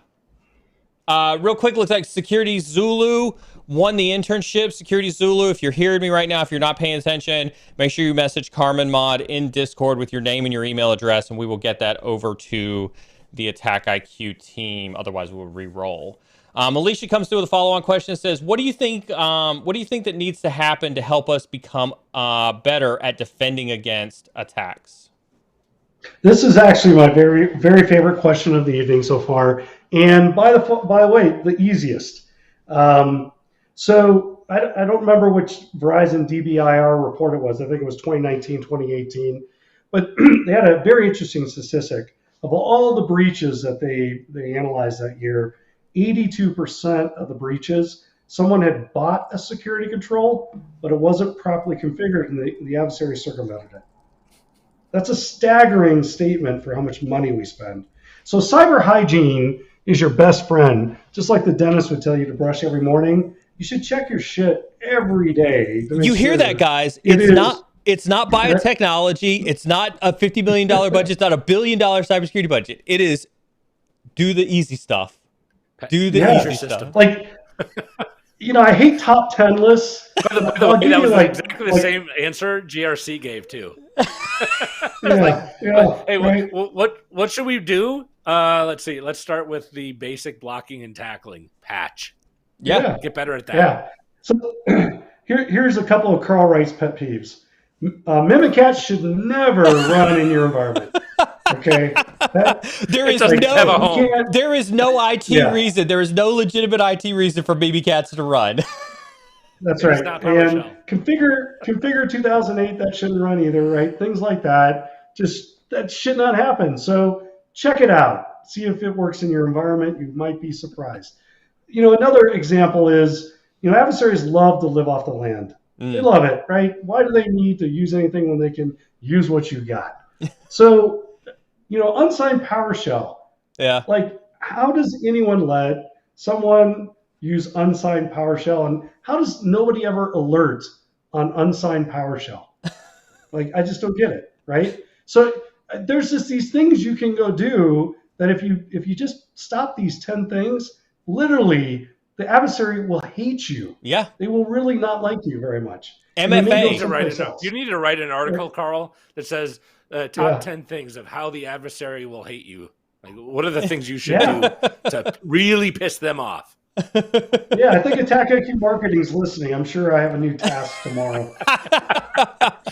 Real quick, looks like Security Zulu won the internship. Security Zulu, if you're hearing me right now, if you're not paying attention, make sure you message Carmen Mod in Discord with your name and your email address, and we will get that over to the AttackIQ team. Otherwise, we'll re-roll. Alicia comes through with a follow-on question and says, what do you think that needs to happen to help us become better at defending against attacks? This is actually my very, very favorite question of the evening so far. And by the way, the easiest. So I don't remember which Verizon DBIR report it was. I think it was 2019, 2018. But they had a very interesting statistic. Of all the breaches that they analyzed that year, 82% of the breaches, someone had bought a security control, but it wasn't properly configured and the adversary circumvented it. That's a staggering statement for how much money we spend. So cyber hygiene is your best friend. Just like the dentist would tell you to brush every morning, you should check your shit every day. You hear that, guys. It's not biotechnology. It's not a $50 million budget. It's not $1 billion cybersecurity budget. It is do the easy stuff. Do the easy stuff. Like, I hate top 10 lists. By the way, that was exactly the same answer GRC gave too. Hey, right? What should we do? Let's see. Let's start with the basic blocking and tackling. Patch. Yeah. Get better at that. Yeah. So here's a couple of Carl Wright's pet peeves. Mimikatz should never run in your environment. Okay. There is no IT reason. There is no legitimate IT reason for Mimikatz to run. That's right. And configure 2008, that shouldn't run either, right? Things like that. That should not happen. So check it out. See if it works in your environment. You might be surprised. Another example is, adversaries love to live off the land. They love it, right? Why do they need to use anything when they can use what you got? So, unsigned PowerShell. Yeah. Like, how does anyone let someone use unsigned PowerShell, and how does nobody ever alert on unsigned PowerShell? Like, I just don't get it, right? So there's just these things you can go do that if you just stop these 10 things, literally the adversary will hate you. Yeah. They will really not like you very much. MFA. You need to write an article, Carl, that says top 10 things of how the adversary will hate you. Like, what are the things you should do to really piss them off? Yeah, I think AttackIQ Marketing is listening. I'm sure I have a new task tomorrow.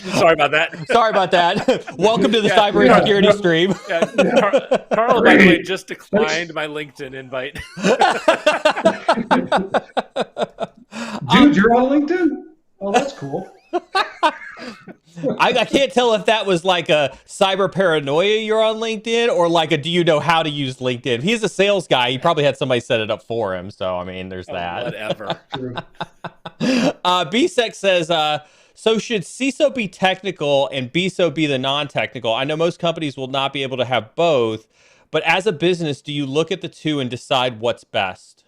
Sorry about that. Welcome to the Cyber Insecurity stream. Carl, by the way, just declined my LinkedIn invite. Dude, you're on LinkedIn? Oh, that's cool. I can't tell if that was like a cyber paranoia you're on LinkedIn or like a do you know how to use LinkedIn. If he's a sales guy, he probably had somebody set it up for him. So, I mean, there's that. Whatever. BSEC says, so should CISO be technical and BSO be the non-technical? I know most companies will not be able to have both, but as a business, do you look at the two and decide what's best?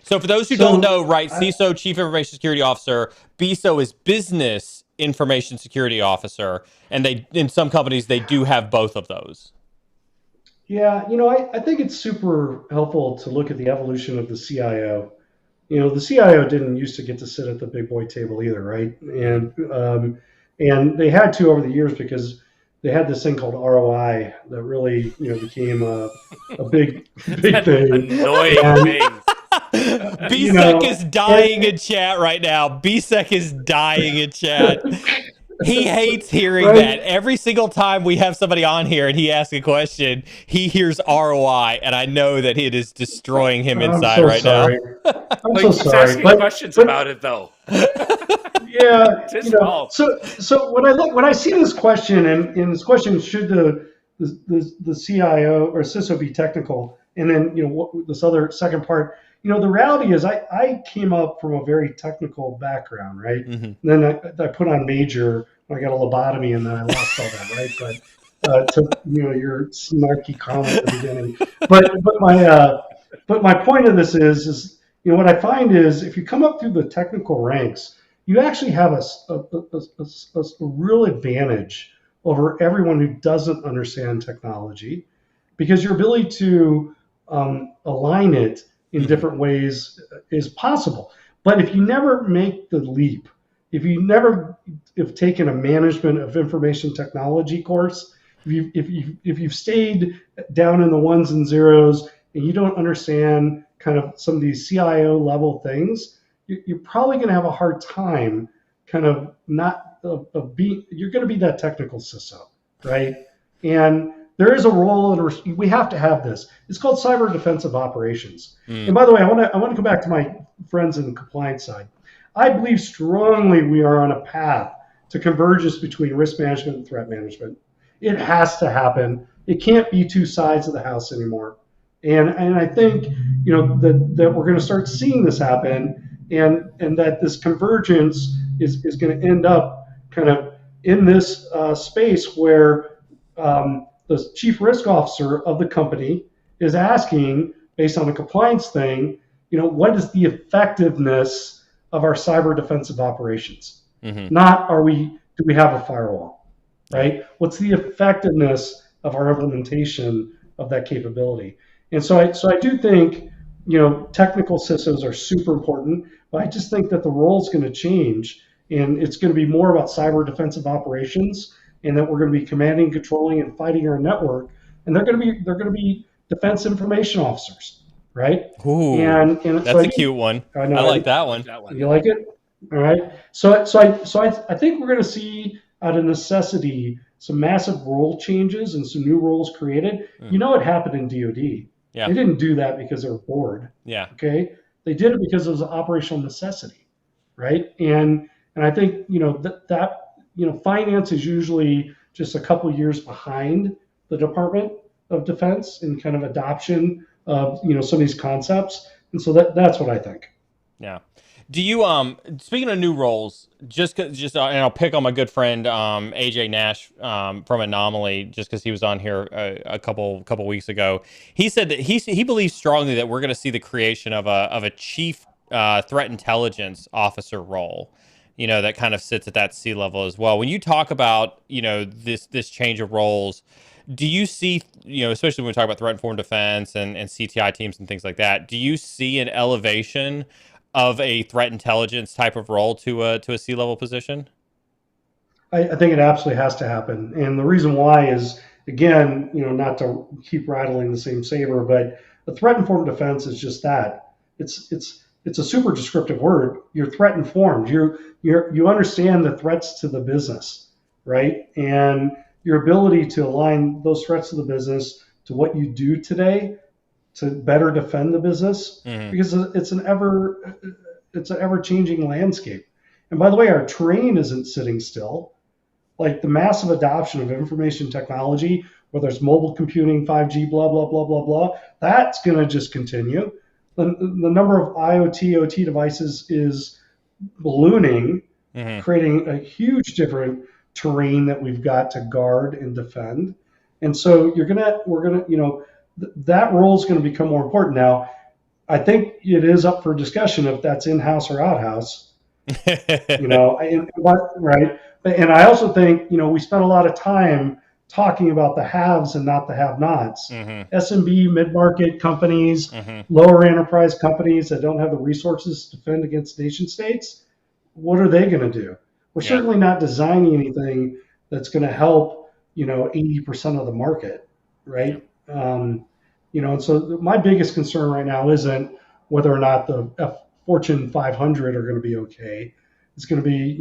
So for those who don't know, right, CISO, Chief Information Security Officer, BISO is Business Information Security Officer, and in some companies, they do have both of those. Yeah, I think it's super helpful to look at the evolution of the CIO. the CIO didn't used to get to sit at the big boy table either, right? And they had to over the years because they had this thing called ROI that really became a big thing. Annoying thing. BSEC is dying in chat right now. BSEC is dying in chat. He hates hearing that. Every single time we have somebody on here and he asks a question, he hears ROI, and I know that it is destroying him inside now. I'm so sorry. Asking questions about it though. Yeah. So when I see this question, and this question, should the CIO or CISO be technical, and then this other second part. The reality is I came up from a very technical background, right? Mm-hmm. Then I put on major, I got a lobotomy, and then I lost all that, right? But to your snarky comment at the beginning. But my point of this is what I find is if you come up through the technical ranks, you actually have a real advantage over everyone who doesn't understand technology, because your ability to align it in different ways is possible. But if you never make the leap, if you never have taken a management of information technology course, if you've stayed down in the ones and zeros and you don't understand kind of some of these CIO level things, you're probably going to have a hard time kind of you're going to be that technical CISO, right? And there is a role, and we have to have this. It's called cyber defensive operations. And by the way, I want to go back to my friends in the compliance side. I believe strongly we are on a path to convergence between risk management and threat management. It has to happen. It can't be two sides of the house anymore. And I think that we're going to start seeing this happen, and that this convergence is going to end up kind of in this space where the chief risk officer of the company is asking, based on the compliance thing, what is the effectiveness of our cyber defensive operations? Mm-hmm. Not do we have a firewall, right? What's the effectiveness of our implementation of that capability? And so I do think, technical CISOs are super important, but I just think that the role is going to change, and it's going to be more about cyber defensive operations, and that we're going to be commanding, controlling, and fighting our network. And they're going to be defense information officers, right? Ooh, and that's a cute one. I like that one. You like it? All right. So I think we're going to see, out of necessity, some massive role changes and some new roles created. It happened in DoD. Yeah. They didn't do that because they were bored. Yeah. Okay. They did it because it was an operational necessity, right? And I think that finance is usually just a couple years behind the Department of Defense in kind of adoption of some of these concepts, and so that's what I think. Yeah. Do you speaking of new roles, and I'll pick on my good friend AJ Nash from Anomaly, just because he was on here a couple weeks ago. He said that he believes strongly that we're going to see the creation of a chief threat intelligence officer role, that kind of sits at that C level as well. When you talk about this change of roles, do you see, especially when we talk about threat informed defense and CTI teams and things like that, do you see an elevation of a threat intelligence type of role to a C-level position? I think it absolutely has to happen. And the reason why is, again, not to keep rattling the same saber, but the threat informed defense is just that. It's a super descriptive word. You're threat informed. You understand the threats to the business, right? And your ability to align those threats to the business to what you do today to better defend the business, because it's an ever changing landscape. And by the way, our terrain isn't sitting still. Like the massive adoption of information technology, whether it's mobile computing, 5G, blah, blah, blah, blah, blah, that's going to just continue. The number of IoT, OT devices is ballooning, creating a huge different terrain that we've got to guard and defend. And so that role is going to become more important. Now, I think it is up for discussion if that's in-house or out-house, right? And I also think, we spent a lot of time talking about the haves and not the have-nots. Mm-hmm. SMB, mid-market companies, Mm-hmm. lower enterprise companies that don't have the resources to defend against nation states, what are they going to do? We're certainly not designing anything that's going to help, 80% of the market, right? And so my biggest concern right now isn't whether or not the Fortune 500 are going to be okay. It's going to be,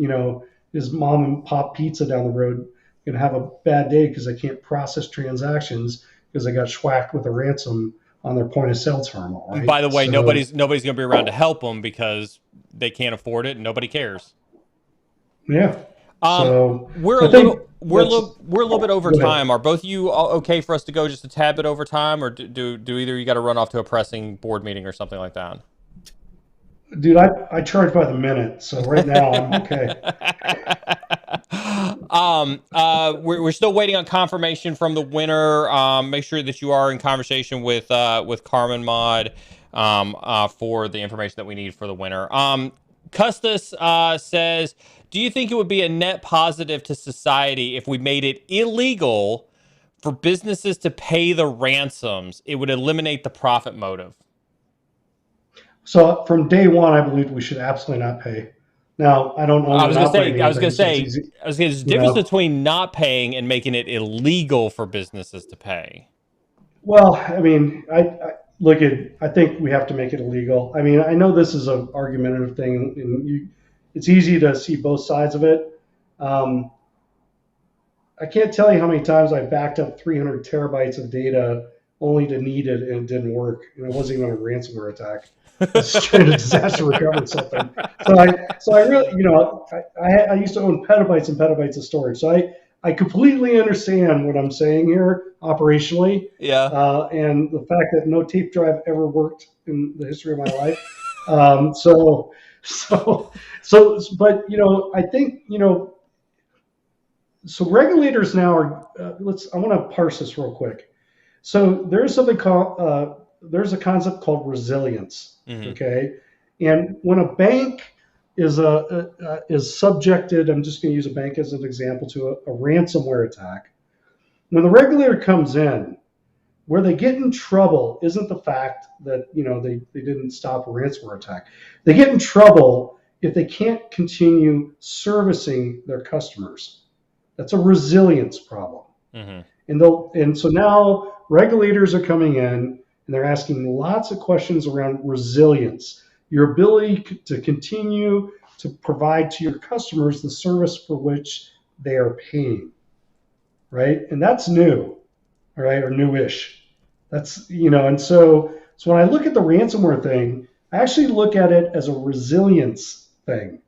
is mom and pop pizza down the road going to have a bad day because they can't process transactions because they got schwacked with a ransom on their point of sale terminal, right? By the way, nobody's going to be around to help them because they can't afford it and nobody cares. Yeah. We're a little bit over time. Are both of you okay for us to go just a tad bit over time, or do either you got to run off to a pressing board meeting or something like that? Dude, I charge by the minute, so right now I'm okay. We're still waiting on confirmation from the winner. Make sure that you are in conversation with Carmen Mod for the information that we need for the winner. Custis says, do you think it would be a net positive to society if we made it illegal for businesses to pay the ransoms? It would eliminate the profit motive. So from day one, I believe we should absolutely not pay. Now, I don't know. I was going to say, there's a difference between not paying and making it illegal for businesses to pay. Well, I mean, I think we have to make it illegal. I mean, I know this is an argumentative thing, and it's easy to see both sides of it. I can't tell you how many times I backed up 300 terabytes of data only to need it and it didn't work. And it wasn't even a ransomware attack. It's straight a disaster recovery something. So I really, I used to own petabytes and petabytes of storage. So I completely understand what I'm saying here operationally. Yeah. And the fact that no tape drive ever worked in the history of my life. But I think, so regulators now are, I want to parse this real quick. So there's something called, there's a concept called resilience. Mm-hmm. Okay. And when a bank is subjected, I'm just going to use a bank as an example, to a ransomware attack. When the regulator comes in, where they get in trouble isn't the fact that, they didn't stop a ransomware attack. They get in trouble if they can't continue servicing their customers. That's a resilience problem. Mm-hmm. And so now regulators are coming in and they're asking lots of questions around resilience, your ability to continue to provide to your customers the service for which they are paying, right? And that's new, all right, or newish. That's, and so when I look at the ransomware thing, I actually look at it as a resilience thing.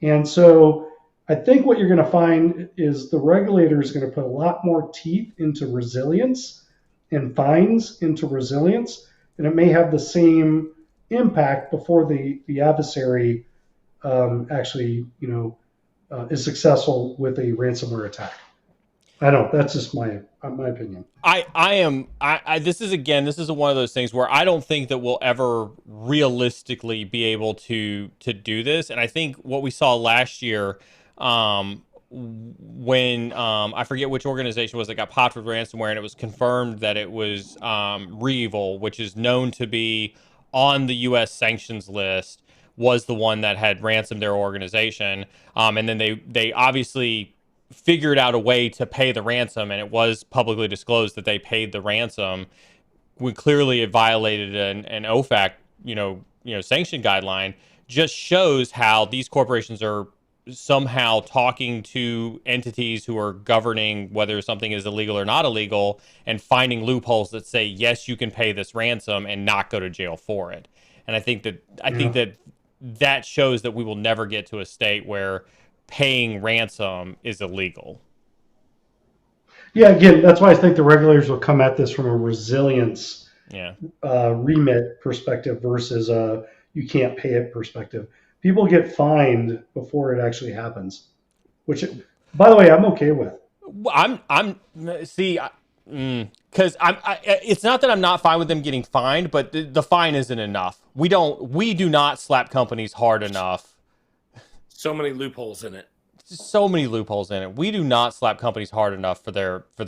And so I think what you're going to find is the regulator is going to put a lot more teeth into resilience and fines into resilience, and it may have the same impact before the adversary actually, is successful with a ransomware attack. I don't know. That's just my opinion. This is one of those things where I don't think that we'll ever realistically be able to do this. And I think what we saw last year, when I forget which organization was that got popped with ransomware, and it was confirmed that it was REvil, which is known to be on the U.S. sanctions list, was the one that had ransomed their organization. And then they obviously figured out a way to pay the ransom, and it was publicly disclosed that they paid the ransom when clearly it violated an OFAC, sanction guideline. Just shows how these corporations are somehow talking to entities who are governing whether something is illegal or not illegal, and finding loopholes that say, yes, you can pay this ransom and not go to jail for it. And I think that shows that we will never get to a state where paying ransom is illegal. Yeah, again, that's why I think the regulators will come at this from a resilience remit perspective versus a you can't pay it perspective. People get fined before it actually happens, which, by the way, I'm okay with. Because it's not that I'm not fine with them getting fined, but the fine isn't enough. We do not slap companies hard enough. So many loopholes in it. so many loopholes in it. We do not slap companies hard enough for their I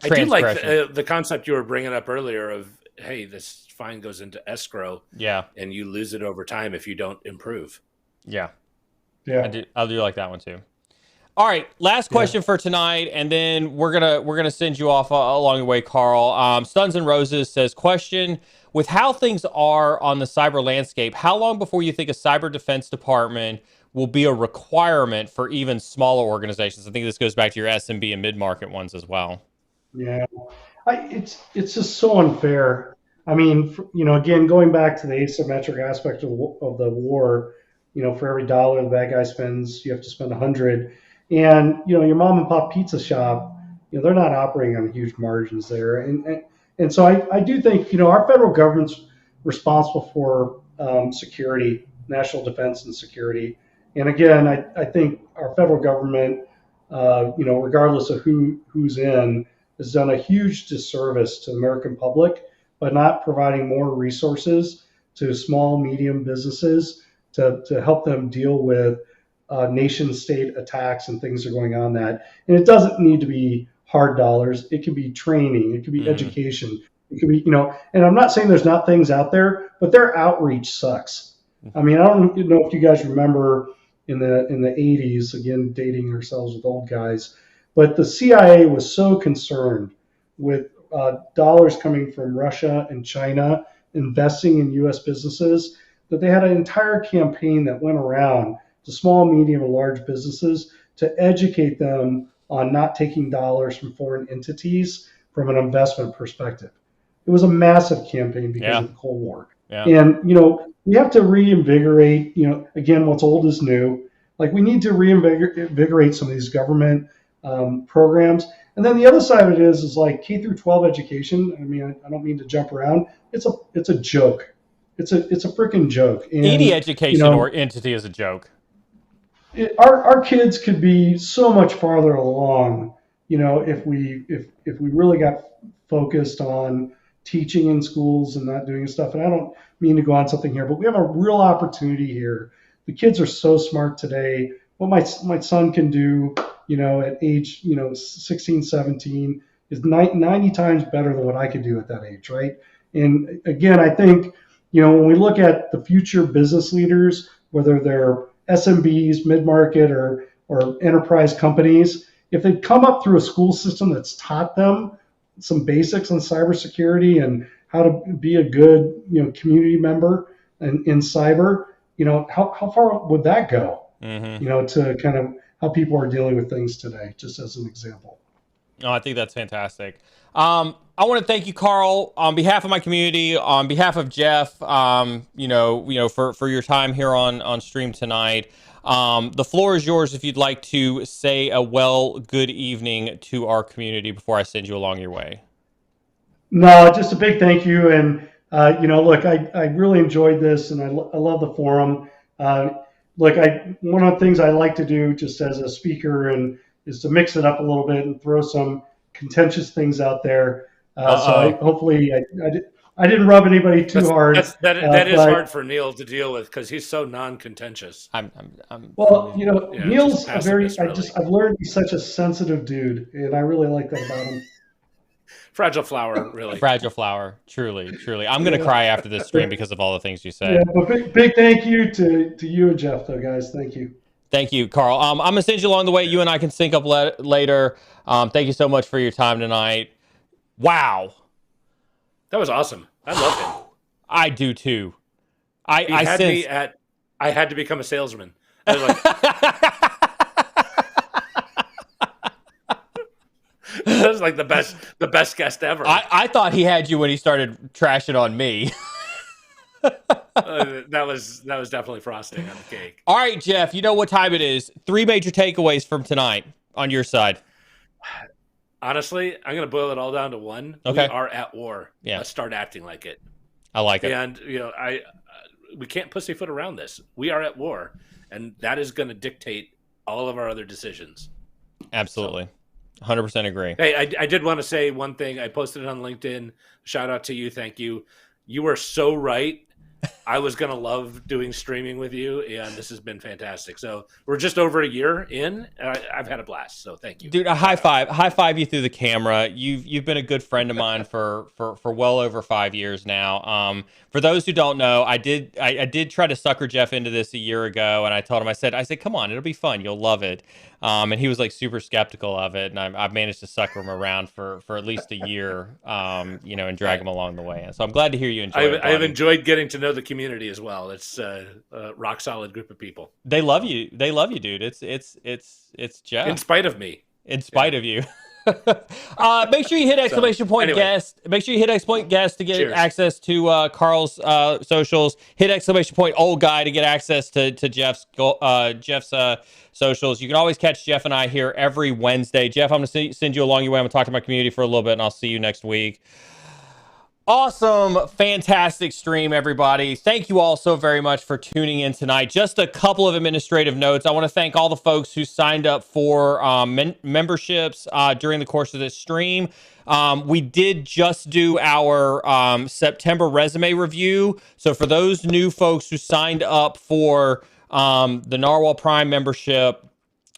do like transgression. the concept you were bringing up earlier of, hey, this fine goes into escrow, and you lose it over time if you don't improve. Yeah. I do like that one too. All right, last question for tonight, and then we're gonna send you off along the way, Carl. Stuns and Roses says, question: with how things are on the cyber landscape, how long before you think a cyber defense department will be a requirement for even smaller organizations? I think this goes back to your SMB and mid-market ones as well. Yeah, it's just so unfair. I mean, again, going back to the asymmetric aspect of the war, for every dollar the bad guy spends, you have to spend 100. And your mom and pop pizza shop, they're not operating on huge margins there. And so I do think our federal government's responsible for security, national defense and security. And again, I think our federal government, regardless of who's in, has done a huge disservice to the American public by not providing more resources to small, medium businesses to help them deal with nation state attacks and things that are going on that. And it doesn't need to be hard dollars. It can be training. It can be education. It could be, and I'm not saying there's not things out there, but their outreach sucks. I mean, I don't know if you guys remember in the 80s, again, dating ourselves with old guys, but the CIA was so concerned with dollars coming from Russia and China investing in U.S. businesses that they had an entire campaign that went around to small, medium, and large businesses to educate them on not taking dollars from foreign entities from an investment perspective. It was a massive campaign because of the Cold War. Yeah. And, we have to reinvigorate, again, what's old is new. Like, we need to reinvigorate some of these government programs. And then the other side of it is like K through 12 education. I mean, I don't mean to jump around. It's a joke. It's a freaking joke. And, any education or entity is a joke. Our kids could be so much farther along, if we really got focused on teaching in schools and not doing stuff. And I don't mean to go on something here, but we have a real opportunity here. The kids are so smart today. What my son can do, at age, 16, 17 is 90 times better than what I could do at that age, right? And again, I think, when we look at the future business leaders, whether they're SMBs, mid-market, or enterprise companies, if they come up through a school system that's taught them some basics on cybersecurity and how to be a good, community member in cyber, how far would that go? To kind of how people are dealing with things today, just as an example. Oh, I think that's fantastic. I want to thank you, Carl, on behalf of my community, on behalf of Jeff, for your time here on stream tonight. The floor is yours if you'd like to say good evening to our community before I send you along your way. No, just a big thank you. And, look, I really enjoyed this, and I love the forum. One of the things I like to do just as a speaker is to mix it up a little bit and throw some contentious things out there. Hopefully I didn't rub anybody too hard. That is hard for Neil to deal with because he's so non-contentious. Neil's I've learned he's such a sensitive dude, and I really like that about him. Fragile flower, really. Fragile flower, truly. I'm going to cry after this stream because of all the things you said. Yeah, but big thank you to you and Jeff, though, guys. Thank you. Thank you, Carl. I'm going to send you along the way. You and I can sync up later. Thank you so much for your time tonight. Wow. That was awesome. I love him. I do, too. I had to become a salesman. I was like... That was like the best guest ever. I thought he had you when he started trashing on me. That was definitely frosting on the cake. All right, Jeff, you know what time it is. 3 major takeaways from tonight on your side. Honestly, I'm going to boil it all down to one. Okay. We are at war. Yeah. Let's start acting like it. I like it. And, we can't pussyfoot around this. We are at war, and that is going to dictate all of our other decisions. Absolutely. 100% agree. Hey, I did want to say one thing. I posted it on LinkedIn. Shout out to you. Thank you. You are so right I was going to love doing streaming with you, and this has been fantastic. So we're just over a year in, and I've had a blast. So thank you, dude. A high five you through the camera. You've been a good friend of mine for well over 5 years now. For those who don't know, I did try to sucker Jeff into this a year ago, and I told him, I said, come on, it'll be fun, you'll love it. And he was like super skeptical of it, and I've managed to sucker him around for at least a year, and drag him along the way. And so I'm glad to hear you enjoy it. I've enjoyed getting to know the community as well. It's a rock solid group of people. They love you, dude. It's Jeff. In spite of me. In spite of you. Make sure you hit exclamation point guest. Make sure you hit exclamation point guest to get access to Carl's socials. Hit exclamation point old guy to get access to Jeff's socials. You can always catch Jeff and I here every Wednesday. Jeff, I'm going to send you along your way. I'm going to talk to my community for a little bit, and I'll see you next week. Awesome, fantastic stream, everybody. Thank you all so very much for tuning in tonight. Just a couple of administrative notes. I want to thank all the folks who signed up for memberships during the course of this stream. We did just do our September resume review. So for those new folks who signed up for the Narwhal Prime membership,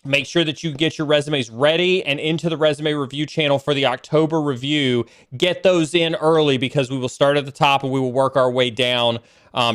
make sure that you get your resumes ready and into the resume review channel for the October review. Get those in early because we will start at the top and we will work our way down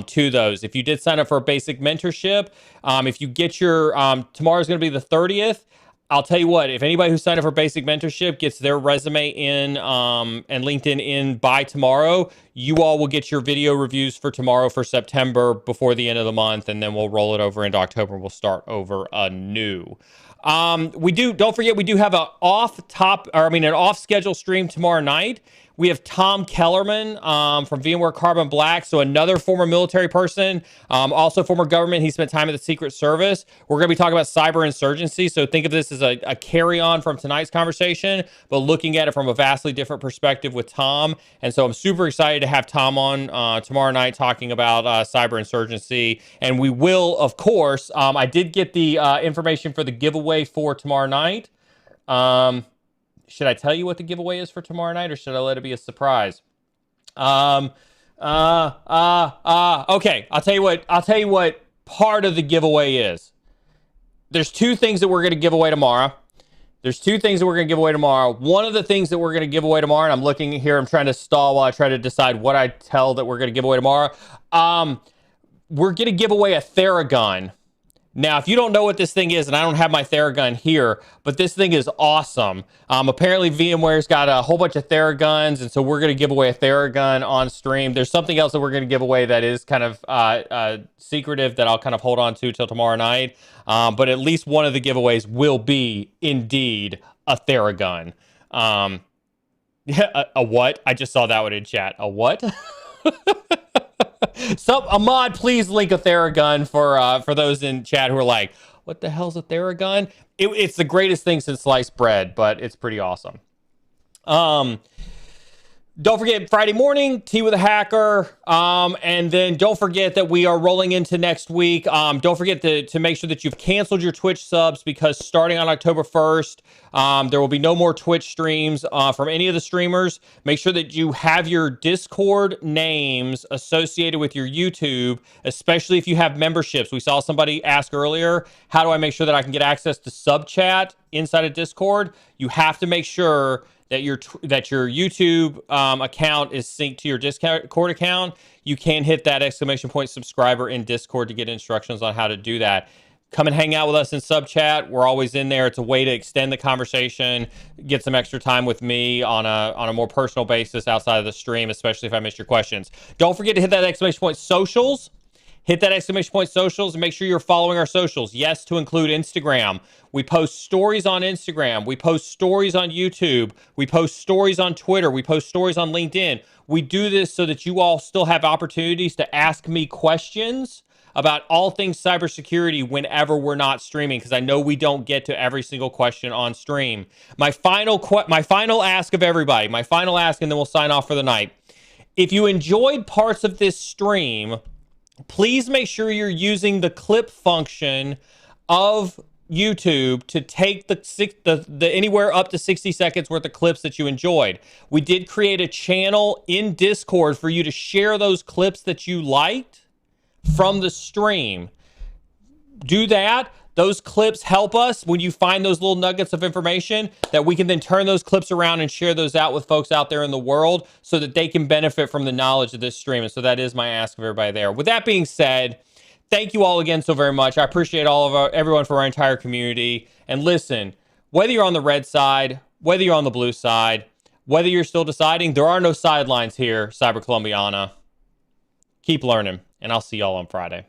to those. If you did sign up for a basic mentorship, if you get your, tomorrow's going to be the 30th. I'll tell you what, if anybody who signed up for basic mentorship gets their resume in and LinkedIn in by tomorrow, you all will get your video reviews for tomorrow for September before the end of the month, and then we'll roll it over into October and we'll start over anew. Don't forget, we do have an off schedule stream tomorrow night. We have Tom Kellerman from VMware Carbon Black, so another former military person, also former government. He spent time at the Secret Service. We're going to be talking about cyber insurgency, so think of this as a carry-on from tonight's conversation, but looking at it from a vastly different perspective with Tom. And so I'm super excited to have Tom on tomorrow night talking about cyber insurgency. And we will, of course, I did get the information for the giveaway for tomorrow night. Should I tell you what the giveaway is for tomorrow night, or should I let it be a surprise? Okay, I'll tell you what part of the giveaway is. There's two things that we're going to give away tomorrow. One of the things that we're going to give away tomorrow, and I'm looking here, I'm trying to stall while I try to decide what I tell that we're going to give away tomorrow. We're going to give away a Theragun. Now, if you don't know what this thing is, and I don't have my Theragun here, but this thing is awesome. Apparently, VMware's got a whole bunch of Theraguns, and so we're going to give away a Theragun on stream. There's something else that we're going to give away that is kind of secretive that I'll kind of hold on to till tomorrow night. But at least one of the giveaways will be, indeed, a Theragun. Yeah, a what? I just saw that one in chat. A what? Ahmad, please link a Theragun for those in chat who are like, what the hell's a Theragun? It's the greatest thing since sliced bread, but it's pretty awesome. Don't forget Friday morning, Tea with a Hacker. And then don't forget that we are rolling into next week. Don't forget to make sure that you've canceled your Twitch subs, because starting on October 1st, there will be no more Twitch streams from any of the streamers. Make sure that you have your Discord names associated with your YouTube, especially if you have memberships. We saw somebody ask earlier, how do I make sure that I can get access to sub chat inside of Discord? You have to make sure that your YouTube account is synced to your Discord account. You can hit that exclamation point subscriber in Discord to get instructions on how to do that. Come and hang out with us in sub chat. We're always in there. It's a way to extend the conversation, get some extra time with me on a more personal basis outside of the stream, especially if I missed your questions. Don't forget to hit that exclamation point socials. Hit that exclamation point socials and make sure you're following our socials. Yes, to include Instagram. We post stories on Instagram. We post stories on YouTube. We post stories on Twitter. We post stories on LinkedIn. We do this so that you all still have opportunities to ask me questions about all things cybersecurity whenever we're not streaming, because I know we don't get to every single question on stream. My final ask of everybody, and then we'll sign off for the night. If you enjoyed parts of this stream, please make sure you're using the clip function of YouTube to take the anywhere up to 60 seconds worth of clips that you enjoyed. We did create a channel in Discord for you to share those clips that you liked from the stream. Do that. Those clips help us when you find those little nuggets of information that we can then turn those clips around and share those out with folks out there in the world so that they can benefit from the knowledge of this stream. And so that is my ask of everybody there. With that being said, thank you all again so very much. I appreciate everyone for our entire community. And listen, whether you're on the red side, whether you're on the blue side, whether you're still deciding, there are no sidelines here, Cyber Columbiana. Keep learning, and I'll see y'all on Friday.